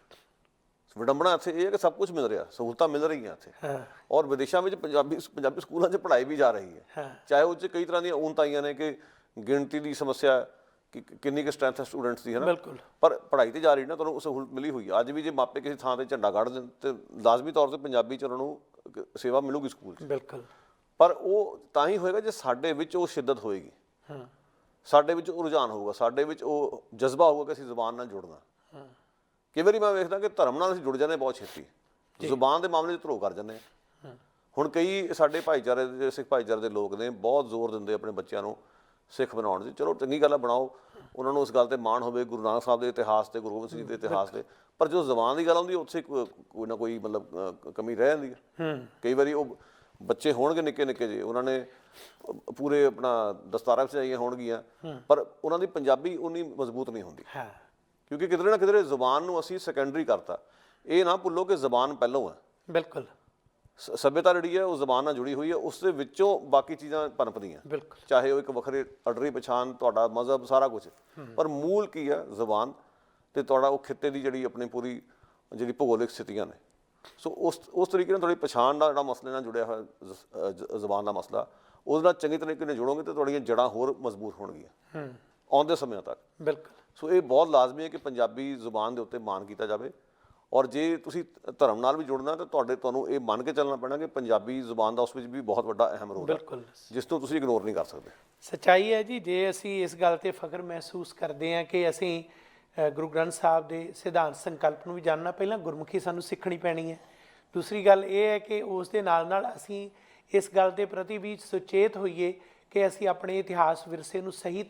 ਵਿਡੰਬਣਾ ਇੱਥੇ ਇਹ ਹੈ ਕਿ ਸਭ ਕੁਝ ਮਿਲ ਰਿਹਾ, ਸਹੂਲਤਾਂ ਮਿਲ ਰਹੀਆਂ ਇੱਥੇ, ਔਰ ਵਿਦੇਸ਼ਾਂ ਵਿੱਚ ਪੰਜਾਬੀ ਸਕੂਲਾਂ 'ਚ ਪੜ੍ਹਾਈ ਵੀ ਜਾ ਰਹੀ ਹੈ। ਚਾਹੇ ਉਹ 'ਚ ਕਈ ਤਰ੍ਹਾਂ ਦੀਆਂ ਊਣਤਾਈਆਂ ਨੇ ਕਿ ਗਿਣਤੀ ਦੀ ਸਮੱਸਿਆ, ਕਿ ਕਿੰਨੀ ਕੁ ਸਟਰੈਂਥ ਹੈ ਸਟੂਡੈਂਟਸ ਦੀ, ਹੈ ਨਾ, ਪਰ ਪੜ੍ਹਾਈ ਤੇ ਜਾ ਰਹੀ ਨਾ, ਤੁਹਾਨੂੰ ਸਹੂਲਤ ਮਿਲੀ ਹੋਈ ਆ। ਅੱਜ ਵੀ ਜੇ ਮਾਪੇ ਕਿਸੇ ਥਾਂ ਤੇ ਝੰਡਾ ਕੱਢ ਦੇਣ ਤੇ ਲਾਜ਼ਮੀ ਤੌਰ ਤੇ ਪੰਜਾਬੀ 'ਚ ਉਹਨਾਂ ਨੂੰ ਸੇਵਾ ਮਿਲੂਗੀ ਸਕੂਲ 'ਚ। ਬਿਲਕੁਲ। ਪਰ ਉਹ ਤਾਂ ਹੀ ਹੋਏਗਾ ਜੇ ਸਾਡੇ ਵਿੱਚ ਉਹ ਸ਼ਿੱਦਤ ਹੋਏਗੀ, ਸਾਡੇ ਵਿੱਚ ਉਹ ਰੁਝਾਨ ਹੋਊਗਾ, ਸਾਡੇ ਵਿੱਚ ਉਹ ਜਜ਼ਬਾ ਹੋਊਗਾ ਕਿ ਅਸੀਂ ਜ਼ੁਬਾਨ ਨਾਲ ਜੁੜਨਾ। ਕਈ ਵਾਰੀ ਮੈਂ ਵੇਖਦਾ ਕਿ ਧਰਮ ਨਾਲ ਅਸੀਂ ਜੁੜ ਜਾਂਦੇ ਬਹੁਤ ਛੇਤੀ, ਜ਼ੁਬਾਨ ਦੇ ਮਾਮਲੇ 'ਚ ਧਰੋ ਕਰ ਜਾਂਦੇ ਹਾਂ। ਹੁਣ ਕਈ ਸਾਡੇ ਭਾਈਚਾਰੇ ਦੇ, ਸਿੱਖ ਭਾਈਚਾਰੇ ਦੇ ਲੋਕ ਨੇ, ਬਹੁਤ ਜ਼ੋਰ ਦਿੰਦੇ ਆਪਣੇ ਬੱਚਿਆਂ ਨੂੰ ਸਿੱਖ ਬਣਾਉਣ ਦੀ। ਚਲੋ ਚੰਗੀ ਗੱਲ ਆ, ਬਣਾਓ, ਉਹਨਾਂ ਨੂੰ ਉਸ ਗੱਲ ਤੇ ਮਾਣ ਹੋਵੇ, ਗੁਰੂ ਨਾਨਕ ਸਾਹਿਬ ਦੇ ਇਤਿਹਾਸ ਤੇ, ਗੁਰੂ ਗੋਬਿੰਦ ਸਿੰਘ ਜੀ ਦੇ ਇਤਿਹਾਸ ਤੇ। ਪਰ ਜਦੋਂ ਜ਼ੁਬਾਨ ਦੀ ਗੱਲ ਆਉਂਦੀ ਉੱਥੇ ਕੋਈ ਨਾ ਕੋਈ ਮਤਲਬ ਕਮੀ ਰਹਿ ਜਾਂਦੀ ਹੈ। ਕਈ ਵਾਰੀ ਉਹ ਬੱਚੇ ਹੋਣਗੇ ਨਿੱਕੇ ਨਿੱਕੇ ਜਿਹੇ, ਉਹਨਾਂ ਨੇ ਪੂਰੇ ਆਪਣਾ ਦਸਤਾਰਾਂ ਵਿੱਚ ਆਈਆਂ ਹੋਣਗੀਆਂ, ਪਰ ਉਹਨਾਂ ਦੀ ਪੰਜਾਬੀ ਉਨੀ ਮਜ਼ਬੂਤ ਨਹੀਂ ਹੁੰਦੀ, ਕਿਉਂਕਿ ਕਿਧਰੇ ਨਾ ਕਿਧਰੇ ਜ਼ੁਬਾਨ ਨੂੰ ਅਸੀਂ ਸੈਕੰਡਰੀ ਕਰਤਾ। ਇਹ ਨਾ ਭੁੱਲੋ ਕਿ ਜ਼ੁਬਾਨ ਪਹਿਲੋਂ ਹੈ। ਬਿਲਕੁਲ। ਸੱਭਿਅਤਾ ਜਿਹੜੀ ਹੈ ਉਹ ਜ਼ੁਬਾਨ ਨਾਲ ਜੁੜੀ ਹੋਈ ਹੈ, ਉਸ ਦੇ ਵਿੱਚੋਂ ਬਾਕੀ ਚੀਜ਼ਾਂ ਪਨਪਦੀਆਂ, ਚਾਹੇ ਉਹ ਇੱਕ ਵੱਖਰੇ ਅਡਰੀ ਪਛਾਣ, ਤੁਹਾਡਾ ਮਜ਼ਹਬ, ਸਾਰਾ ਕੁਝ, ਪਰ ਮੂਲ ਕੀ ਹੈ? ਜ਼ੁਬਾਨ ਤੇ ਤੁਹਾਡਾ ਉਹ ਖਿੱਤੇ ਦੀ ਜਿਹੜੀ ਆਪਣੀ ਪੂਰੀ ਜਿਹੜੀ ਭੂਗੋਲਿਕ ਸਥਿਤੀਆਂ ਨੇ। ਸੋ ਉਸ ਤਰੀਕੇ ਨਾਲ ਤੁਹਾਡੀ ਪਛਾਣ ਦਾ ਜਿਹੜਾ ਮਸਲੇ ਨਾਲ ਜੁੜਿਆ ਹੋਇਆ ਜ਼ੁਬਾਨ ਦਾ ਮਸਲਾ, ਉਹਦੇ ਨਾਲ ਚੰਗੇ ਤਰੀਕੇ ਨਾਲ ਜੁੜੋਗੇ ਤਾਂ ਤੁਹਾਡੀਆਂ ਜੜ੍ਹਾਂ ਹੋਰ ਮਜ਼ਬੂਤ ਹੋਣਗੀਆਂ ਆਉਂਦੇ ਸਮਿਆਂ ਤੱਕ। ਬਿਲਕੁਲ। ਸੋ ਇਹ ਬਹੁਤ ਲਾਜ਼ਮੀ ਹੈ ਕਿ ਪੰਜਾਬੀ ਜ਼ੁਬਾਨ ਦੇ ਉੱਤੇ ਮਾਣ ਕੀਤਾ ਜਾਵੇ, ਔਰ ਜੇ ਤੁਸੀਂ ਧਰਮ ਨਾਲ ਵੀ ਜੁੜਨਾ ਤਾਂ ਤੁਹਾਨੂੰ ਇਹ ਮੰਨ ਕੇ ਚੱਲਣਾ ਪੈਣਾ ਕਿ ਪੰਜਾਬੀ ਜ਼ੁਬਾਨ ਦਾ ਉਸ ਵਿੱਚ ਵੀ ਬਹੁਤ ਵੱਡਾ ਅਹਿਮ ਰੋਲ ਹੈ, ਜਿਸ ਤੋਂ ਤੁਸੀਂ ਇਗਨੋਰ ਨਹੀਂ ਕਰ ਸਕਦੇ। ਸੱਚਾਈ ਹੈ ਜੀ। ਜੇ ਅਸੀਂ ਇਸ ਗੱਲ ਤੇ ਫਖਰ ਮਹਿਸੂਸ ਕਰਦੇ ਹਾਂ ਕਿ ਅਸੀਂ ਗੁਰੂ ਗ੍ਰੰਥ ਸਾਹਿਬ ਦੇ ਸਿਧਾਂਤ ਸੰਕਲਪ ਨੂੰ ਵੀ ਜਾਣਨਾ, ਪਹਿਲਾਂ ਗੁਰਮੁਖੀ ਸਾਨੂੰ ਸਿੱਖਣੀ ਪੈਣੀ ਹੈ। ਦੂਸਰੀ ਗੱਲ ਇਹ ਹੈ ਕਿ ਉਸ ਦੇ ਨਾਲ ਨਾਲ ਅਸੀਂ ਇਸ ਗੱਲ ਦੇ ਪ੍ਰਤੀ ਵੀ ਸੁਚੇਤ ਹੋਈਏ ਕਿ ਅਸੀਂ ਆਪਣੇ ਇਤਿਹਾਸ ਵਿਰਸੇ ਨੂੰ ਸਹੀ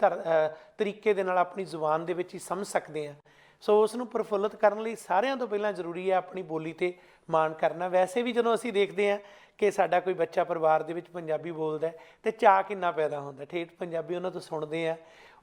ਤਰੀਕੇ ਦੇ ਨਾਲ ਆਪਣੀ ਜ਼ੁਬਾਨ ਦੇ ਵਿੱਚ ਹੀ ਸਮਝ ਸਕਦੇ ਹਾਂ। ਸੋ ਉਸ ਨੂੰ ਪ੍ਰਫੁੱਲਤ ਕਰਨ ਲਈ ਸਾਰਿਆਂ ਤੋਂ ਪਹਿਲਾਂ ਜ਼ਰੂਰੀ ਹੈ ਆਪਣੀ ਬੋਲੀ 'ਤੇ ਮਾਣ ਕਰਨਾ। ਵੈਸੇ ਵੀ ਜਦੋਂ ਅਸੀਂ ਦੇਖਦੇ ਹਾਂ ਕਿ ਸਾਡਾ ਕੋਈ ਬੱਚਾ ਪਰਿਵਾਰ ਦੇ ਵਿੱਚ ਪੰਜਾਬੀ ਬੋਲਦਾ ਅਤੇ ਚਾਅ ਕਿੰਨਾ ਪੈਦਾ ਹੁੰਦਾ, ਠੇਠ ਪੰਜਾਬੀ ਉਹਨਾਂ ਤੋਂ ਸੁਣਦੇ ਆ,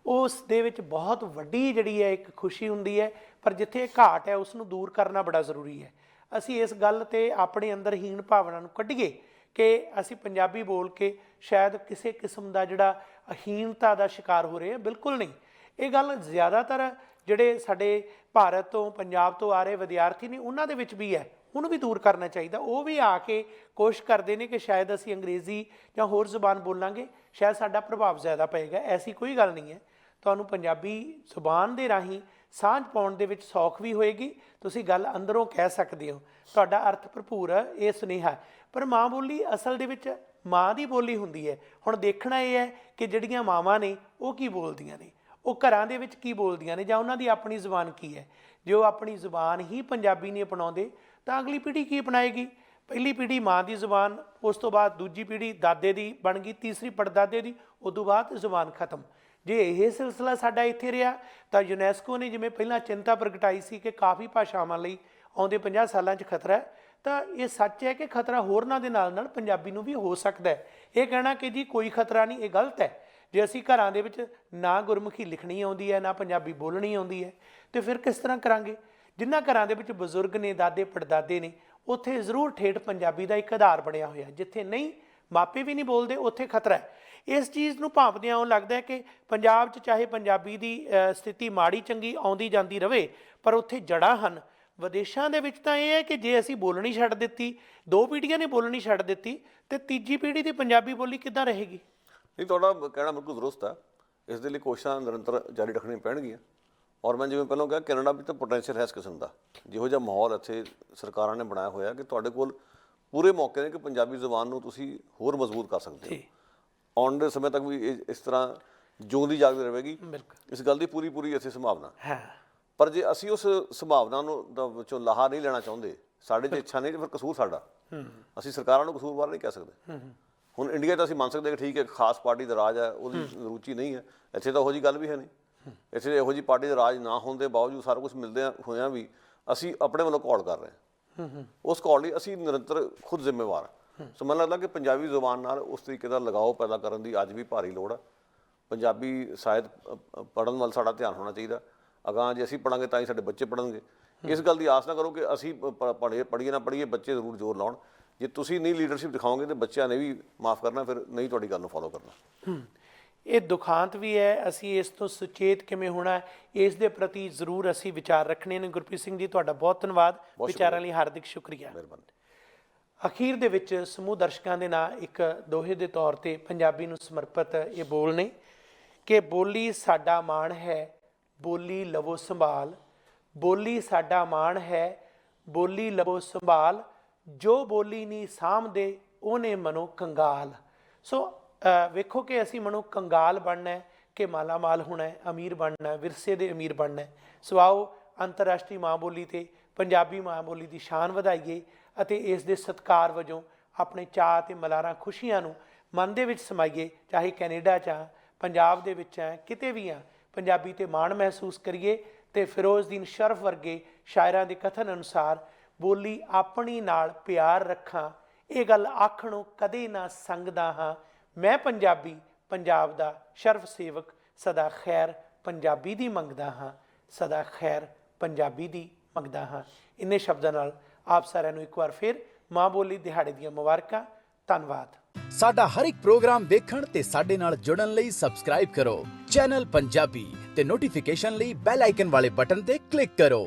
ਉਸ ਦੇ ਵਿੱਚ ਬਹੁਤ ਵੱਡੀ ਜਿਹੜੀ ਹੈ ਇੱਕ ਖੁਸ਼ੀ ਹੁੰਦੀ ਹੈ। ਪਰ ਜਿੱਥੇ ਇਹ ਘਾਟ ਹੈ ਉਸ ਨੂੰ ਦੂਰ ਕਰਨਾ ਬੜਾ ਜ਼ਰੂਰੀ ਹੈ। ਅਸੀਂ ਇਸ ਗੱਲ 'ਤੇ ਆਪਣੇ ਅੰਦਰ ਹੀਣ ਭਾਵਨਾ ਨੂੰ ਕੱਢੀਏ ਕਿ ਅਸੀਂ ਪੰਜਾਬੀ ਬੋਲ ਕੇ ਸ਼ਾਇਦ ਕਿਸੇ ਕਿਸਮ ਦਾ ਜਿਹੜਾ ਅਹੀਣਤਾ ਦਾ ਸ਼ਿਕਾਰ ਹੋ ਰਹੇ ਹਾਂ। ਬਿਲਕੁਲ ਨਹੀਂ। ਇਹ ਗੱਲ ਜ਼ਿਆਦਾਤਰ ਜਿਹੜੇ ਸਾਡੇ ਭਾਰਤ ਤੋਂ, ਪੰਜਾਬ ਤੋਂ ਆ ਰਹੇ ਵਿਦਿਆਰਥੀ ਨੇ, ਉਹਨਾਂ ਦੇ ਵਿੱਚ ਵੀ ਹੈ। ਉਹਨੂੰ ਵੀ ਦੂਰ ਕਰਨਾ ਚਾਹੀਦਾ। ਉਹ ਵੀ ਆ ਕੇ ਕੋਸ਼ਿਸ਼ ਕਰਦੇ ਨੇ ਕਿ ਸ਼ਾਇਦ ਅਸੀਂ ਅੰਗਰੇਜ਼ੀ ਜਾਂ ਹੋਰ ਜ਼ੁਬਾਨ ਬੋਲਾਂਗੇ, ਸ਼ਾਇਦ ਸਾਡਾ ਪ੍ਰਭਾਵ ਜ਼ਿਆਦਾ ਪਏਗਾ। ਐਸੀ ਕੋਈ ਗੱਲ ਨਹੀਂ ਹੈ। ਤੁਹਾਨੂੰ ਪੰਜਾਬੀ ਜ਼ੁਬਾਨ ਦੇ ਰਾਹੀਂ ਸਾਂਝ ਪਾਉਣ ਦੇ ਵਿੱਚ ਸੌਖ ਵੀ ਹੋਏਗੀ। ਤੁਸੀਂ ਗੱਲ ਅੰਦਰੋਂ ਕਹਿ ਸਕਦੇ ਹੋ, ਤੁਹਾਡਾ ਅਰਥ ਭਰਪੂਰ ਇਹ ਸੁਨੇਹਾ। ਪਰ ਮਾਂ ਬੋਲੀ ਅਸਲ ਦੇ ਵਿੱਚ ਮਾਂ ਦੀ ਬੋਲੀ ਹੁੰਦੀ ਹੈ। ਹੁਣ ਦੇਖਣਾ ਇਹ ਹੈ ਕਿ ਜਿਹੜੀਆਂ ਮਾਵਾਂ ਨੇ ਉਹ ਕੀ ਬੋਲਦੀਆਂ ਨੇ, ਉਹ ਘਰਾਂ ਦੇ ਵਿੱਚ ਕੀ ਬੋਲਦੀਆਂ ਨੇ, ਜਾਂ ਉਹਨਾਂ ਦੀ ਆਪਣੀ ਜ਼ੁਬਾਨ ਕੀ ਹੈ। ਜੇ ਉਹ ਆਪਣੀ ਜ਼ੁਬਾਨ ਹੀ ਪੰਜਾਬੀ ਨਹੀਂ ਅਪਣਾਉਂਦੇ ਤਾਂ ਅਗਲੀ ਪੀੜ੍ਹੀ ਕੀ ਅਪਣਾਏਗੀ? ਪਹਿਲੀ ਪੀੜ੍ਹੀ ਮਾਂ ਦੀ ਜ਼ੁਬਾਨ, ਉਸ ਤੋਂ ਬਾਅਦ ਦੂਜੀ ਪੀੜ੍ਹੀ ਦਾਦੇ ਦੀ ਬਣ ਗਈ, ਤੀਸਰੀ ਪੜਦਾਦੇ ਦੀ, ਉਦੋਂ ਬਾਅਦ ਜ਼ੁਬਾਨ ਖਤਮ। ਜੇ ਇਹ ਸਿਲਸਿਲਾ ਸਾਡਾ ਇੱਥੇ ਰਿਹਾ ਤਾਂ ਯੂਨੈਸਕੋ ਨੇ ਜਿਵੇਂ ਪਹਿਲਾਂ ਚਿੰਤਾ ਪ੍ਰਗਟਾਈ ਸੀ ਕਿ ਕਾਫੀ ਭਾਸ਼ਾਵਾਂ ਲਈ ਆਉਂਦੇ 50 ਸਾਲਾਂ 'ਚ ਖਤਰਾ ਹੈ, ਤਾਂ ਇਹ ਸੱਚ ਹੈ ਕਿ ਖਤਰਾ ਹੋਰਨਾਂ ਦੇ ਨਾਲ ਨਾਲ ਪੰਜਾਬੀ ਨੂੰ ਵੀ ਹੋ ਸਕਦਾ ਹੈ। ਇਹ ਕਹਿਣਾ ਕਿ ਜੀ ਕੋਈ ਖਤਰਾ ਨਹੀਂ, ਇਹ ਗਲਤ ਹੈ। ਜੇ ਅਸੀਂ ਘਰਾਂ ਦੇ ਵਿੱਚ ਨਾ ਗੁਰਮੁਖੀ ਲਿਖਣੀ ਆਉਂਦੀ ਹੈ, ਨਾ ਪੰਜਾਬੀ ਬੋਲਣੀ ਆਉਂਦੀ ਹੈ, ਤਾਂ ਫਿਰ ਕਿਸ ਤਰ੍ਹਾਂ ਕਰਾਂਗੇ? ਜਿਨ੍ਹਾਂ ਘਰਾਂ ਦੇ ਵਿੱਚ ਬਜ਼ੁਰਗ ਨੇ, ਦਾਦੇ ਪੜਦਾਦੇ ਨੇ, ਉੱਥੇ ਜ਼ਰੂਰ ਠੇਠ ਪੰਜਾਬੀ ਦਾ ਇੱਕ ਆਧਾਰ ਬਣਿਆ ਹੋਇਆ। ਜਿੱਥੇ ਨਹੀਂ, ਮਾਪੇ ਵੀ ਨਹੀਂ ਬੋਲਦੇ, ਉੱਥੇ ਖਤਰਾ ਹੈ। ਇਸ ਚੀਜ਼ ਨੂੰ ਭਾਂਪਦਿਆਂ ਉਹ ਲੱਗਦਾ ਹੈ ਕਿ ਪੰਜਾਬ 'ਚ ਚਾਹੇ ਪੰਜਾਬੀ ਦੀ ਸਥਿਤੀ ਮਾੜੀ ਚੰਗੀ ਆਉਂਦੀ ਜਾਂਦੀ ਰਹੇ, ਪਰ ਉੱਥੇ ਜੜ੍ਹਾਂ ਹਨ। ਵਿਦੇਸ਼ਾਂ ਦੇ ਵਿੱਚ ਤਾਂ ਇਹ ਹੈ ਕਿ ਜੇ ਅਸੀਂ ਬੋਲਣੀ ਛੱਡ ਦਿੱਤੀ, 2 ਪੀੜ੍ਹੀਆਂ ਨੇ ਬੋਲਣੀ ਛੱਡ ਦਿੱਤੀ, ਤੇ ਤੀਜੀ ਪੀੜ੍ਹੀ ਦੀ ਪੰਜਾਬੀ ਬੋਲੀ ਕਿੱਦਾਂ ਰਹੇਗੀ? ਨਹੀਂ, ਤੁਹਾਡਾ ਕਹਿਣਾ ਬਿਲਕੁਲ ਦਰੁਸਤ ਹੈ। ਇਸ ਦੇ ਲਈ ਕੋਸ਼ਿਸ਼ਾਂ ਨਿਰੰਤਰ ਜਾਰੀ ਰੱਖਣੀਆਂ ਪੈਣਗੀਆਂ। ਔਰ ਮੈਂ ਜਿਵੇਂ ਪਹਿਲਾਂ ਕਿਹਾ, ਕੈਨੇਡਾ ਵਿੱਚ ਤਾਂ ਪੋਟੈਂਸ਼ੀਅਲ ਹੈ ਇਸ ਕਿਸਮ ਦਾ। ਜਿਹੋ ਜਿਹਾ ਮਾਹੌਲ ਇੱਥੇ ਸਰਕਾਰਾਂ ਨੇ ਬਣਾਇਆ ਹੋਇਆ ਕਿ ਤੁਹਾਡੇ ਕੋਲ ਪੂਰੇ ਮੌਕੇ ਨੇ ਕਿ ਪੰਜਾਬੀ ਜ਼ੁਬਾਨ ਨੂੰ ਤੁਸੀਂ ਹੋਰ ਮਜ਼ਬੂਤ ਕਰ ਸਕਦੇ ਹੋ। ਆਉਣ ਦੇ ਸਮੇਂ ਤੱਕ ਵੀ ਇਸ ਤਰ੍ਹਾਂ ਜਿਉਂਦੀ ਜਾਗਦੀ ਰਹੇਗੀ, ਇਸ ਗੱਲ ਦੀ ਪੂਰੀ ਇੱਥੇ ਸੰਭਾਵਨਾ ਹੈ। ਪਰ ਜੇ ਅਸੀਂ ਉਸ ਸੰਭਾਵਨਾ ਨੂੰ ਵਿੱਚੋਂ ਲਾਹਾ ਨਹੀਂ ਲੈਣਾ ਚਾਹੁੰਦੇ, ਸਾਡੇ 'ਚ ਇੱਛਾ ਨਹੀਂ, ਤੇ ਫਿਰ ਕਸੂਰ ਸਾਡਾ। ਅਸੀਂ ਸਰਕਾਰਾਂ ਨੂੰ ਕਸੂਰਵਾਰ ਨਹੀਂ ਕਹਿ ਸਕਦੇ। ਹੁਣ ਇੰਡੀਆ 'ਚ ਅਸੀਂ ਮੰਨ ਸਕਦੇ ਕਿ ਠੀਕ ਹੈ, ਖਾਸ ਪਾਰਟੀ ਦਾ ਰਾਜ ਹੈ, ਉਹਦੀ ਰੁਚੀ ਨਹੀਂ ਹੈ। ਇੱਥੇ ਤਾਂ ਉਹੋ ਜਿਹੀ ਗੱਲ ਵੀ ਹੈ ਨਹੀਂ। ਇੱਥੇ ਇਹੋ ਜਿਹੀ ਪਾਰਟੀ ਦਾ ਰਾਜ ਨਾ ਹੋਣ ਦੇ ਬਾਵਜੂਦ ਸਾਰਾ ਕੁਛ ਮਿਲਦਿਆਂ ਹੋਇਆਂ ਵੀ ਅਸੀਂ ਆਪਣੇ ਵੱਲੋਂ ਘੋਲ ਕਰ ਰਹੇ ਹਾਂ। ਉਸ ਘੋਲ ਲਈ ਅਸੀਂ ਨਿਰੰਤਰ ਖੁਦ ਜ਼ਿੰਮੇਵਾਰ ਹਾਂ। ਸੋ ਮੈਨੂੰ ਲੱਗਦਾ ਕਿ ਪੰਜਾਬੀ ਜ਼ੁਬਾਨ ਨਾਲ ਉਸ ਤਰੀਕੇ ਦਾ ਲਗਾਓ ਪੈਦਾ ਕਰਨ ਦੀ ਅੱਜ ਵੀ ਭਾਰੀ ਲੋੜ ਆ। ਪੰਜਾਬੀ ਸਾਹਿਤ ਪੜ੍ਹਨ ਵੱਲ ਸਾਡਾ ਧਿਆਨ ਹੋਣਾ ਚਾਹੀਦਾ। ਅਗਾਂਹ ਜੇ ਅਸੀਂ ਪੜ੍ਹਾਂਗੇ ਤਾਂ ਹੀ ਸਾਡੇ ਬੱਚੇ ਪੜ੍ਹਨਗੇ। ਇਸ ਗੱਲ ਦੀ ਆਸ ਨਾ ਕਰੋ ਕਿ ਅਸੀਂ ਪੜ੍ਹੀਏ ਨਾ ਪੜ੍ਹੀਏ, ਬੱਚੇ ਜ਼ਰੂਰ ਜ਼ੋਰ ਲਾਉਣ। ਜੇ ਤੁਸੀਂ ਨਹੀਂ ਲੀਡਰਸ਼ਿਪ ਦਿਖਾਓਗੇ ਤਾਂ ਬੱਚਿਆਂ ਨੇ ਵੀ ਮਾਫ ਕਰਨਾ, ਫਿਰ ਨਹੀਂ ਤੁਹਾਡੀ ਗੱਲ ਨੂੰ ਫੋਲੋ ਕਰਨਾ। ਇਹ ਦੁਖਾਂਤ ਵੀ ਹੈ। ਅਸੀਂ ਇਸ ਤੋਂ ਸੁਚੇਤ ਕਿਵੇਂ ਹੋਣਾ, ਇਸ ਦੇ ਪ੍ਰਤੀ ਜ਼ਰੂਰ ਅਸੀਂ ਵਿਚਾਰ ਰੱਖਣੇ ਨੇ। ਗੁਰਪ੍ਰੀਤ ਸਿੰਘ ਜੀ, ਤੁਹਾਡਾ ਬਹੁਤ ਧੰਨਵਾਦ, ਵਿਚਾਰਾਂ ਲਈ ਹਾਰਦਿਕ ਸ਼ੁਕਰੀਆ। ਮਿਹਰਬਾਨੀ। ਅਖੀਰ ਦੇ ਵਿੱਚ ਸਮੂਹ ਦਰਸ਼ਕਾਂ ਦੇ ਨਾਂ ਇੱਕ ਦੋਹੇ ਦੇ ਤੌਰ ਤੇ ਪੰਜਾਬੀ ਨੂੰ ਸਮਰਪਿਤ ਇਹ ਬੋਲ ਨੇ ਕਿ ਬੋਲੀ ਸਾਡਾ ਮਾਣ ਹੈ, ਬੋਲੀ ਲਵੋ ਸੰਭਾਲ। ਬੋਲੀ ਸਾਡਾ ਮਾਣ ਹੈ, ਬੋਲੀ ਲਵੋ ਸੰਭਾਲ। ਜੋ ਬੋਲੀ ਨਹੀਂ ਸਾਂਭਦੇ ਉਹਨੇ ਮਨੋਂ ਕੰਗਾਲ। ਸੋ ਵੇਖੋ ਕਿ ਅਸੀਂ ਮਨੋਂ ਕੰਗਾਲ ਬਣਨਾ ਹੈ ਕਿ ਮਾਲਾ ਮਾਲ ਹੋਣਾ ਹੈ, ਅਮੀਰ ਬਣਨਾ ਹੈ, ਵਿਰਸੇ ਦੇ ਅਮੀਰ ਬਣਨਾ ਹੈ। ਸੋ ਆਓ ਅੰਤਰਰਾਸ਼ਟਰੀ ਮਾਂ ਬੋਲੀ ਤੇ ਪੰਜਾਬੀ ਮਾਂ ਬੋਲੀ ਦੀ ਸ਼ਾਨ ਵਧਾਈਏ ਅਤੇ ਇਸ ਦੇ ਸਤਿਕਾਰ ਵਜੋਂ ਆਪਣੇ ਚਾਅ ਅਤੇ ਮਲਾਰਾਂ ਖੁਸ਼ੀਆਂ ਨੂੰ ਮਨ ਦੇ ਵਿੱਚ ਸਮਾਈਏ। ਚਾਹੇ ਕੈਨੇਡਾ 'ਚ ਆ, ਪੰਜਾਬ ਦੇ ਵਿੱਚ ਆ, ਕਿਤੇ ਵੀ ਆ, ਪੰਜਾਬੀ ਤੇ ਮਾਣ ਮਹਿਸੂਸ ਕਰੀਏ। ਤੇ ਫਿਰੋਜ਼ਦੀਨ ਸ਼ਰਫ ਵਰਗੇ ਸ਼ਾਇਰਾਂ ਦੇ ਕਥਨ ਅਨੁਸਾਰ ਬੋਲੀ ਆਪਣੀ ਨਾਲ ਪਿਆਰ ਰੱਖਾਂ, ਇਹ ਗੱਲ ਆਖਣੋਂ ਕਦੇ ਨਾ ਸੰਗਦਾ ਹਾਂ। ਮੈਂ ਪੰਜਾਬੀ, ਪੰਜਾਬ ਦਾ ਸ਼ਰਫ ਸੇਵਕ, ਸਦਾ ਖੈਰ ਪੰਜਾਬੀ ਦੀ ਮੰਗਦਾ ਹਾਂ, ਸਦਾ ਖੈਰ ਪੰਜਾਬੀ ਦੀ ਮੰਗਦਾ ਹਾਂ। ਇੰਨੇ ਸ਼ਬਦਾਂ ਨਾਲ ਆਪ ਸਾਰਿਆਂ ਨੂੰ ਇੱਕ ਵਾਰ ਫਿਰ ਮਾਂ ਬੋਲੀ ਦਿਹਾੜੇ ਦੀਆਂ ਮੁਬਾਰਕਾਂ। ਧੰਨਵਾਦ। ਸਾਡਾ ਹਰ ਇੱਕ ਪ੍ਰੋਗਰਾਮ ਵੇਖਣ ਤੇ ਸਾਡੇ ਨਾਲ ਜੁੜਨ ਲਈ ਸਬਸਕ੍ਰਾਈਬ ਕਰੋ ਚੈਨਲ ਪੰਜਾਬੀ ਤੇ ਨੋਟੀਫਿਕੇਸ਼ਨ ਲਈ ਬੈਲ ਆਈਕਨ ਵਾਲੇ ਬਟਨ ਤੇ ਕਲਿੱਕ ਕਰੋ।